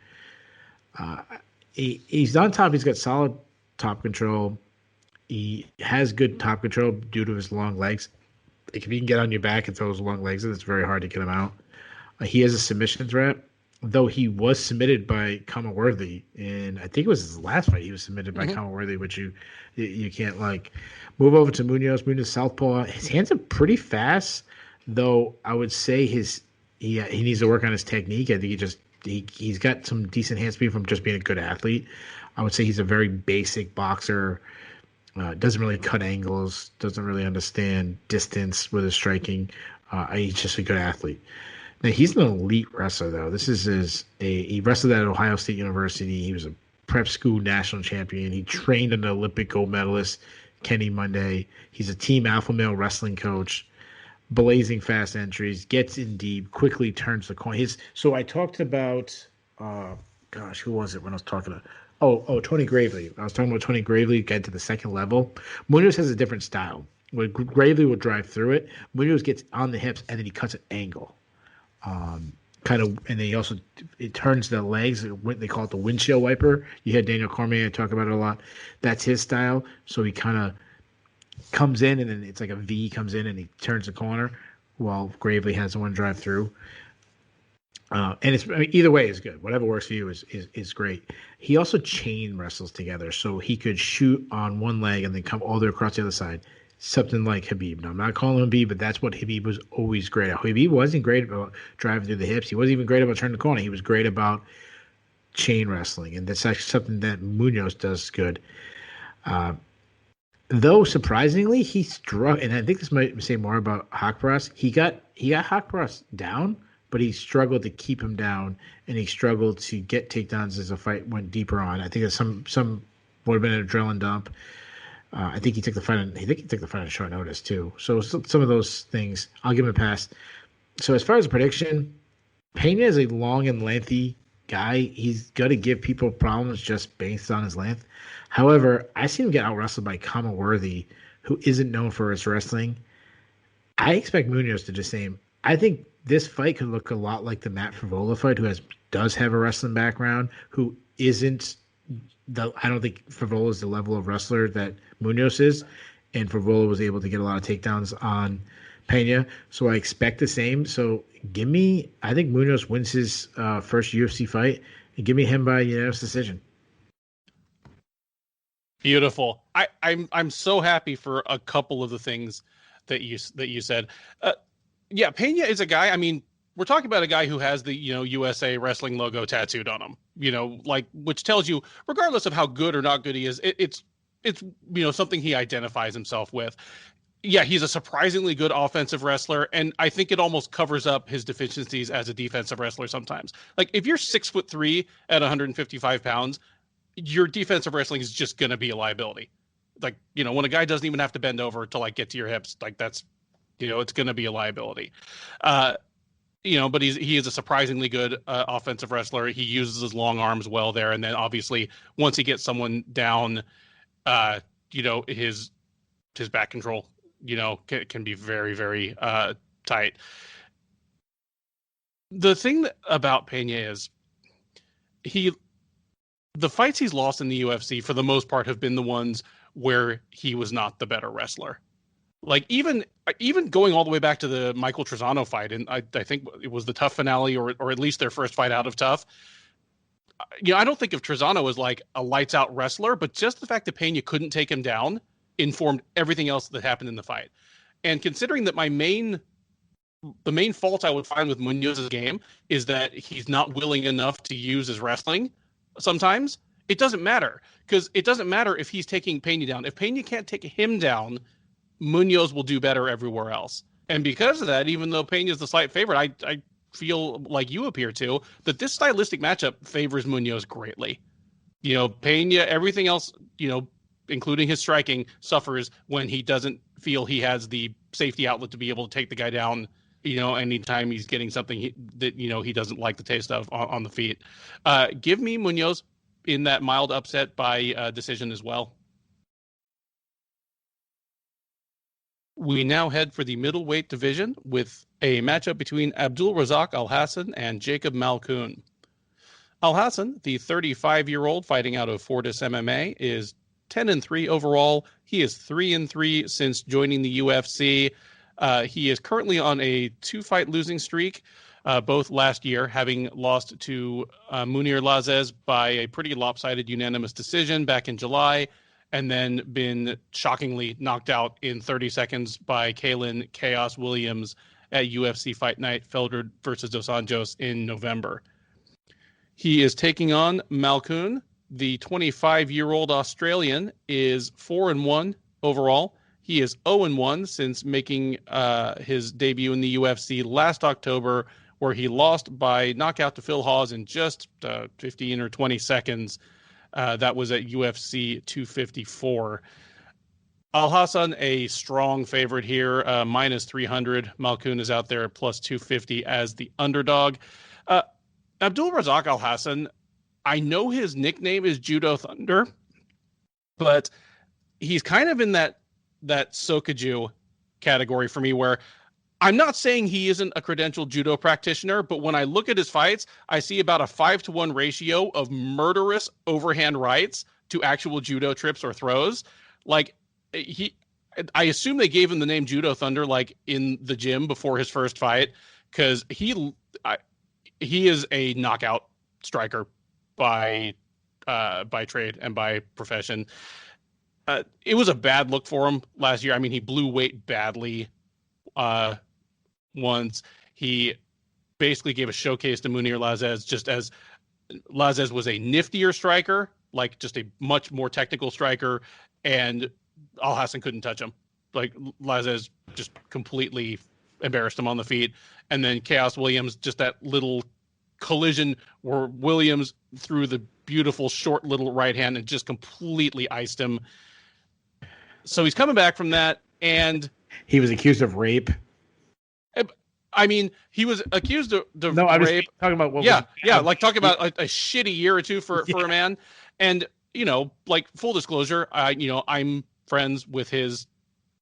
He's on top. He's got solid top control. He has good top control due to his long legs. Like if he can get on your back and throw his long legs in, it's very hard to get him out. He has a submission threat, though he was submitted by Kama Worthy, and I think it was his last fight. He was submitted by Kama Worthy, which you can't like. Move over to Munoz. Munoz southpaw. His hands are pretty fast, though I would say he needs to work on his technique. I think he's got some decent hand speed from just being a good athlete. I would say he's a very basic boxer. Doesn't really cut angles. Doesn't really understand distance with his striking. He's just a good athlete. Now he's an elite wrestler, though. He wrestled at Ohio State University. He was a prep school national champion. He trained under Olympic gold medalist Kenny Monday. He's a team alpha male wrestling coach. Blazing fast entries, gets in deep, quickly turns the corner. So I talked about, who was it when I was talking to? Tony Gravely. I was talking about Tony Gravely get to the second level. Munoz has a different style. Where Gravely will drive through it, Munoz gets on the hips and then he cuts an angle. And then it turns the legs. They call it the windshield wiper. You hear Daniel Cormier talk about it a lot. That's his style. So he kind of comes in and then it's like a V comes in and he turns the corner while Gravely has the one drive through. And either way is good. Whatever works for you is great. He also chain wrestles together, so he could shoot on one leg and then come all the way across the other side. Something like Khabib. Now, I'm not calling him Khabib, but that's what Khabib was always great at. Khabib wasn't great about driving through the hips. He wasn't even great about turning the corner. He was great about chain wrestling, and that's actually something that Munoz does good. Though surprisingly, he struck, and I think this might say more about Haqparast. He got Haqparast down, but he struggled to keep him down, and he struggled to get takedowns as the fight went deeper on. I think that some would have been an adrenaline dump. I think he took the fight on short notice too. So some of those things, I'll give him a pass. So as far as a prediction, Pena is a long and lengthy guy. He's going to give people problems just based on his length. However, I see him get out wrestled by Kama Worthy, who isn't known for his wrestling. I expect Munoz to do the same. I think this fight could look a lot like the Matt Favola fight, who does have a wrestling background, who isn't I don't think Favola is the level of wrestler that Munoz is, and Favola was able to get a lot of takedowns on Pena. So I expect the same. So I think Munoz wins his first UFC fight, and give me him by unanimous decision. Beautiful. I'm so happy for a couple of the things that you said. Yeah, Pena is a guy. I mean, we're talking about a guy who has the USA Wrestling logo tattooed on him. Which tells you, regardless of how good or not good he is, it's something he identifies himself with. Yeah, he's a surprisingly good offensive wrestler, and I think it almost covers up his deficiencies as a defensive wrestler sometimes. Like, if you're 6'3" at 155 pounds, your defensive wrestling is just going to be a liability. Like, when a guy doesn't even have to bend over to get to your hips, that's, it's going to be a liability. But he is a surprisingly good offensive wrestler. He uses his long arms well there. And then obviously once he gets someone down, his back control, can be very, very tight. The thing about Pena is the fights he's lost in the UFC for the most part have been the ones where he was not the better wrestler. Like, even going all the way back to the Michael Trezano fight, and I think it was the TUF finale, or at least their first fight out of TUF. I don't think of Trezano as like a lights out wrestler, but just the fact that Pena couldn't take him down informed everything else that happened in the fight. And considering that the main fault I would find with Munoz's game is that he's not willing enough to use his wrestling sometimes, it doesn't matter, because it doesn't matter if he's taking Pena down. If Pena can't take him down, Munoz will do better everywhere else. And because of that, even though Pena is the slight favorite, I feel like you appear to, that this stylistic matchup favors Munoz greatly. Pena, everything else, including his striking, suffers when he doesn't feel he has the safety outlet to be able to take the guy down, anytime he's getting something that he doesn't like the taste of on the feet. Give me Munoz in that mild upset by decision as well. We now head for the middleweight division with a matchup between Abdul Razak Alhassan and Jacob Malkoun. Alhassan, the 35-year-old fighting out of Fortis MMA, is 10-3 overall. He is 3-3 since joining the UFC. He is currently on a 2-fight losing streak, both last year, having lost to Munir Lazzez by a pretty lopsided unanimous decision back in July, and then been shockingly knocked out in 30 seconds by Kalen Chaos Williams at UFC Fight Night Felder versus Dos Anjos in November. He is taking on Malkoun. The 25-year-old Australian is 4-1 overall. He is 0-1 since making his debut in the UFC last October, where he lost by knockout to Phil Hawes in just 15 or 20 seconds. That was at UFC 254. Alhassan, a strong favorite here, minus 300. Malkoun is out there at plus 250 as the underdog. Abdul Razak Alhassan, I know his nickname is Judo Thunder, but he's kind of in that Sokaju category for me, where I'm not saying he isn't a credentialed judo practitioner, but when I look at his fights, I see about a 5-to-1 ratio of murderous overhand rights to actual judo trips or throws. Like, I assume they gave him the name Judo Thunder like in the gym before his first fight, because he is a knockout striker by trade and by profession. It was a bad look for him last year. I mean, he blew weight badly. Once he basically gave a showcase to Munir Lazzez, just as Lazzez was a niftier striker, like just a much more technical striker, and Alhassan couldn't touch him. Like, Lazzez just completely embarrassed him on the feet. And then Chaos Williams, just that little collision where Williams threw the beautiful short little right hand and just completely iced him. So he's coming back from that, and he was accused of rape. I mean, he was accused of No, I was rape. talking about what Yeah, was yeah, like talking about a shitty year or two for a man. And, like full disclosure, I'm friends with his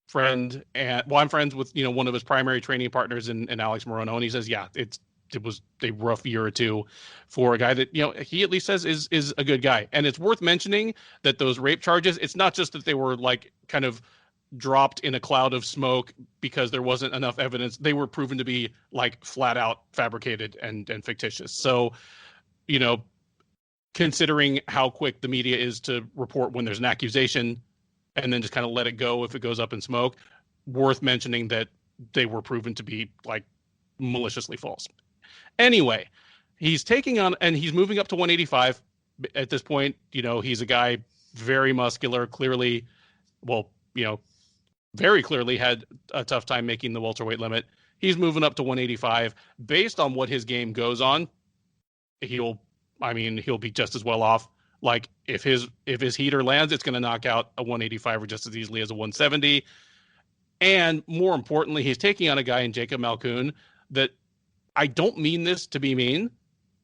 friend, and I'm friends with one of his primary training partners in Alex Morono, and he says, yeah, it was a rough year or two for a guy that he at least says is a good guy. And it's worth mentioning that those rape charges, it's not just that they were like kind of dropped in a cloud of smoke because there wasn't enough evidence. They were proven to be like flat out fabricated and fictitious. So, considering how quick the media is to report when there's an accusation and then just kind of let it go if it goes up in smoke, worth mentioning that they were proven to be like maliciously false. Anyway, he's taking on, and he's moving up to 185 at this point. He's a guy very muscular, clearly, well, very clearly had a tough time making the welterweight limit. He's moving up to 185. Based on what his game goes on, he'll be just as well off. Like if his heater lands, it's going to knock out a 185 just as easily as a 170. And more importantly, he's taking on a guy in Jacob Malkoun that, I don't mean this to be mean,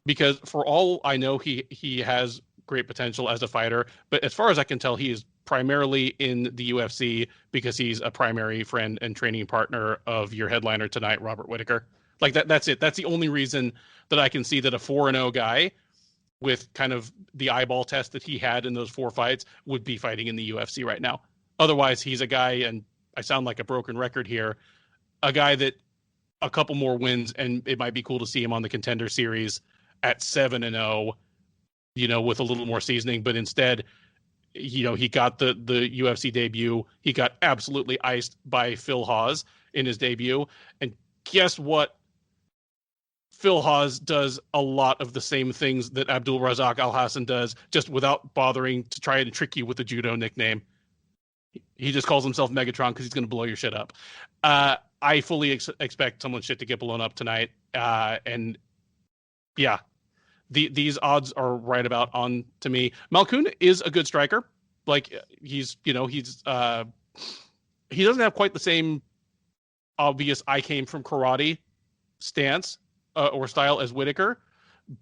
because for all I know, he has great potential as a fighter. But as far as I can tell, he is primarily in the UFC because he's a primary friend and training partner of your headliner tonight, Robert Whittaker. Like that's it. That's the only reason that I can see that a 4-0 guy with kind of the eyeball test that he had in those 4 fights would be fighting in the UFC right now. Otherwise, he's a guy, and I sound like a broken record here, a guy that a couple more wins, and it might be cool to see him on the Contender Series at 7-0, with a little more seasoning. But instead, he got the UFC debut. He got absolutely iced by Phil Hawes in his debut. And guess what? Phil Hawes does a lot of the same things that Abdul Razak Alhassan does, just without bothering to try and trick you with the judo nickname. He just calls himself Megatron because he's going to blow your shit up. I fully expect someone's shit to get blown up tonight. And yeah, these odds are right about on to me. Malkoun is a good striker. Like he doesn't have quite the same obvious I came from karate stance or style as Whittaker,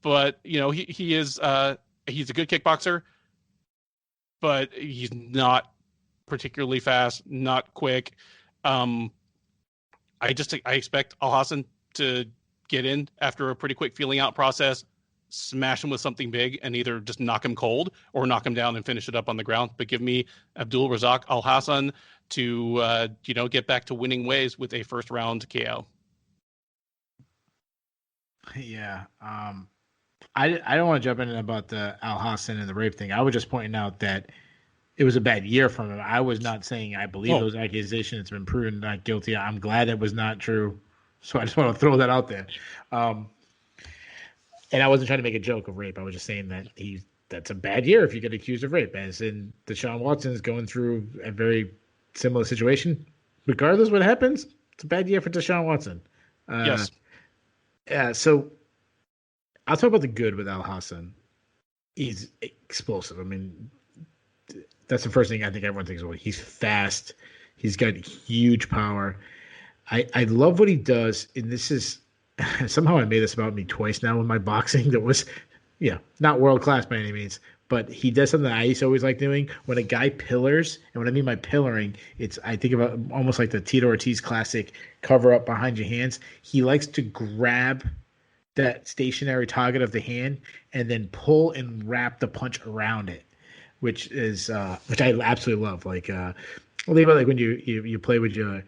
but he is he's a good kickboxer, but he's not particularly fast, not quick. I expect Alhassan to get in after a pretty quick feeling out process, smash him with something big, and either just knock him cold or knock him down and finish it up on the ground. But give me Abdul Razak Alhassan to get back to winning ways with a first round KO. Yeah. I don't want to jump in about the Alhassan and the rape thing. I was just pointing out that it was a bad year from him. I was not saying I believe those accusations. It's been proven not guilty. I'm glad it was not true. So I just want to throw that out there. And I wasn't trying to make a joke of rape. I was just saying that that's a bad year if you get accused of rape. As in Deshaun Watson is going through a very similar situation. Regardless of what happens, it's a bad year for Deshaun Watson. Yes. Yeah, so I'll talk about the good with Alhassan. He's explosive. I mean, that's the first thing I think everyone thinks about. He's fast. He's got huge power. I love what he does, and this is somehow I made this about me twice now in my boxing. That was, not world class by any means, but he does something that I used to always like doing. When a guy pillars, and what I mean by pillaring, I think about almost like the Tito Ortiz classic cover up behind your hands. He likes to grab that stationary target of the hand and then pull and wrap the punch around it, which I absolutely love. Like, think about like when you play with your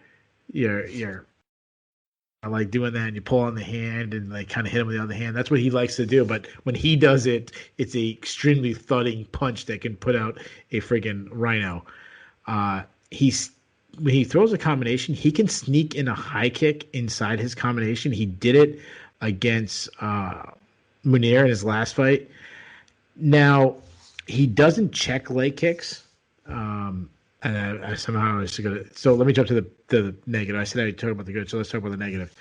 like doing that and you pull on the hand and like kind of hit him with the other hand. That's what he likes to do. But when he does it, it's a extremely thudding punch that can put out a friggin' rhino. When he throws a combination, he can sneak in a high kick inside his combination. He did it against Munir in his last fight. Now, he doesn't check leg kicks. And I somehow was going to. So let me jump to the negative. I said I would talk about the good, so let's talk about the negative.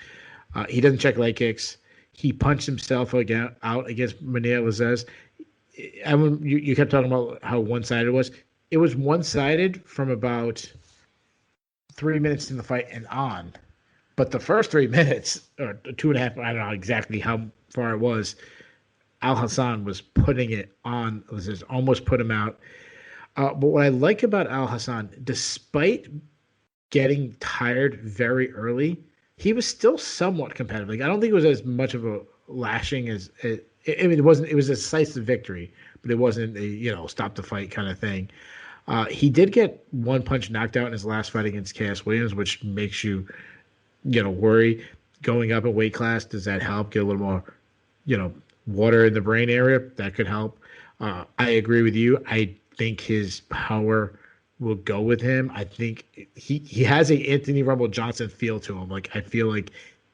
He doesn't check leg kicks. He punched himself out against Munir Lazzez. You kept talking about how one-sided it was. It was one-sided from about 3 minutes in the fight and on. But the first 3 minutes, or 2.5, I don't know exactly how far it was, Al Hassan was putting it on. Was just almost put him out. But what I like about Al Hassan, despite getting tired very early, he was still somewhat competitive. Like I don't think it was as much of a lashing as it. I mean, it wasn't. It was a decisive victory, but it wasn't a stop the fight kind of thing. He did get one punch knocked out in his last fight against Cass Williams, which makes you worry. Going up a weight class, does that help? Get a little more, water in the brain area. That could help. I agree with you. I think his power will go with him. I think he has a Anthony Rumble Johnson feel to him. Like I feel like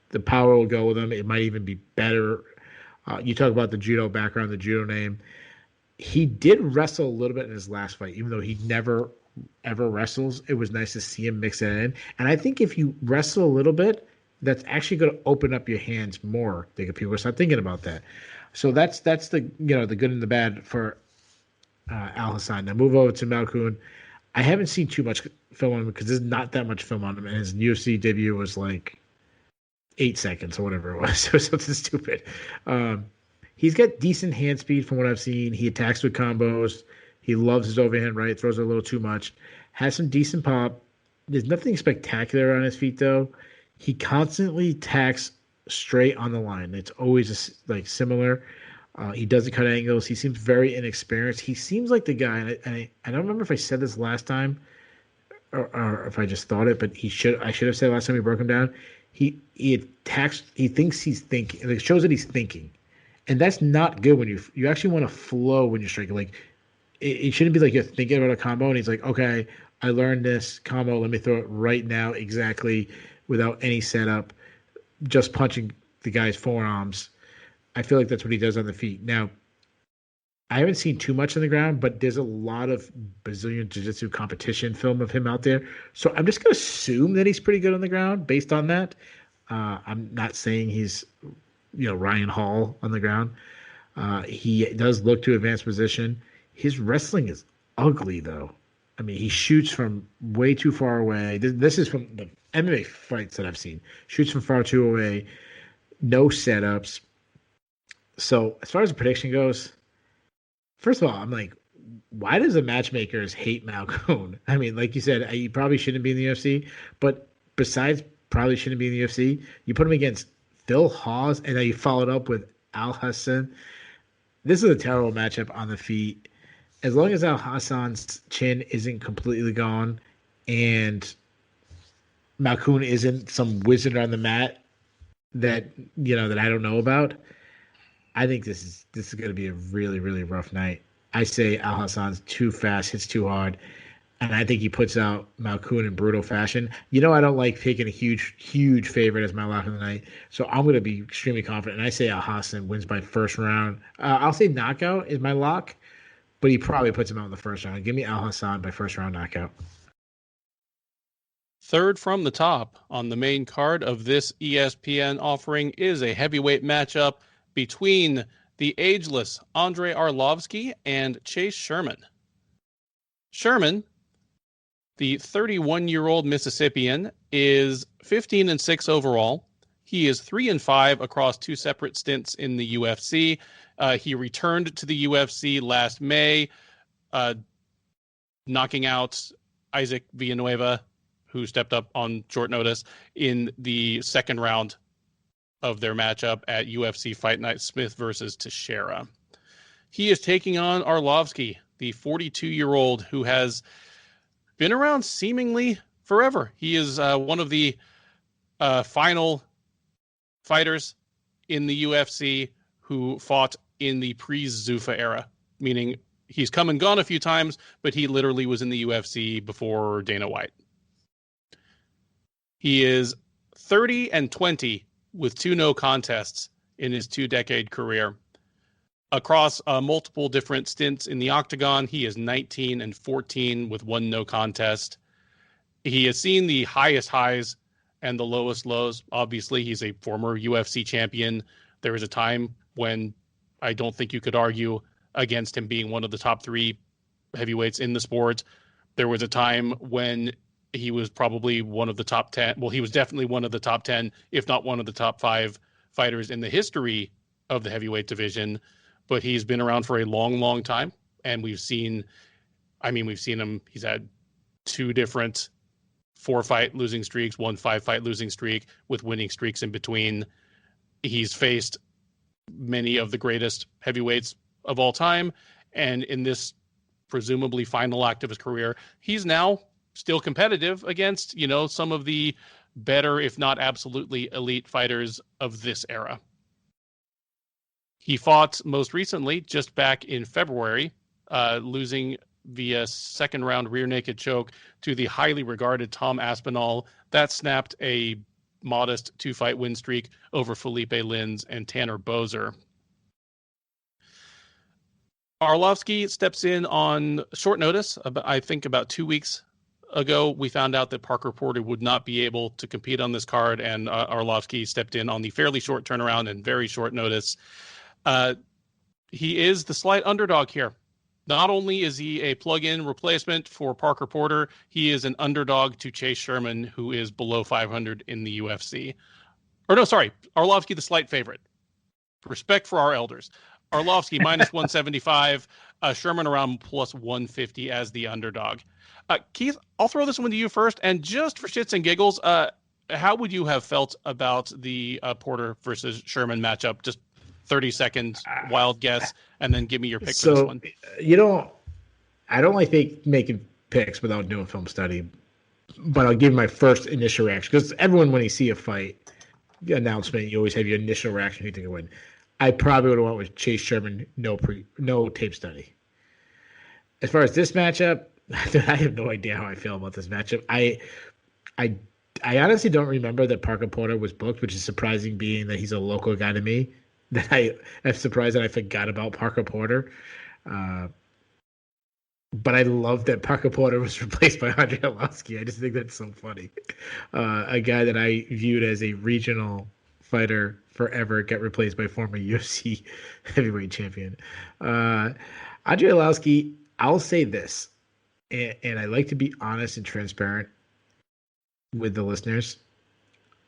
the power will go with him. It might even be better. You talk about the judo background, the judo name. He did wrestle a little bit in his last fight, even though he never ever wrestles. It was nice to see him mix that in. And I think if you wrestle a little bit, that's actually going to open up your hands more. I think people start thinking about that. So that's the the good and the bad for Al Hassan. Now move over to Malkoun. I haven't seen too much film on him because there's not that much film on him, and his UFC debut was like 8 seconds or whatever it was. It was something stupid. He's got decent hand speed from what I've seen. He attacks with combos. He loves his overhand right, throws it a little too much. Has some decent pop. There's nothing spectacular on his feet, though. He constantly attacks straight on the line. It's always similar. He doesn't cut angles. He seems very inexperienced. He seems like the guy, and I don't remember if I said this last time or if I just thought it, but I should have said last time we broke him down. He attacks. He thinks he's thinking. It shows that he's thinking, and that's not good when you actually want to flow when you're striking. Like it shouldn't be like you're thinking about a combo, and he's like, okay, I learned this combo. Let me throw it right now, exactly without any setup, just punching the guy's forearms. I feel like that's what he does on the feet. Now, I haven't seen too much on the ground, but there's a lot of Brazilian Jiu-Jitsu competition film of him out there. So I'm just going to assume that he's pretty good on the ground based on that. I'm not saying he's, Ryan Hall on the ground. He does look to advanced position. His wrestling is ugly, though. I mean, he shoots from way too far away. This is from the MMA fights that I've seen. Shoots from far too away. No setups. So as far as the prediction goes, first of all, I'm like, why does the matchmakers hate Malkoun? I mean, like you said, he probably shouldn't be in the UFC, but besides probably shouldn't be in the UFC, you put him against Phil Hawes, and then you followed up with Al Hassan. This is a terrible matchup on the feet. As long as Al Hassan's chin isn't completely gone and Malkoun isn't some wizard on the mat that I don't know about, I think this is going to be a really, really rough night. I say Al Hassan's too fast, hits too hard, and I think he puts out Malkoun in brutal fashion. I don't like taking a huge, huge favorite as my lock of the night, so I'm going to be extremely confident, and I say Al Hassan wins by first round. I'll say knockout is my lock, but he probably puts him out in the first round. Give me Al Hassan by first round knockout. Third from the top on the main card of this ESPN offering is a heavyweight matchup between the ageless Andrei Arlovsky and Chase Sherman. Sherman, the 31-year-old Mississippian, is 15-6 overall. He is 3-5 across two separate stints in the UFC. He returned to the UFC last May, knocking out Isaac Villanueva, who stepped up on short notice in the second round of their matchup at UFC Fight Night Smith versus Teixeira. He is taking on Arlovsky, the 42-year-old who has been around seemingly forever. He is one of the final fighters in the UFC who fought in the pre-Zuffa era, meaning he's come and gone a few times, but he literally was in the UFC before Dana White. He is 30-20 with 2 no contests in his 2-decade career. Across multiple different stints in the octagon, he is 19-14 with 1 no contest. He has seen the highest highs and the lowest lows. Obviously, he's a former UFC champion. There was a time when I don't think you could argue against him being one of the top 3 heavyweights in the sport. There was a time when he was probably one of the top 10. Well, he was definitely one of the top 10, if not one of the top 5 fighters in the history of the heavyweight division. But he's been around for a long, long time. And we've seen him. He's had 2 different 4-fight losing streaks, 1 5-fight losing streak with winning streaks in between. He's faced many of the greatest heavyweights of all time. And in this presumably final act of his career, he's now still competitive against, some of the better, if not absolutely elite fighters of this era. He fought most recently just back in February, losing via second round rear naked choke to the highly regarded Tom Aspinall. That snapped a modest 2-fight win streak over Felipe Lins and Tanner Boser. Arlovsky steps in on short notice. I think about 2 weeks ago, we found out that Parker Porter would not be able to compete on this card, and Arlovsky stepped in on the fairly short turnaround and very short notice. He is the slight underdog here. Not only is he a plug-in replacement for Parker Porter, he is an underdog to Chase Sherman, who is below 500 in the UFC. Arlovsky the slight favorite. Respect for our elders. Arlovsky minus 175, Sherman around plus 150 as the underdog. Keith, I'll throw this one to you first, and just for shits and giggles, how would you have felt about the Porter versus Sherman matchup? Just 30 seconds, wild guess, and then give me your pick for this one. I don't like making picks without doing film study, but I'll give my first initial reaction, because everyone, when you see a fight announcement, you always have your initial reaction, who you think will win. I probably would have went with Chase Sherman, no tape study. As far as this matchup, I have no idea how I feel about this matchup. I honestly don't remember that Parker Porter was booked, which is surprising, being that he's a local guy to me. That I am surprised that I forgot about Parker Porter. But I love that Parker Porter was replaced by Andre Arlovsky. I just think that's so funny. A guy that I viewed as a regional fighter forever got replaced by former UFC heavyweight champion. Andre Arlovsky, I'll say this, and I like to be honest and transparent with the listeners.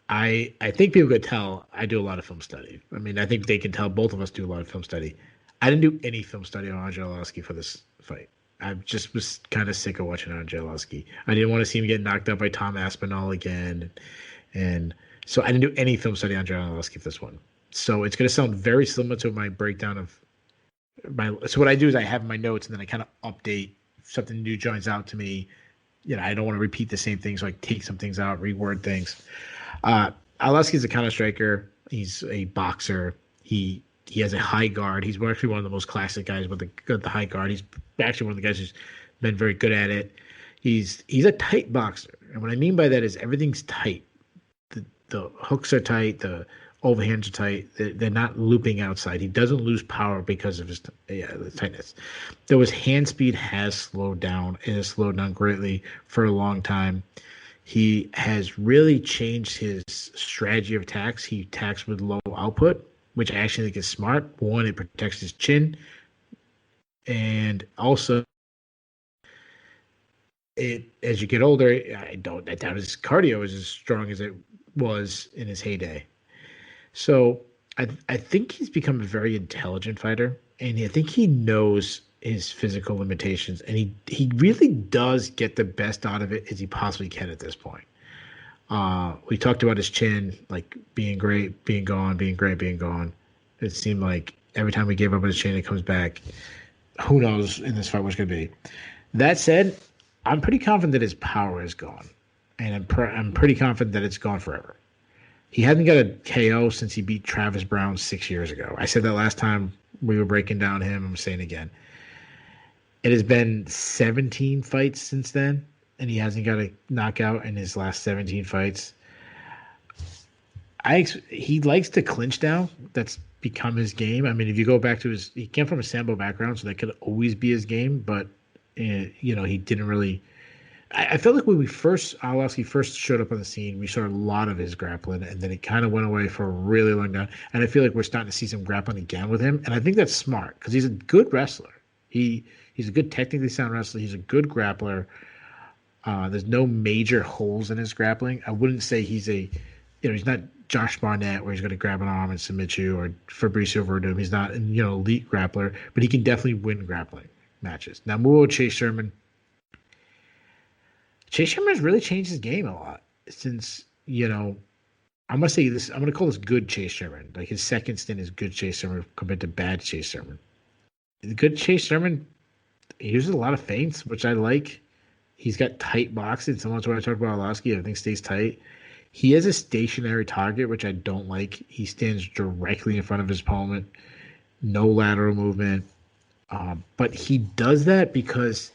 I think people could tell I do a lot of film study. I mean, I think they can tell both of us do a lot of film study. I didn't do any film study on Andre Arlovsky for this fight. I just was kind of sick of watching Andre Arlovsky. I didn't want to see him get knocked out by Tom Aspinall again. And so I didn't do any film study on Andre Arlovsky for this one. So it's going to sound very similar to my breakdown of my. So what I do is I have my notes, and then I kind of update if something new joins out to me. I don't want to repeat the same thing, so I take some things out, reword things. Arlovsky's a counter striker. He's a boxer. He has a high guard. He's actually one of the most classic guys with the high guard. He's actually one of the guys who's been very good at it. He's a tight boxer, and what I mean by that is everything's tight. The hooks are tight. The overhands are tight. They're not looping outside. He doesn't lose power because of his the tightness. Though his hand speed has slowed down. It has slowed down greatly for a long time. He has really changed his strategy of attacks. He attacks with low output, which I actually think is smart. One, it protects his chin. And also, as you get older, I doubt his cardio is as strong as it was in his heyday. So I think he's become a very intelligent fighter, and I think he knows his physical limitations, and he really does get the best out of it as he possibly can at this point. We talked about his chin, like being great, being gone, being great, being gone. It seemed like every time we gave up on his chin, it comes back. Who knows in this fight what's going to be. That said, I'm pretty confident that his power is gone, and I'm pretty confident that it's gone forever. He hasn't got a KO since he beat Travis Brown 6 years ago. I said that last time we were breaking down him. I'm saying it again. It has been 17 fights since then, and he hasn't got a knockout in his last 17 fights. He likes to clinch now. That's become his game. I mean, if you go back to he came from a Sambo background, so that could always be his game, but, he didn't really. I felt like when Arlovsky first showed up on the scene, we saw a lot of his grappling, and then it kind of went away for a really long time. And I feel like we're starting to see some grappling again with him, and I think that's smart because he's a good wrestler. He's a good technically sound wrestler. He's a good grappler. There's no major holes in his grappling. I wouldn't say he's he's not Josh Barnett where he's going to grab an arm and submit you, or Fabricio Verdum. He's not elite grappler, but he can definitely win grappling matches. Now, Chase Sherman. Chase Sherman has really changed his game a lot since, I'm going to say this. I'm going to call this good Chase Sherman. Like his second stint is good Chase Sherman compared to bad Chase Sherman. The good Chase Sherman, he uses a lot of feints, which I like. He's got tight boxing. Someone's what I talked about Arlovski. Everything stays tight. He has a stationary target, which I don't like. He stands directly in front of his opponent. No lateral movement. But he does that because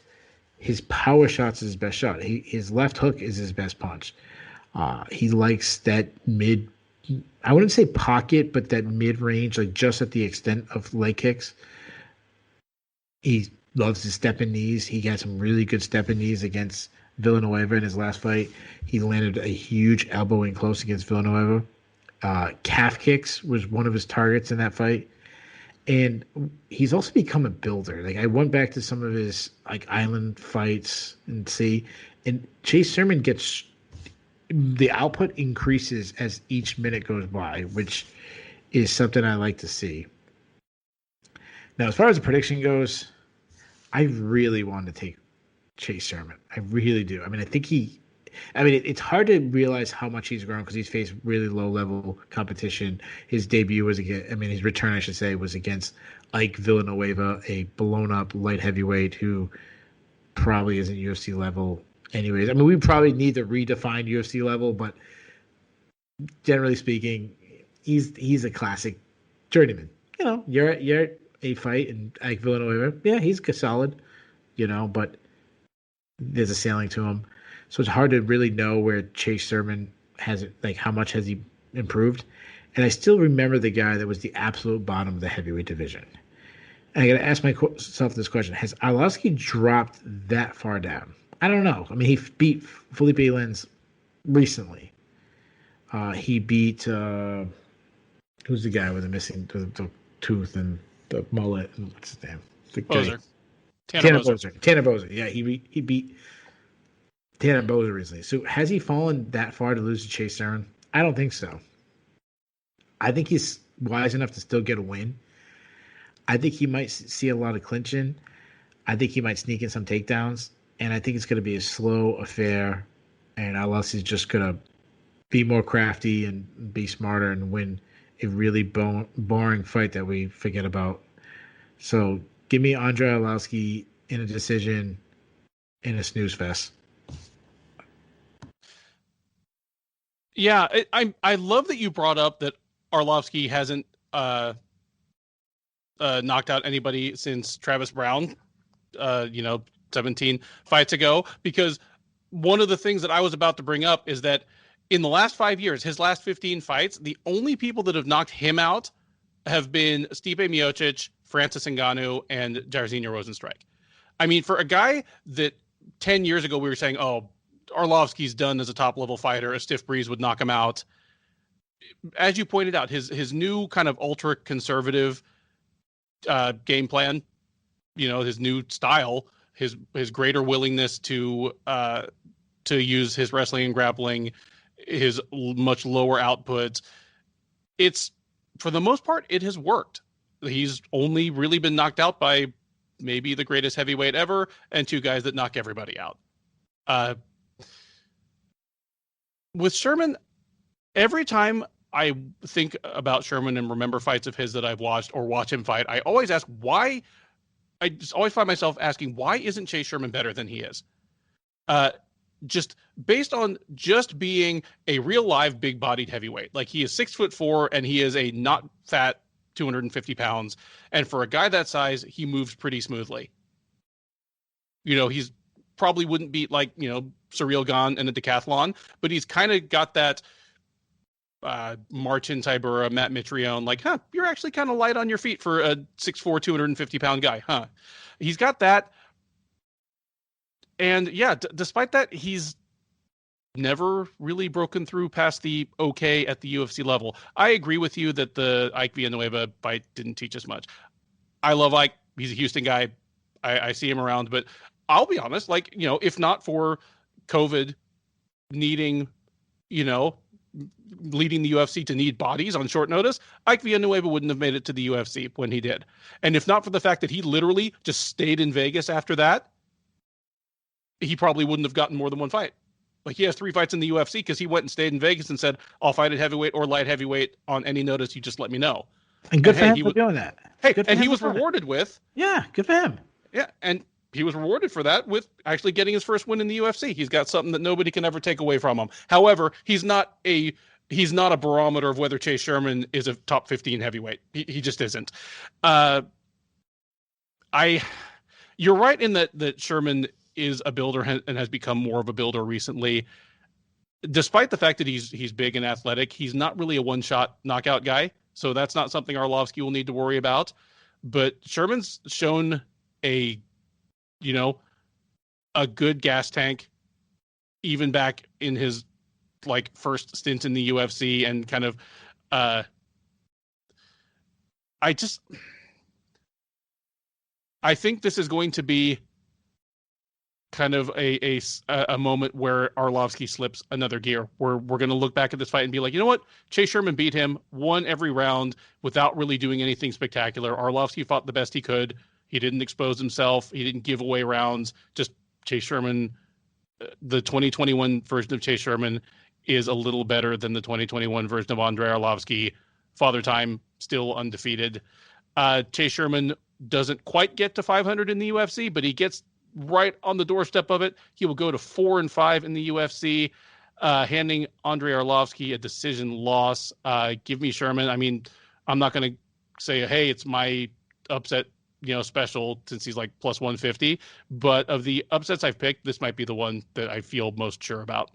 his power shots is his best shot. His left hook is his best punch. He likes that mid, I wouldn't say pocket, but that mid-range, like just at the extent of leg kicks. He loves his step-in knees. He got some really good step-in knees against Villanueva in his last fight. He landed a huge elbow in close against Villanueva. Calf kicks was one of his targets in that fight. And he's also become a builder. Like I went back to some of his island fights and Chase Sherman gets the output increases as each minute goes by, which is something I like to see. Now, as far as the prediction goes, I really want to take Chase Sherman. I really do. I mean, it's hard to realize how much he's grown because he's faced really low-level competition. His debut his return, I should say, was against Ike Villanueva, a blown-up light heavyweight who probably isn't UFC level anyways. I mean, we probably need to redefine UFC level, but generally speaking, he's a classic journeyman. You're at a fight and Ike Villanueva, yeah, he's solid, but there's a ceiling to him. So it's hard to really know where Chase Sherman has it, like how much has he improved. And I still remember the guy that was the absolute bottom of the heavyweight division. And I got to ask myself this question. Has Arlovski dropped that far down? I don't know. I mean, he beat Felipe Lins recently. He beat, who's the guy with the missing the tooth and the mullet? And what's his name? Bozer. Tanner Bozer. Tanner Bozer. Yeah, he beat Tanner Bozer recently. So has he fallen that far to lose to Chase Sherman? I don't think so. I think he's wise enough to still get a win. I think he might see a lot of clinching. I think he might sneak in some takedowns. And I think it's going to be a slow affair. And Arlovski's just going to be more crafty and be smarter and win a really boring fight that we forget about. So give me Andre Arlovski in a decision in a snooze fest. Yeah, I love that you brought up that Arlovski hasn't knocked out anybody since Travis Brown, 17 fights ago, because one of the things that I was about to bring up is that in the last 5 years, his last 15 fights, the only people that have knocked him out have been Stipe Miocic, Francis Ngannou, and Jairzinho Rozenstruik. I mean, for a guy that 10 years ago we were saying, oh, Arlovski's done as a top-level fighter, a stiff breeze would knock him out. As you pointed out, his new kind of ultra-conservative game plan, his new style, his greater willingness to use his wrestling and grappling, his much lower outputs. It's, for the most part, it has worked. He's only really been knocked out by maybe the greatest heavyweight ever and two guys that knock everybody out. With Sherman, every time I think about Sherman and remember fights of his that I've watched or watch him fight, I always ask why. I just always find myself asking, why isn't Chase Sherman better than he is? Just based on just being a real live big bodied heavyweight. Like he is 6'4" and he is a not fat 250 pounds. And for a guy that size, he moves pretty smoothly. He's probably wouldn't beat Surreal Gone in a decathlon, but he's kind of got that Marcin Tybura, Matt Mitrione, you're actually kind of light on your feet for a 6'4", 250 pound guy, huh? He's got that. And yeah, despite that, he's never really broken through past the okay at the UFC level. I agree with you that the Ike Villanueva fight didn't teach us much. I love Ike. He's a Houston guy. I see him around, but I'll be honest, if not for COVID needing, leading the UFC to need bodies on short notice, Ike Villanueva wouldn't have made it to the UFC when he did. And if not for the fact that he literally just stayed in Vegas after that, he probably wouldn't have gotten more than one fight. Like, he has 3 fights in the UFC because he went and stayed in Vegas and said, I'll fight at heavyweight or light heavyweight on any notice. You just let me know. And good for him for doing that. Hey, and he was rewarded with. Yeah, good for him. Yeah, and he was rewarded for that with actually getting his first win in the UFC. He's got something that nobody can ever take away from him. However, he's not a barometer of whether Chase Sherman is a top 15 heavyweight. He just isn't. You're right in that Sherman is a builder and has become more of a builder recently. Despite the fact that he's big and athletic, he's not really a one-shot knockout guy. So that's not something Arlovsky will need to worry about. But Sherman's shown a good gas tank, even back in his first stint in the UFC, and kind of, I think this is going to be kind of a moment where Arlovsky slips another gear, where we're going to look back at this fight and be like, you know what? Chase Sherman beat him, won every round without really doing anything spectacular. Arlovsky fought the best he could. He didn't expose himself. He didn't give away rounds. Just Chase Sherman, the 2021 version of Chase Sherman is a little better than the 2021 version of Andrei Arlovsky. Father Time still undefeated. Chase Sherman doesn't quite get to 500 in the UFC, but he gets right on the doorstep of it. He will go to 4-5 in the UFC, handing Andrei Arlovsky a decision loss. Give me Sherman. I mean, I'm not going to say, hey, it's my upset, special, since he's like plus 150. But of the upsets I've picked, this might be the one that I feel most sure about.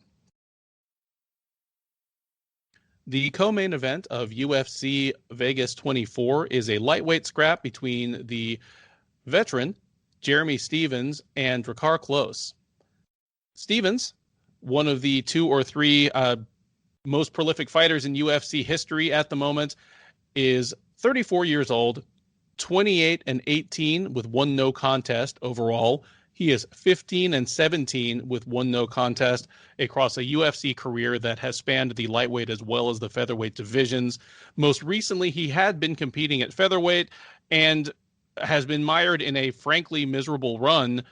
The co-main event of UFC Vegas 24 is a lightweight scrap between the veteran Jeremy Stephens and Drakkar Klose. Stephens, one of the 2 or 3 most prolific fighters in UFC history at the moment, is 34 years old, 28-18 with 1 no contest overall. He is 15-17 with 1 no contest across a UFC career that has spanned the lightweight as well as the featherweight divisions. Most recently, he had been competing at featherweight and has been mired in a frankly miserable run,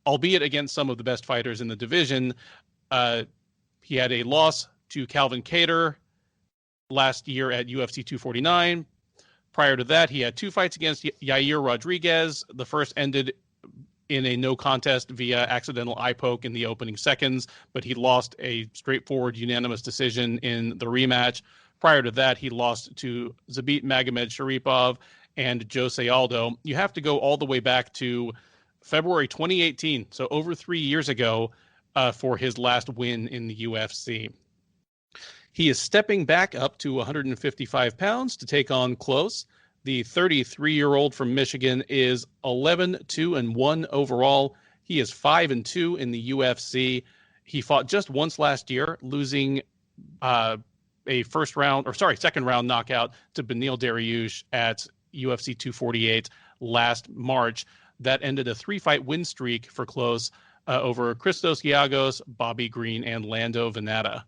albeit against some of the best fighters in the division. He had a loss to Calvin Kattar last year at UFC 249. Prior to that, he had 2 fights against Yair Rodriguez. The first ended in a no contest via accidental eye poke in the opening seconds, but he lost a straightforward unanimous decision in the rematch. Prior to that, he lost to Zabit Magomedsharipov and Jose Aldo. You have to go all the way back to February 2018, so over 3 years ago, for his last win in the UFC. He is stepping back up to 155 pounds to take on Klose. The 33-year-old from Michigan is 11-2-1 overall. He is 5-2 in the UFC. He fought just once last year, losing a second round knockout to Beneil Dariush at UFC 248 last March. That ended a 3-fight win streak for Klose over Christos Giagos, Bobby Green, and Lando Venata.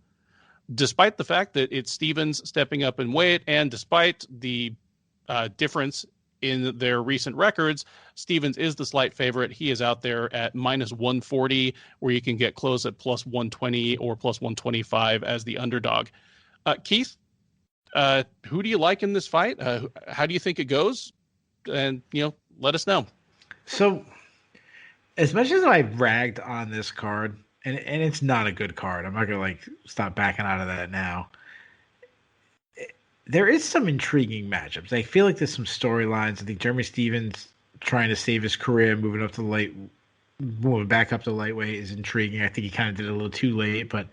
Despite the fact that it's Stephens stepping up in weight, and despite the difference in their recent records, Stephens is the slight favorite. He is out there at minus 140, where you can get Klose at plus 120 or plus 125 as the underdog. Keith, who do you like in this fight? How do you think it goes? And, let us know. So, as much as I've ragged on this card, and it's not a good card, I'm not going to stop backing out of that now. There is some intriguing matchups. I feel like there's some storylines. I think Jeremy Stephens trying to save his career, moving back up to lightweight is intriguing. I think he kind of did it a little too late, but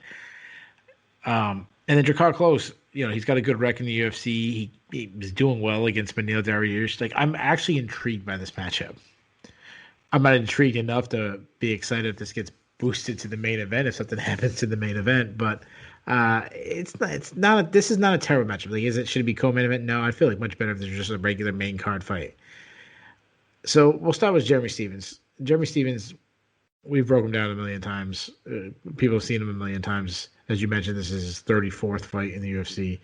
and then Drakkar Klose, he's got a good record in the UFC. He was doing well against Beneil Dariush. I'm actually intrigued by this matchup. I'm not intrigued enough to be excited if this gets boosted to the main event, if something happens to the main event, but this is not a terrible matchup. Should it be co-main event? No, I feel like much better if there's just a regular main card fight. So we'll start with Jeremy Stephens. Jeremy Stephens We've broken him down a million times. People have seen him a million times. As you mentioned, this is his 34th fight in the UFC.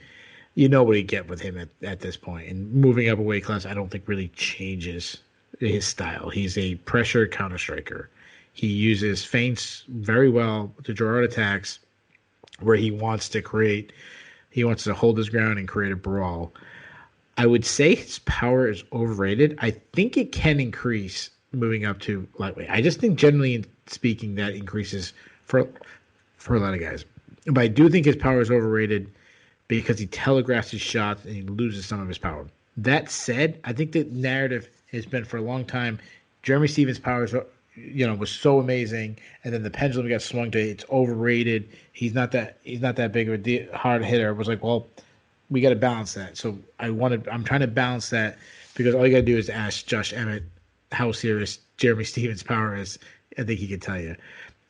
You know what you get with him at this point. And moving up a weight class, I don't think really changes his style. He's a pressure counter striker. He uses feints very well to draw out attacks where he wants to hold his ground and create a brawl. I would say his power is overrated. I think it can increase moving up to lightweight. I just think generally speaking that increases for a lot of guys. But I do think his power is overrated because he telegraphs his shots and he loses some of his power. That said, I think the narrative has been for a long time Jeremy Stevens' power is, was so amazing, and then the pendulum got swung to it's overrated. He's not that big of a hard hitter. It was like, well, we got to balance that. So I'm trying to balance that because all you got to do is ask Josh Emmett how serious Jeremy Stevens' power is. I think he can tell you.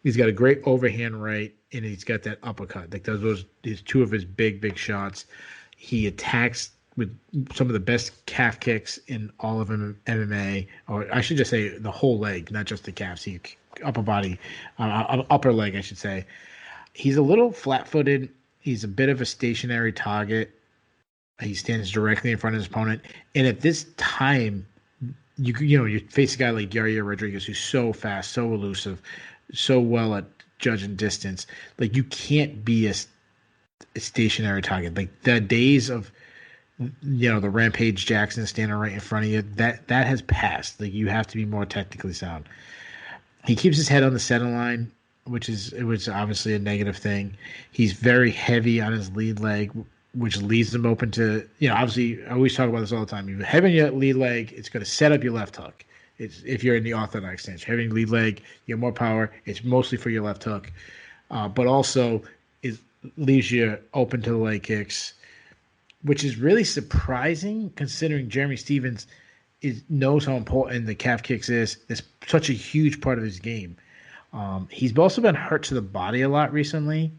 He's got a great overhand right, and he's got that uppercut. Like those is two of his big shots. He attacks with some of the best calf kicks in all of MMA, or I should just say the whole leg, not just the calves. Upper body, upper leg, I should say. He's a little flat-footed. He's a bit of a stationary target. He stands directly in front of his opponent, and at this time, you face a guy like Yair Rodriguez who's so fast, so elusive, so well at judging distance. Like you can't be a stationary target. Like the days of the Rampage Jackson standing right in front of you, that has passed. Like you have to be more technically sound. He keeps his head on the center line, which was obviously a negative thing. He's very heavy on his lead leg, which leaves him open to, obviously I always talk about this all the time. If you have your lead leg, it's going to set up your left hook. If you're in the orthodox stance, having lead leg, you have more power. It's mostly for your left hook, but also it leaves you open to the leg kicks, which is really surprising considering Jeremy Stevens knows how important the calf kicks is. It's such a huge part of his game. He's also been hurt to the body a lot recently.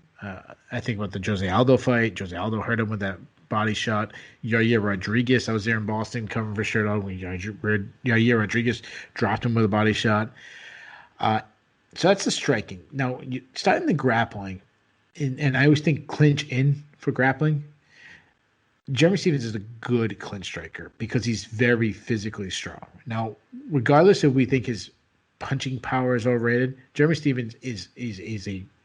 I think about the Jose Aldo fight. Jose Aldo hurt him with that body shot. Yair Rodriguez, I was there in Boston covering for Shirt On when Yair Rodriguez dropped him with a body shot. So that's the striking. Now, starting the grappling, and I always think clinch in for grappling. Jeremy Stevens is a good clinch striker because he's very physically strong. Now, regardless if we think his punching power is overrated, Jeremy Stevens is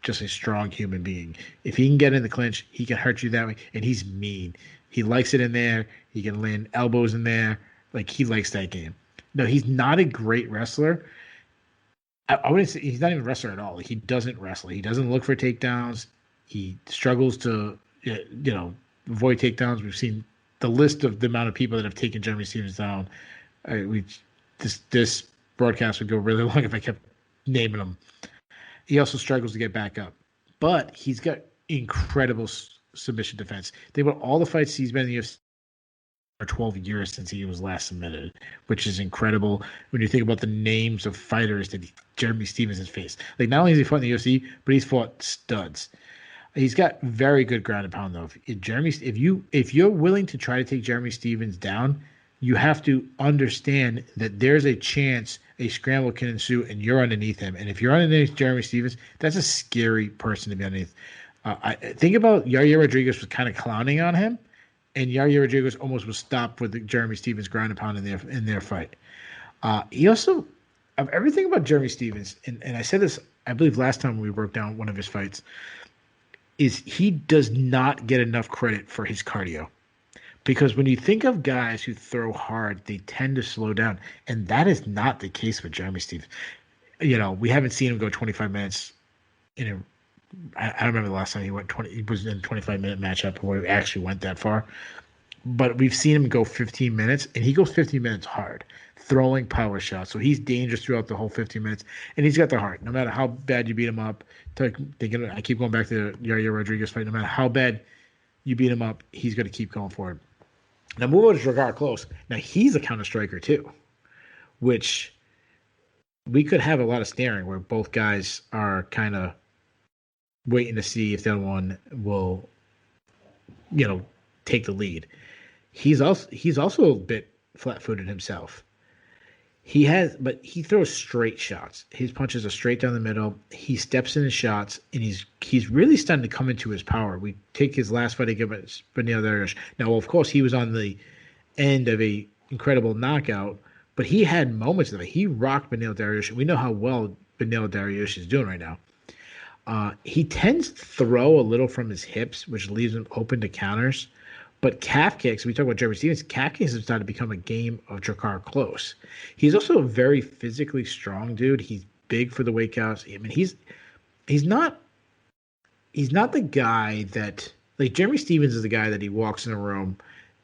just a strong human being. If he can get in the clinch, he can hurt you that way, and he's mean. He likes it in there. He can land elbows in there. Like, he likes that game. No, he's not a great wrestler. I wouldn't say he's not even a wrestler at all. He doesn't wrestle. He doesn't look for takedowns. He struggles to, avoid takedowns. We've seen the list of the amount of people that have taken Jeremy Stevens down. This broadcast would go really long if I kept naming them. He also struggles to get back up, but he's got incredible submission defense. Think about all the fights he's been in the UFC for 12 years since he was last submitted, which is incredible when you think about the names of fighters that Jeremy Stevens has faced. Like, not only has he fought in the UFC, but he's fought studs. He's got very good ground and pound though. If you're willing to try to take Jeremy Stevens down, you have to understand that there's a chance a scramble can ensue and you're underneath him. And if you're underneath Jeremy Stevens, that's a scary person to be underneath. I think about Yair Rodriguez was kind of clowning on him, and Yair Rodriguez almost was stopped with the Jeremy Stevens ground and pound in their fight. He also, of everything about Jeremy Stevens, and I said this, I believe last time we broke down one of his fights, is he does not get enough credit for his cardio. Because when you think of guys who throw hard, they tend to slow down. And that is not the case with Jeremy Stevens. We haven't seen him go 25 minutes I don't remember the last time he was in a 25-minute matchup where he actually went that far. But we've seen him go 15 minutes, and he goes 15 minutes hard, throwing power shots. So he's dangerous throughout the whole 15 minutes, and he's got the heart. No matter how bad you beat him up, I keep going back to the Yair Rodriguez fight. No matter how bad you beat him up, he's going to keep going forward. Now, move over to Dragar Close. Now, he's a counter striker, too, which we could have a lot of staring where both guys are kind of waiting to see if the other one will, take the lead. He's also a bit flat-footed himself. But he throws straight shots. His punches are straight down the middle. He steps in his shots, and he's really starting to come into his power. We take his last fight against Beneil Dariush. Now, of course, he was on the end of a incredible knockout, but he had moments of it. He rocked Beneil Dariush, and we know how well Beneil Dariush is doing right now. He tends to throw a little from his hips, which leaves him open to counters. But calf kicks, we talk about Jeremy Stevens, calf kicks have started to become a game of Drakkar Klose. He's also a very physically strong dude. He's big for the weight class. I mean, he's not the guy that, like, Jeremy Stevens is the guy that he walks in a room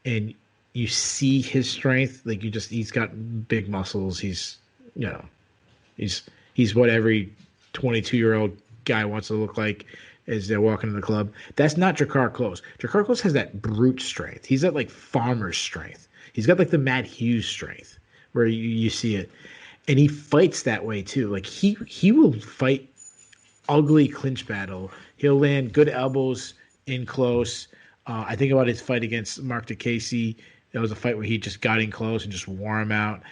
and you see his strength. Like, he's got big muscles. He's what every 22-year-old guy wants to look like as they're walking in the club. That's not Drakkar Klose. Drakkar Klose has that brute strength. He's got like farmer's strength. He's got like the Matt Hughes strength where you see it. And he fights that way too. Like he will fight ugly clinch battle. He'll land good elbows in close. I think about his fight against Mark DeCasey. That was a fight where he just got in close and just wore him out.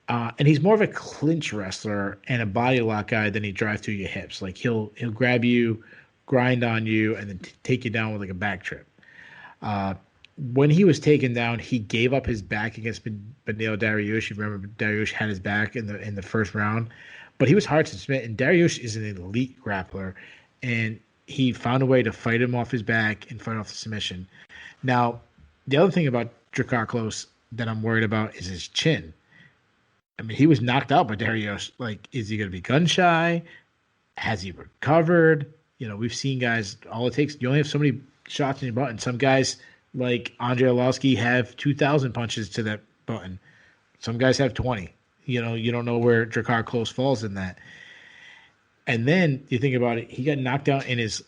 And he's more of a clinch wrestler and a body lock guy than he drive through your hips. Like he'll grab you, grind on you, and then take you down with like a back trip. When he was taken down, he gave up his back against Beneil Dariush. You remember Dariush had his back in the first round, but he was hard to submit. And Dariush is an elite grappler, and he found a way to fight him off his back and fight off the submission. Now, the other thing about Drakkar Klose that I'm worried about is his chin. I mean, he was knocked out by Dariush. Like, is he going to be gun shy? Has he recovered? You know, we've seen guys, all it takes, you only have so many shots in your button. Some guys, like Andrei Arlovski, have 2,000 punches to that button. Some guys have 20. You know, you don't know where Drakkar Klose falls in that. And then you think about it, he got knocked out in his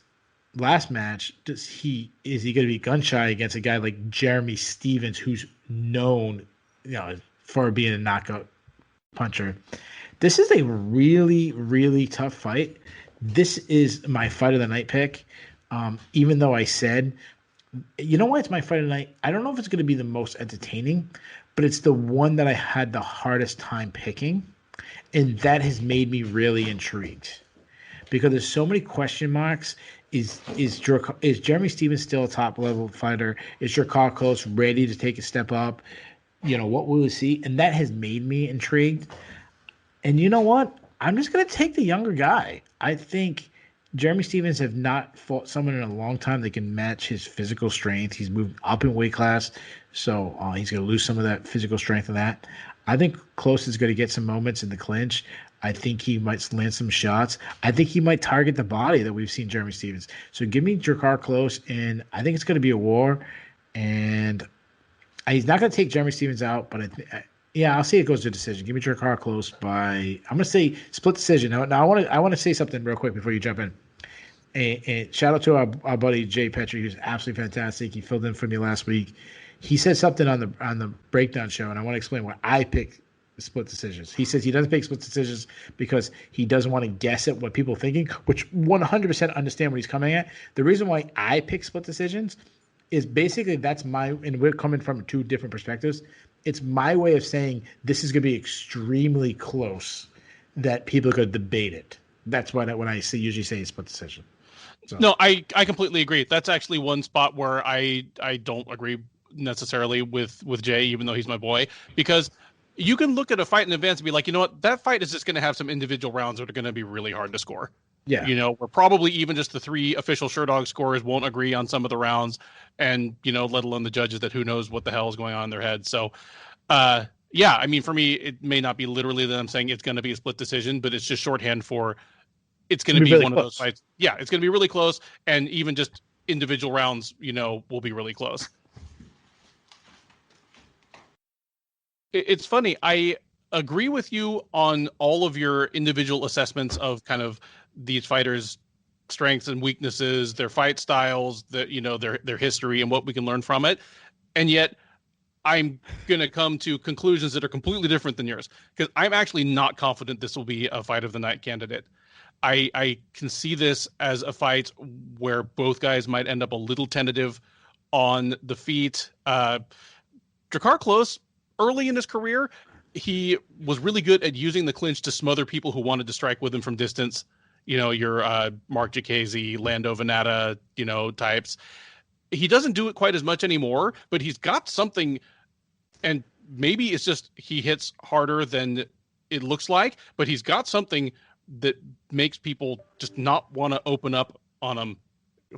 last match. Is he going to be gun shy against a guy like Jeremy Stevens, who's known, for being a knockout puncher? This is a really, really tough fight. This is my fight of the night pick. Even though I said, you know why it's my fight of the night? I don't know if it's going to be the most entertaining, but it's the one that I had the hardest time picking. And that has made me really intrigued because there's so many question marks. Is Jeremy Stevens still a top level fighter? Is Drakkar Klose ready to take a step up? What will we see? And that has made me intrigued. And you know what? I'm just going to take the younger guy. I think Jeremy Stevens have not fought someone in a long time that can match his physical strength. He's moved up in weight class, so he's going to lose some of that physical strength in that. I think Klose is going to get some moments in the clinch. I think he might land some shots. I think he might target the body that we've seen Jeremy Stevens. So give me Drakkar Klose, and I think it's going to be a war. And he's not going to take Jeremy Stevens out, but I'll say it goes to decision. Give me Drakkar Klose by, I'm going to say split decision. Now I want to say something real quick before you jump in. And shout out to our buddy Jay Petrie, who's absolutely fantastic. He filled in for me last week. He said something on the breakdown show, and I want to explain why I pick split decisions. He says he doesn't pick split decisions because he doesn't want to guess at what people are thinking, which 100% understand what he's coming at. The reason why I pick split decisions is basically and we're coming from two different perspectives. It's my way of saying this is going to be extremely close that people are going to debate it. That's why when I usually say split decision. So. No, I completely agree. That's actually one spot where I don't agree necessarily with Jay, even though he's my boy, because you can look at a fight in advance and be like, you know what, that fight is just going to have some individual rounds that are going to be really hard to score. Yeah. Where probably even just the three official Sherdog scorers won't agree on some of the rounds, and, let alone the judges that who knows what the hell is going on in their head. So, yeah, I mean, for me, it may not be literally that I'm saying it's going to be a split decision, but it's just shorthand for it's going to be really one close. Of those fights. Yeah, it's going to be really close, and even just individual rounds, will be really close. It's funny. I agree with you on all of your individual assessments of kind of these fighters' strengths and weaknesses, their fight styles, their history, and what we can learn from it. And yet, I'm going to come to conclusions that are completely different than yours, because I'm actually not confident this will be a fight of the night candidate. I can see this as a fight where both guys might end up a little tentative on the feet. Drakkar Klose, early in his career, he was really good at using the clinch to smother people who wanted to strike with him from distance. Your Mark Jacasey, Lando Venata, types. He doesn't do it quite as much anymore, but he's got something, and maybe it's just he hits harder than it looks like, but he's got something that makes people just not want to open up on him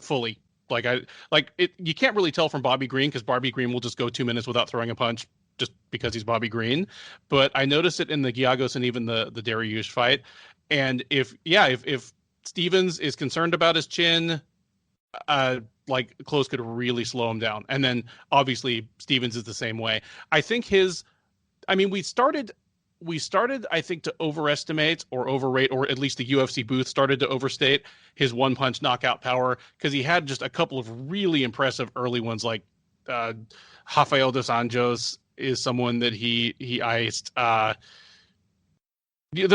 fully. You can't really tell from Bobby Green, because Bobby Green will just go 2 minutes without throwing a punch just because he's Bobby Green. But I noticed it in the Giagos and even the Dariush fight. And if Stevens is concerned about his chin, Close could really slow him down. And then obviously Stevens is the same way. I think we started, I think, to overestimate or overrate, or at least the UFC booth started to overstate his one-punch knockout power, because he had just a couple of really impressive early ones, like Rafael dos Anjos is someone that he iced. There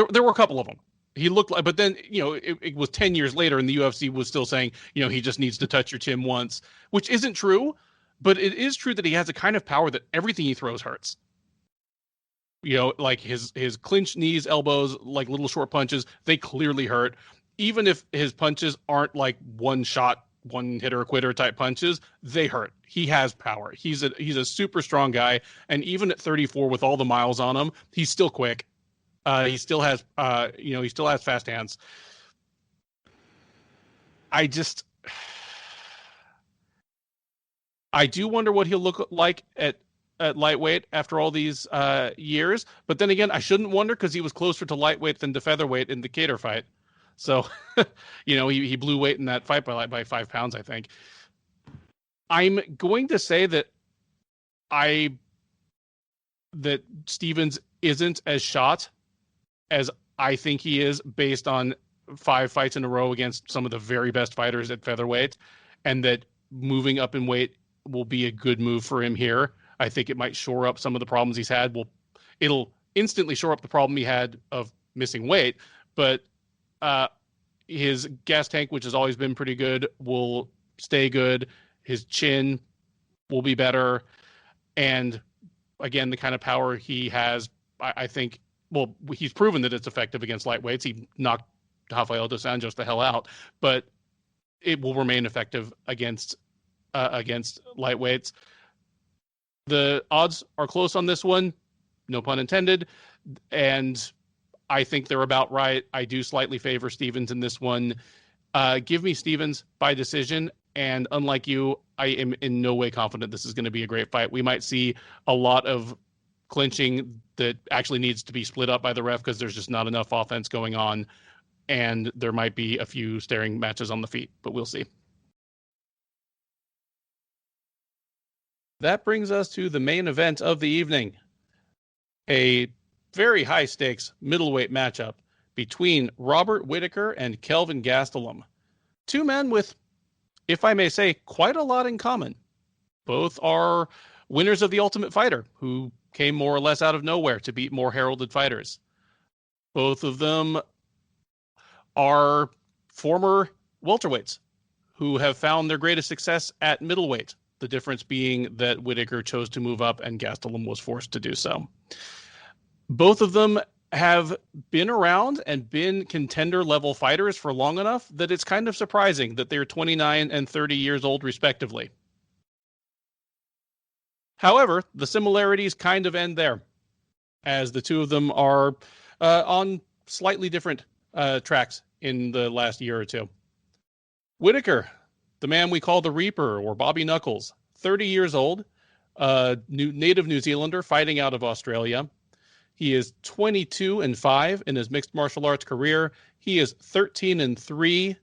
were a couple of them. He looked like, but then, it was 10 years later and the UFC was still saying, he just needs to touch your chin once, which isn't true, but it is true that he has a kind of power that everything he throws hurts. Like his clinch knees, elbows, like little short punches, they clearly hurt. Even if his punches aren't like one shot, one hitter quitter type punches, they hurt. He has power. He's a super strong guy. And even at 34 with all the miles on him, he's still quick. He still has fast hands. I do wonder what he'll look like at lightweight after all these years. But then again, I shouldn't wonder, because he was closer to lightweight than to featherweight in the Kattar fight. So, he blew weight in that fight by 5 pounds, I think. I'm going to say that Stevens isn't as shot as I think he is, based on 5 fights in a row against some of the very best fighters at featherweight, and that moving up in weight will be a good move for him here. I think it might shore up some of the problems he's had. It'll instantly shore up the problem he had of missing weight, but his gas tank, which has always been pretty good, will stay good. His chin will be better. And again, the kind of power he has, I think, he's proven that it's effective against lightweights. He knocked Rafael dos Anjos the hell out, but it will remain effective against lightweights. The odds are close on this one, no pun intended, and I think they're about right. I do slightly favor Stevens in this one. Give me Stevens by decision, and unlike you, I am in no way confident this is going to be a great fight. We might see a lot of clinching that actually needs to be split up by the ref, because there's just not enough offense going on, and there might be a few staring matches on the feet, but we'll see. That brings us to the main event of the evening, a very high stakes middleweight matchup between Robert Whittaker and Kelvin Gastelum. 2 men with, if I may say, quite a lot in common. Both are winners of the Ultimate Fighter, who came more or less out of nowhere to beat more heralded fighters. Both of them are former welterweights who have found their greatest success at middleweight, the difference being that Whittaker chose to move up and Gastelum was forced to do so. Both of them have been around and been contender level fighters for long enough that it's kind of surprising that they're 29 and 30 years old respectively. However, the similarities kind of end there, as the two of them are on slightly different tracks in the last year or two. Whittaker, the man we call the Reaper, or Bobby Knuckles, 30 years old, native New Zealander fighting out of Australia. He is 22-5 in his mixed martial arts career. He is 13-3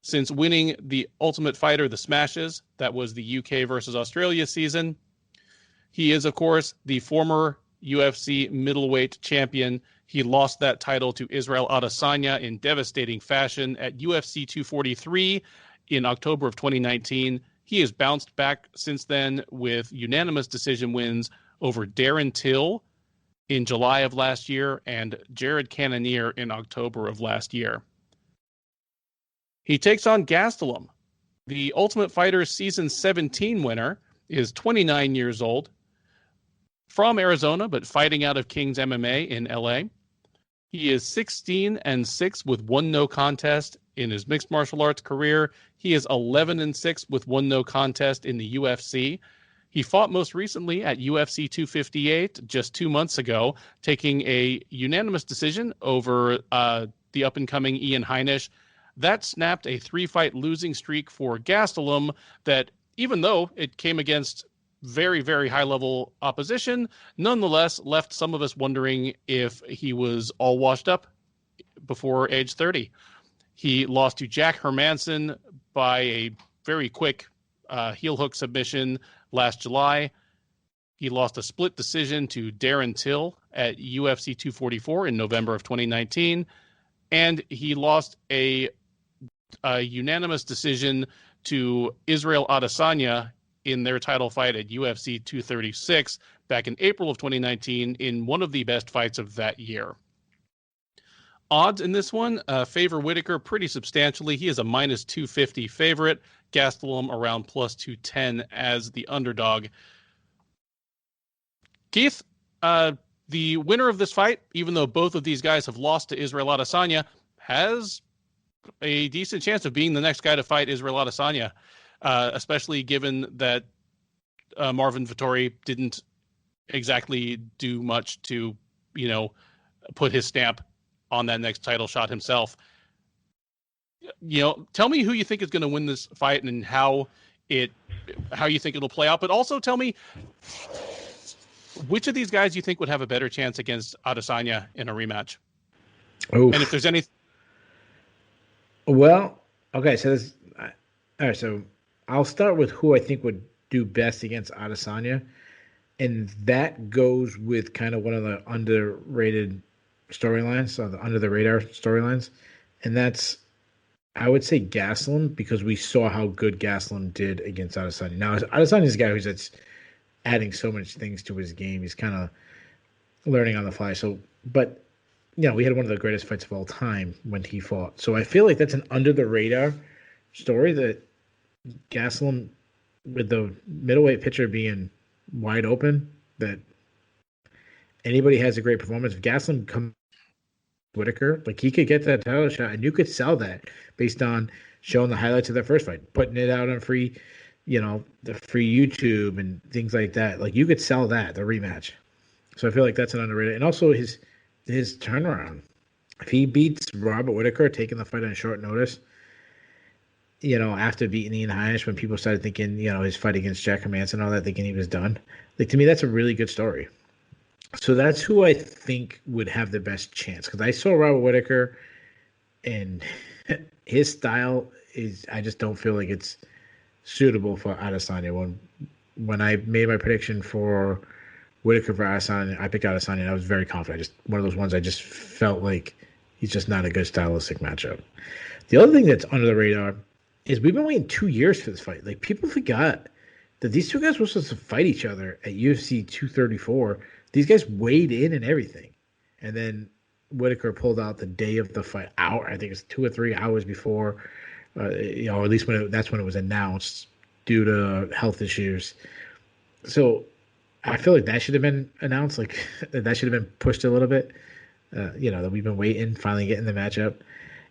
since winning the Ultimate Fighter, the Smashes. That was the UK versus Australia season. He is, of course, the former UFC middleweight champion. He lost that title to Israel Adesanya in devastating fashion at UFC 243 in October of 2019. He has bounced back since then with unanimous decision wins over Darren Till in July of last year and Jared Cannonier in October of last year. He takes on Gastelum. The Ultimate Fighter Season 17 winner is 29 years old, from Arizona, but fighting out of King's MMA in LA. He is 16-6 with 1 no contest in his mixed martial arts career. He is 11-6 with 1 no contest in the UFC. He fought most recently at UFC 258 just 2 months ago, taking a unanimous decision over the up-and-coming Ian Heinisch. That snapped a 3-fight losing streak for Gastelum that, even though it came against very, very high-level opposition, nonetheless left some of us wondering if he was all washed up before age 30. He lost to Jack Hermanson by a very quick heel hook submission last July. He lost a split decision to Darren Till at UFC 244 in November of 2019. And he lost a unanimous decision to Israel Adesanya in their title fight at UFC 236 back in April of 2019 in one of the best fights of that year. Odds in this one favor Whittaker pretty substantially. He is a minus 250 favorite. Gastelum around plus 210 as the underdog. Keith, the winner of this fight, even though both of these guys have lost to Israel Adesanya, has a decent chance of being the next guy to fight Israel Adesanya. Especially given that Marvin Vettori didn't exactly do much to, put his stamp on that next title shot himself. Tell me who you think is going to win this fight and how you think it'll play out. But also tell me which of these guys you think would have a better chance against Adesanya in a rematch. Oof. And if there's any. Well, okay, so all right, so I'll start with who I think would do best against Adesanya, and that goes with kind of one of the underrated storylines, so the under the radar storylines, and that's, I would say, Gastelum, because we saw how good Gastelum did against Adesanya. Now, Adesanya is a guy who's that's adding so much things to his game. He's kind of learning on the fly. So, but we had one of the greatest fights of all time when he fought. So I feel like that's an under the radar story that Gastelum, with the middleweight pitcher being wide open, that anybody has a great performance. If Gastelum comes Whittaker, like, he could get that title shot, and you could sell that based on showing the highlights of that first fight, putting it out on free, the free YouTube and things like that. Like, you could sell that, the rematch. So I feel like that's an underrated. And also his turnaround. If he beats Robert Whittaker, taking the fight on short notice, after beating Ian Heinisch, when people started thinking, his fight against Jack Hermanson and all that, thinking he was done. Like, to me, that's a really good story. So that's who I think would have the best chance. Because I saw Robert Whittaker, and his style is, I just don't feel like it's suitable for Adesanya. When I made my prediction for Whittaker for Adesanya, I picked Adesanya, and I was very confident. One of those ones I just felt like he's just not a good stylistic matchup. The other thing that's under the radar is we've been waiting 2 years for this fight. Like, people forgot that these two guys were supposed to fight each other at UFC 234. These guys weighed in and everything. And then Whittaker pulled out the day of the fight, I think it was 2 or 3 hours before, at least that's when it was announced, due to health issues. So I feel like that should have been announced. Like, that should have been pushed a little bit. That we've been waiting, finally getting the matchup.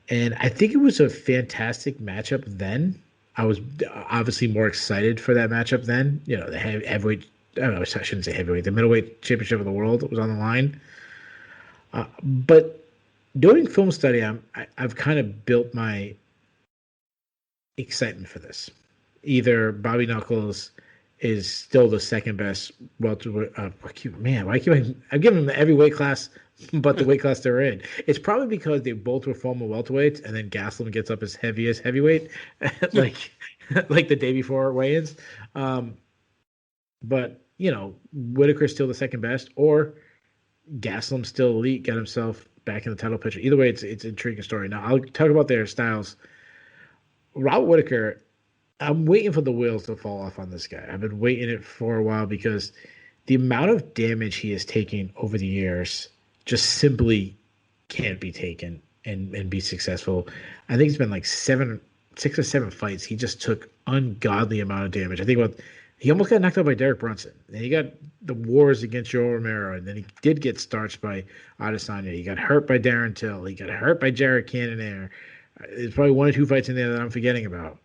And I think it was a fantastic matchup then. I was obviously more excited for that matchup then. The heavyweight, I don't know, I shouldn't say heavyweight, the middleweight championship of the world was on the line. But doing film study, I've kind of built my excitement for this. Either Bobby Knuckles is still the second best welterweight. I'm giving him every weight class but the weight class they're in. It's probably because they both were former welterweights, and then Gastelum gets up as heavy as heavyweight, like the day before weigh-ins. But Whittaker's still the second best, or Gastelum's still elite, got himself back in the title picture. Either way, it's an intriguing story. Now, I'll talk about their styles. Robert Whittaker, I'm waiting for the wheels to fall off on this guy. I've been waiting it for a while because the amount of damage he has taken over the years just simply can't be taken and be successful. I think it's been like 6 or 7 fights. He just took ungodly amount of damage. I think He almost got knocked out by Derek Brunson. And he got the wars against Joe Romero, and then he did get starched by Adesanya. He got hurt by Darren Till. He got hurt by Jared Cannonier. There's probably one or two fights in there that I'm forgetting about.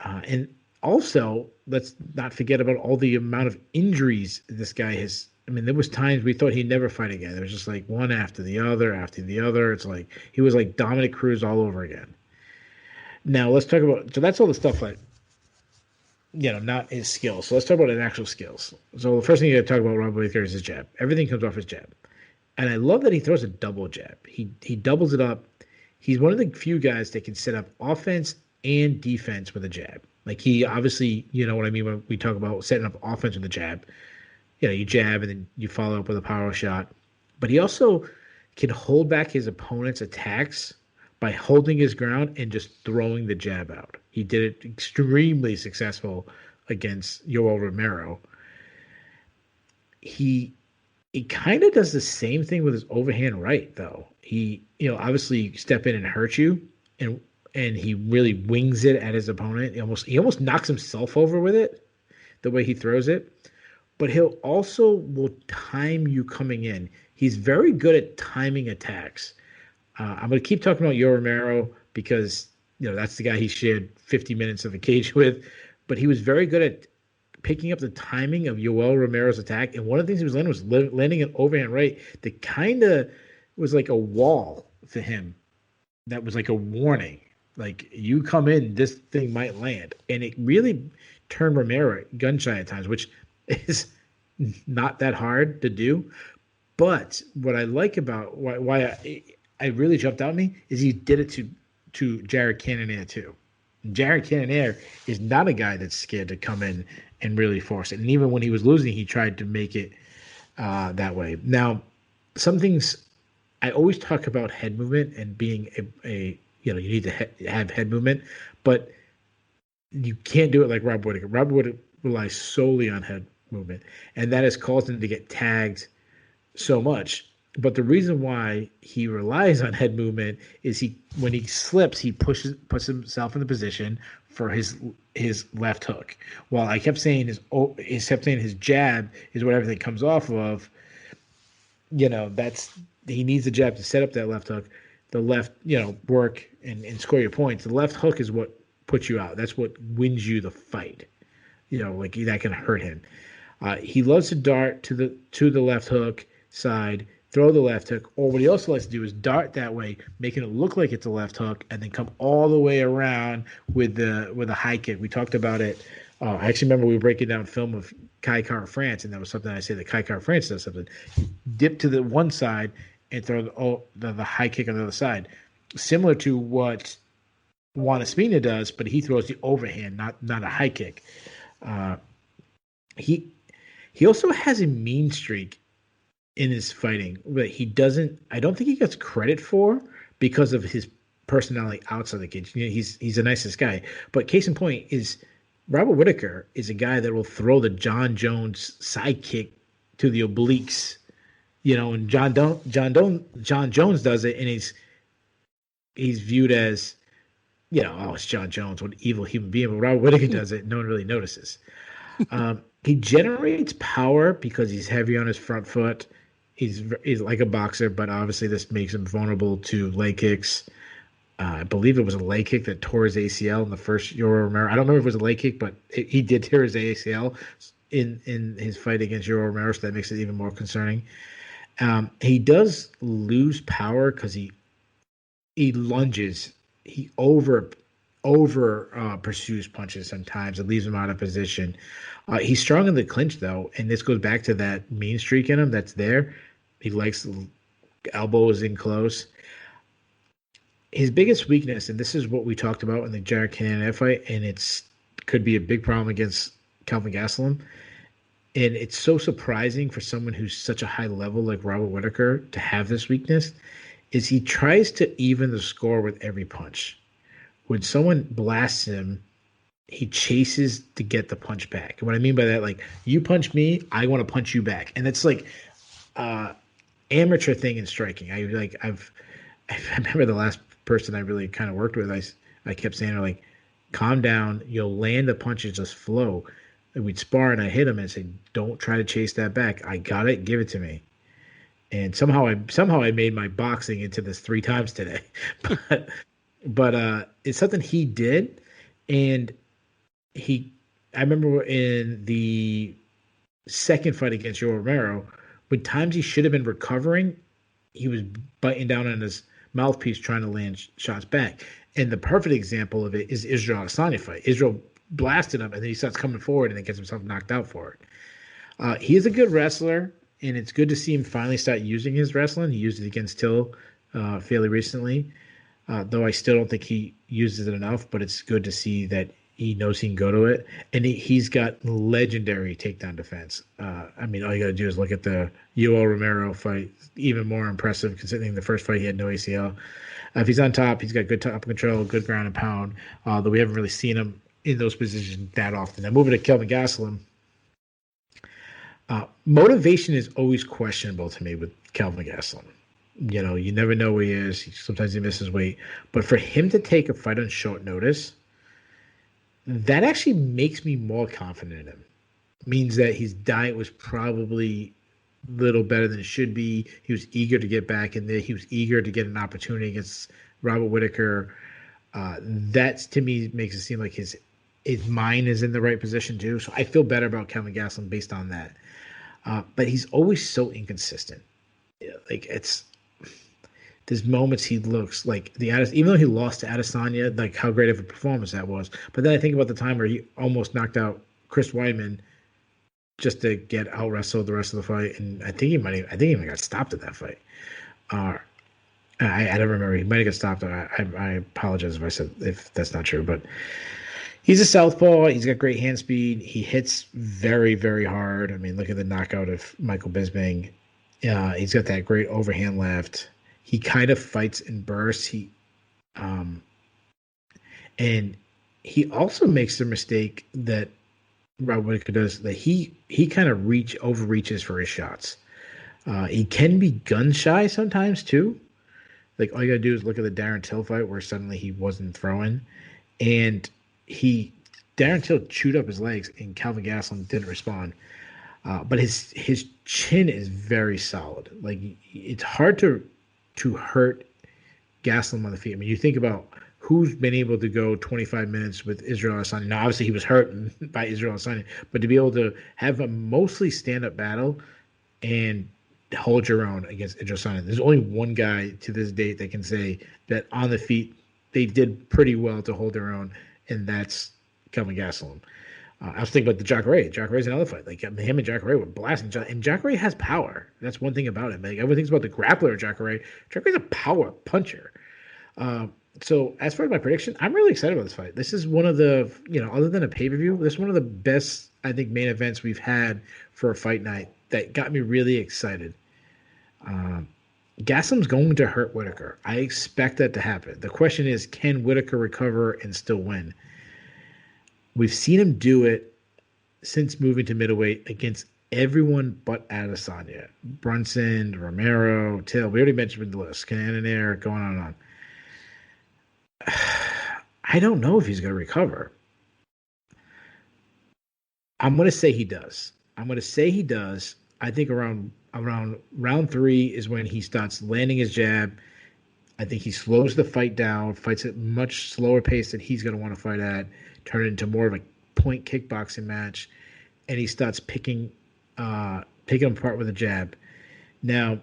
And also, let's not forget about all the amount of injuries this guy has. I mean, there was times we thought he'd never fight again. It was just like one after the other, after the other. It's like he was like Dominic Cruz all over again. Now let's talk about. So that's all the stuff that not his skills. So let's talk about his actual skills. So the first thing you got to talk about Rob Whittaker is his jab. Everything comes off his jab, and I love that he throws a double jab. He doubles it up. He's one of the few guys that can set up offense and defense with a jab. Like he obviously, you know what I mean when we talk about setting up offense with a jab. You jab and then you follow up with a power shot. But he also can hold back his opponent's attacks by holding his ground and just throwing the jab out. He did it extremely successful against Yoel Romero. He kind of does the same thing with his overhand right, though. He, obviously step in and hurt you, and he really wings it at his opponent. He almost knocks himself over with it, the way he throws it. But he'll also will time you coming in. He's very good at timing attacks. I'm going to keep talking about Yoel Romero because that's the guy he shared 50 minutes of the cage with. But he was very good at picking up the timing of Yoel Romero's attack. And one of the things he was landing an overhand right that kind of was like a wall for him. That was like a warning. Like, you come in, this thing might land. And it really turned Romero gun shy at times, which is not that hard to do. But what I like about why I really jumped out at me is he did it to Jared Cannonier too. Jared Cannonier is not a guy that's scared to come in and really force it. And even when he was losing, he tried to make it that way. Now, some things I always talk about head movement and being you need to have head movement, but you can't do it like Rob Whittaker. Rob Whittaker relies solely on head movement, and that has caused him to get tagged so much. But the reason why he relies on head movement is when he slips, he puts himself in the position for his left hook. While I kept saying his jab is what everything comes off of. He needs the jab to set up that left hook. The left, work and score your points. The left hook is what puts you out. That's what wins you the fight. Like that can hurt him. He loves to dart to the left hook side, throw the left hook, or what he also likes to do is dart that way, making it look like it's a left hook, and then come all the way around with a high kick. We talked about it. I actually remember we were breaking down film of Kai Kara France, and that was something I said that Kai Kara France does something. Dip to the one side and throw the high kick on the other side, similar to what Juan Espina does, but he throws the overhand, not a high kick. He also has a mean streak in his fighting that I don't think he gets credit for because of his personality outside the cage. He's the nicest guy. But case in point is Robert Whittaker is a guy that will throw the John Jones sidekick to the obliques. And John Jones does it, and he's viewed as, it's John Jones, what evil human being. But Robert Whittaker does it, no one really notices. He generates power because he's heavy on his front foot. He's like a boxer, but obviously this makes him vulnerable to leg kicks. I believe it was a leg kick that tore his ACL in the first Yoel Romero. I don't remember if it was a leg kick, but he did tear his ACL in his fight against Yoel Romero, so that makes it even more concerning. He does lose power because he lunges. He over pursues punches sometimes. It leaves him out of position. He's strong in the clinch, though, and this goes back to that mean streak in him that's there. He likes elbows in close. His biggest weakness, and this is what we talked about in the Jared Cannonier fight, and could be a big problem against Kelvin Gastelum. And it's so surprising for someone who's such a high level like Robert Whittaker to have this weakness, is he tries to even the score with every punch. When someone blasts him, he chases to get the punch back. And what I mean by that, like, you punch me, I want to punch you back. And it's like amateur thing in striking. I remember the last person I really kind of worked with, I kept saying, like, calm down, you'll land the punches, just flow. and we'd spar, and I hit him and say, "Don't try to chase that back. I got it. Give it to me." And somehow I made my boxing into this 3 times today, but it's something he did, and he. I remember in the second fight against Joe Romero, when times he should have been recovering, he was biting down on his mouthpiece trying to land shots back. And the perfect example of it is Israel Adesanya fight. Israel blasted him, and then he starts coming forward and then gets himself knocked out for it. He is a good wrestler, and it's good to see him finally start using his wrestling. He used it against Till fairly recently, though I still don't think he uses it enough, but it's good to see that he knows he can go to it. And he's got legendary takedown defense. I mean, all you got to do is look at the Yoel Romero fight. Even more impressive considering the first fight he had no ACL. If he's on top, he's got good top control, good ground and pound, though we haven't really seen him in those positions that often. Now, moving to Kelvin Gastelum. Motivation is always questionable to me with Kelvin Gastelum. You know, you never know where he is. Sometimes he misses weight. But for him to take a fight on short notice, that actually makes me more confident in him. Means that his diet was probably a little better than it should be. He was eager to get back in there. He was eager to get an opportunity against Robert Whittaker. That, to me, makes it seem like his mind is in the right position, too. So I feel better about Kelvin Gastelum based on that. But he's always so inconsistent. Like, there's moments he looks like even though he lost to Adesanya, like how great of a performance that was. But then I think about the time where he almost knocked out Chris Weidman just to get out wrestled the rest of the fight, and I think he even got stopped at that fight. I don't remember. He might have got stopped. I apologize if that's not true, but he's a southpaw. He's got great hand speed. He hits very, very hard. I mean, look at the knockout of Michael Bisping. He's got that great overhand left. He kind of fights in bursts. And he also makes the mistake that Rob Whittaker does, that he kind of overreaches for his shots. He can be gun shy sometimes too. Like, all you gotta do is look at the Darren Till fight where suddenly he wasn't throwing, and Darren Till chewed up his legs, and Calvin Gastelum didn't respond. But his chin is very solid. Like, it's hard to hurt Gastelum on the feet. I mean, you think about who's been able to go 25 minutes with Israel Adesanya. Now, obviously, he was hurt by Israel Adesanya, but to be able to have a mostly stand-up battle and hold your own against Israel Adesanya. There's only one guy to this date that can say that on the feet they did pretty well to hold their own, and that's Kelvin Gastelum. I was thinking about the Jacare. Jacare's another fight. Like, him and Jacare were blasting. And Jacare has power. That's one thing about him. Like, everyone thinks about the grappler of Jacare. Jacare's a power puncher. So as far as my prediction, I'm really excited about this fight. This is one of the, other than a pay-per-view, this is one of the best, I think, main events we've had for a fight night that got me really excited. Gastelum's going to hurt Whittaker. I expect that to happen. The question is, can Whittaker recover and still win? We've seen him do it since moving to middleweight against everyone but Adesanya. Brunson, Romero, Till. We already mentioned the list. Cannonier, going on and on. I don't know if he's going to recover. I'm going to say he does. I think around round 3 is when he starts landing his jab. I think he slows the fight down, fights at much slower pace than he's going to want to fight at, turn it into more of a point kickboxing match, and he starts picking him apart with a jab. Now,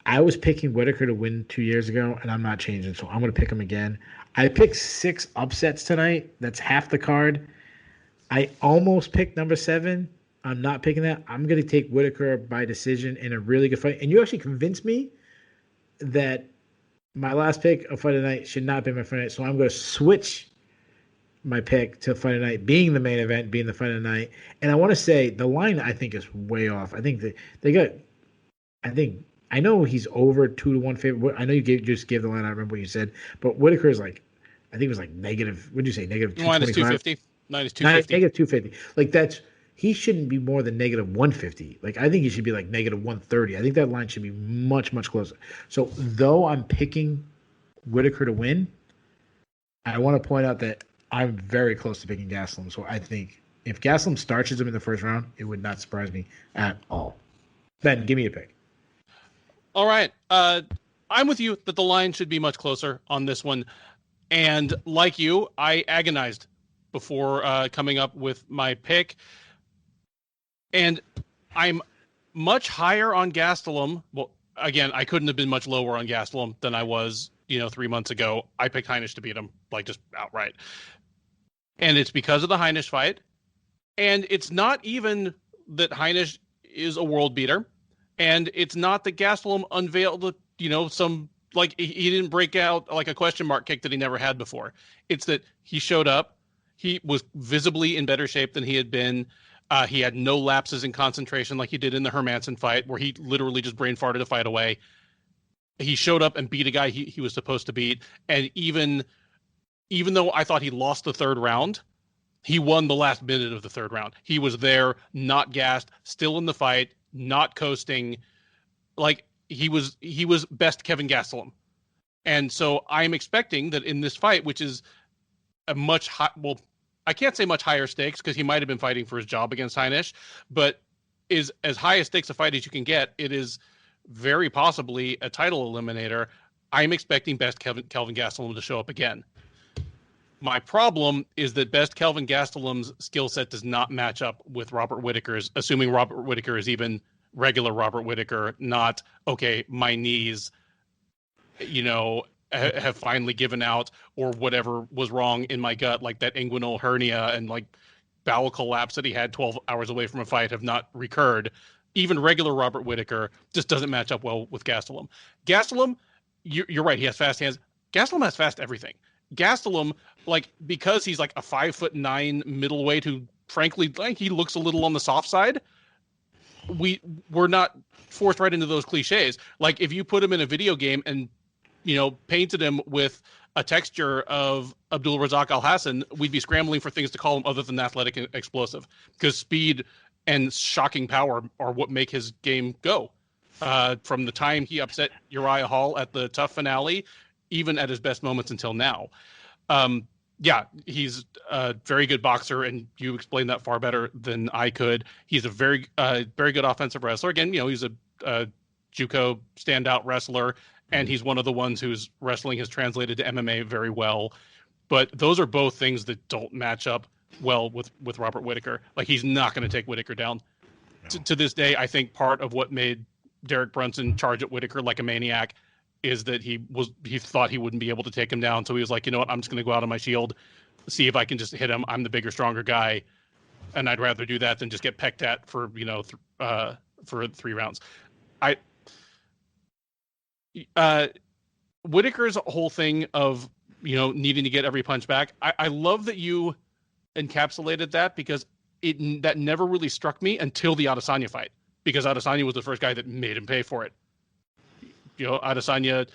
I was picking Whittaker to win 2 years ago, and I'm not changing, so I'm going to pick him again. I picked 6 upsets tonight. That's half the card. I almost picked number 7. I'm not picking that. I'm going to take Whittaker by decision in a really good fight. And you actually convinced me that my last pick of Fight of the Night should not be my fight of the night. So I'm going to switch my pick to Fight of the Night being the main event, being the Fight of the Night. And I want to say the line, I think, is way off. I think I know he's over 2-1 favorite. I know you just gave the line. I remember what you said. But Whittaker is like, I think it was like negative. What did you say? Negative 225? Minus 250. Minus 250. Negative 250. Like, he shouldn't be more than negative 150. Like, I think he should be like negative 130. I think that line should be much, much closer. So, though I'm picking Whittaker to win, I want to point out that I'm very close to picking Gastelum. So, I think If Gastelum starches him in the first round, it would not surprise me at all. Ben, give me a pick. All right. I'm with you that the line should be much closer on this one. And like you, I agonized before coming up with my pick. And I'm much higher on Gastelum. Well, again, I couldn't have been much lower on Gastelum than I was, 3 months ago. I picked Heinisch to beat him, just outright. And it's because of the Heinisch fight. And it's not even that Heinisch is a world beater. And it's not that Gastelum unveiled, some, he didn't break out like a question mark kick that he never had before. It's that he showed up. He was visibly in better shape than he had been. He had no lapses in concentration like he did in the Hermanson fight, where he literally just brain farted a fight away. He showed up and beat a guy he was supposed to beat. And even though I thought he lost the third round, he won the last minute of the third round. He was there, not gassed, still in the fight, not coasting. He was best Kevin Gastelum. And so I'm expecting that in this fight, which is a much I can't say much higher stakes because he might have been fighting for his job against Heinisch, but is as high a stakes a fight as you can get. It is very possibly a title eliminator. I'm expecting best Kelvin Gastelum to show up again. My problem is that best Kelvin Gastelum's skill set does not match up with Robert Whittaker's, assuming Robert Whittaker is even regular Robert Whittaker, not, okay, my knees, have finally given out, or whatever was wrong in my gut, like that inguinal hernia and bowel collapse that he had 12 hours away from a fight have not recurred. Even regular Robert Whittaker just doesn't match up well with Gastelum. Gastelum, you're right, he has fast hands. Gastelum has fast everything. Gastelum, because he's a 5'9" middleweight who, frankly, he looks a little on the soft side. We're not forced right into those cliches. If you put him in a video game and painted him with a texture of Abdul Razak Al Hassan, we'd be scrambling for things to call him other than athletic and explosive, because speed and shocking power are what make his game go. From the time he upset Uriah Hall at the TUF finale, even at his best moments until now. He's a very good boxer, and you explained that far better than I could. He's a very good offensive wrestler. Again, he's a JUCO standout wrestler, and he's one of the ones whose wrestling has translated to MMA very well. But those are both things that don't match up well with Robert Whittaker. He's not going to take Whittaker down. No. To this day, I think part of what made Derek Brunson charge at Whittaker like a maniac is that he thought he wouldn't be able to take him down. So he was like, you know what, I'm just going to go out on my shield, see if I can just hit him. I'm the bigger, stronger guy. And I'd rather do that than just get pecked at for 3 rounds. Whittaker's whole thing of, needing to get every punch back. I love that you encapsulated that, because that never really struck me until the Adesanya fight, because Adesanya was the first guy that made him pay for it. Adesanya,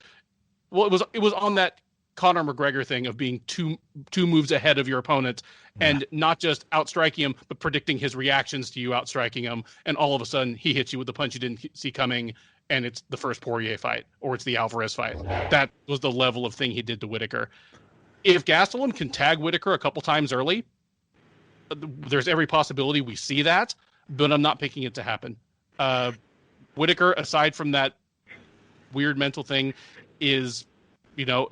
well, it was on that Conor McGregor thing of being two moves ahead of your opponent, and not just outstriking him, but predicting his reactions to you outstriking him. And all of a sudden he hits you with a punch you didn't see coming, and it's the first Poirier fight, or it's the Alvarez fight. That was the level of thing he did to Whittaker. If Gastelum can tag Whittaker a couple times early, there's every possibility we see that, but I'm not picking it to happen. Whittaker, aside from that weird mental thing, is,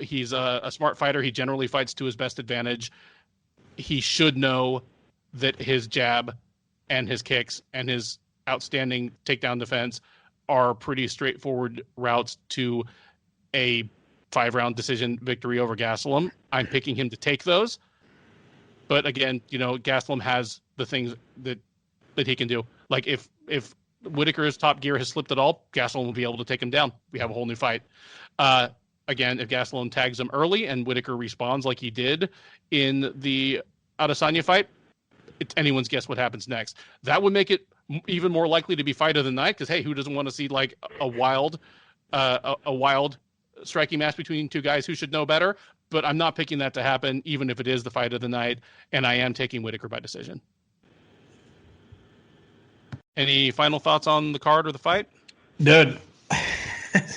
he's a smart fighter. He generally fights to his best advantage. He should know that his jab and his kicks and his outstanding takedown defense are pretty straightforward routes to a 5-round decision victory over Gastelum. I'm picking him to take those. But again, Gastelum has the things that he can do. If Whittaker's top gear has slipped at all, Gastelum will be able to take him down. We have a whole new fight. Again, if Gastelum tags him early and Whittaker responds like he did in the Adesanya fight, it's anyone's guess what happens next. That would make it even more likely to be fight of the night, because, hey, who doesn't want to see a wild striking match between two guys who should know better? But I'm not picking that to happen, even if it is the fight of the night, and I am taking Whittaker by decision. Any final thoughts on the card or the fight? Dude,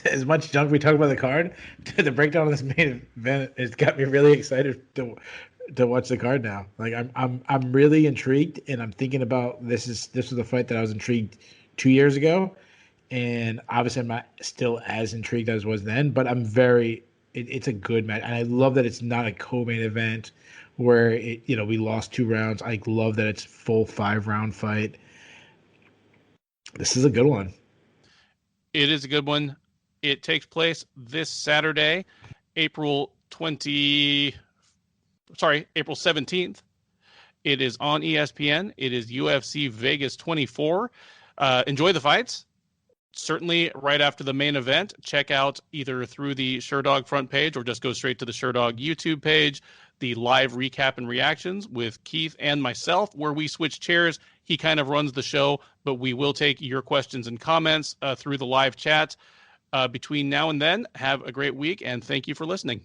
as much junk we talk about the card, the breakdown of this main event has got me really excited to watch the card now. Like I'm really intrigued, and I'm thinking about this was the fight that I was intrigued 2 years ago, and obviously I'm not still as intrigued as I was then, but I'm very. It's a good match, and I love that it's not a co-main event where we lost 2 rounds. I love that it's full 5-round fight. This is a good one. It is a good one. It takes place this Saturday, April 17th. It is on ESPN. It is UFC Vegas 24. Enjoy the fights. Certainly right after the main event, check out either through the SureDog front page or just go straight to the SureDog YouTube page, the live recap and reactions with Keith and myself, where we switch chairs. He kind of runs the show, but we will take your questions and comments through the live chat. Between now and then, have a great week, and thank you for listening.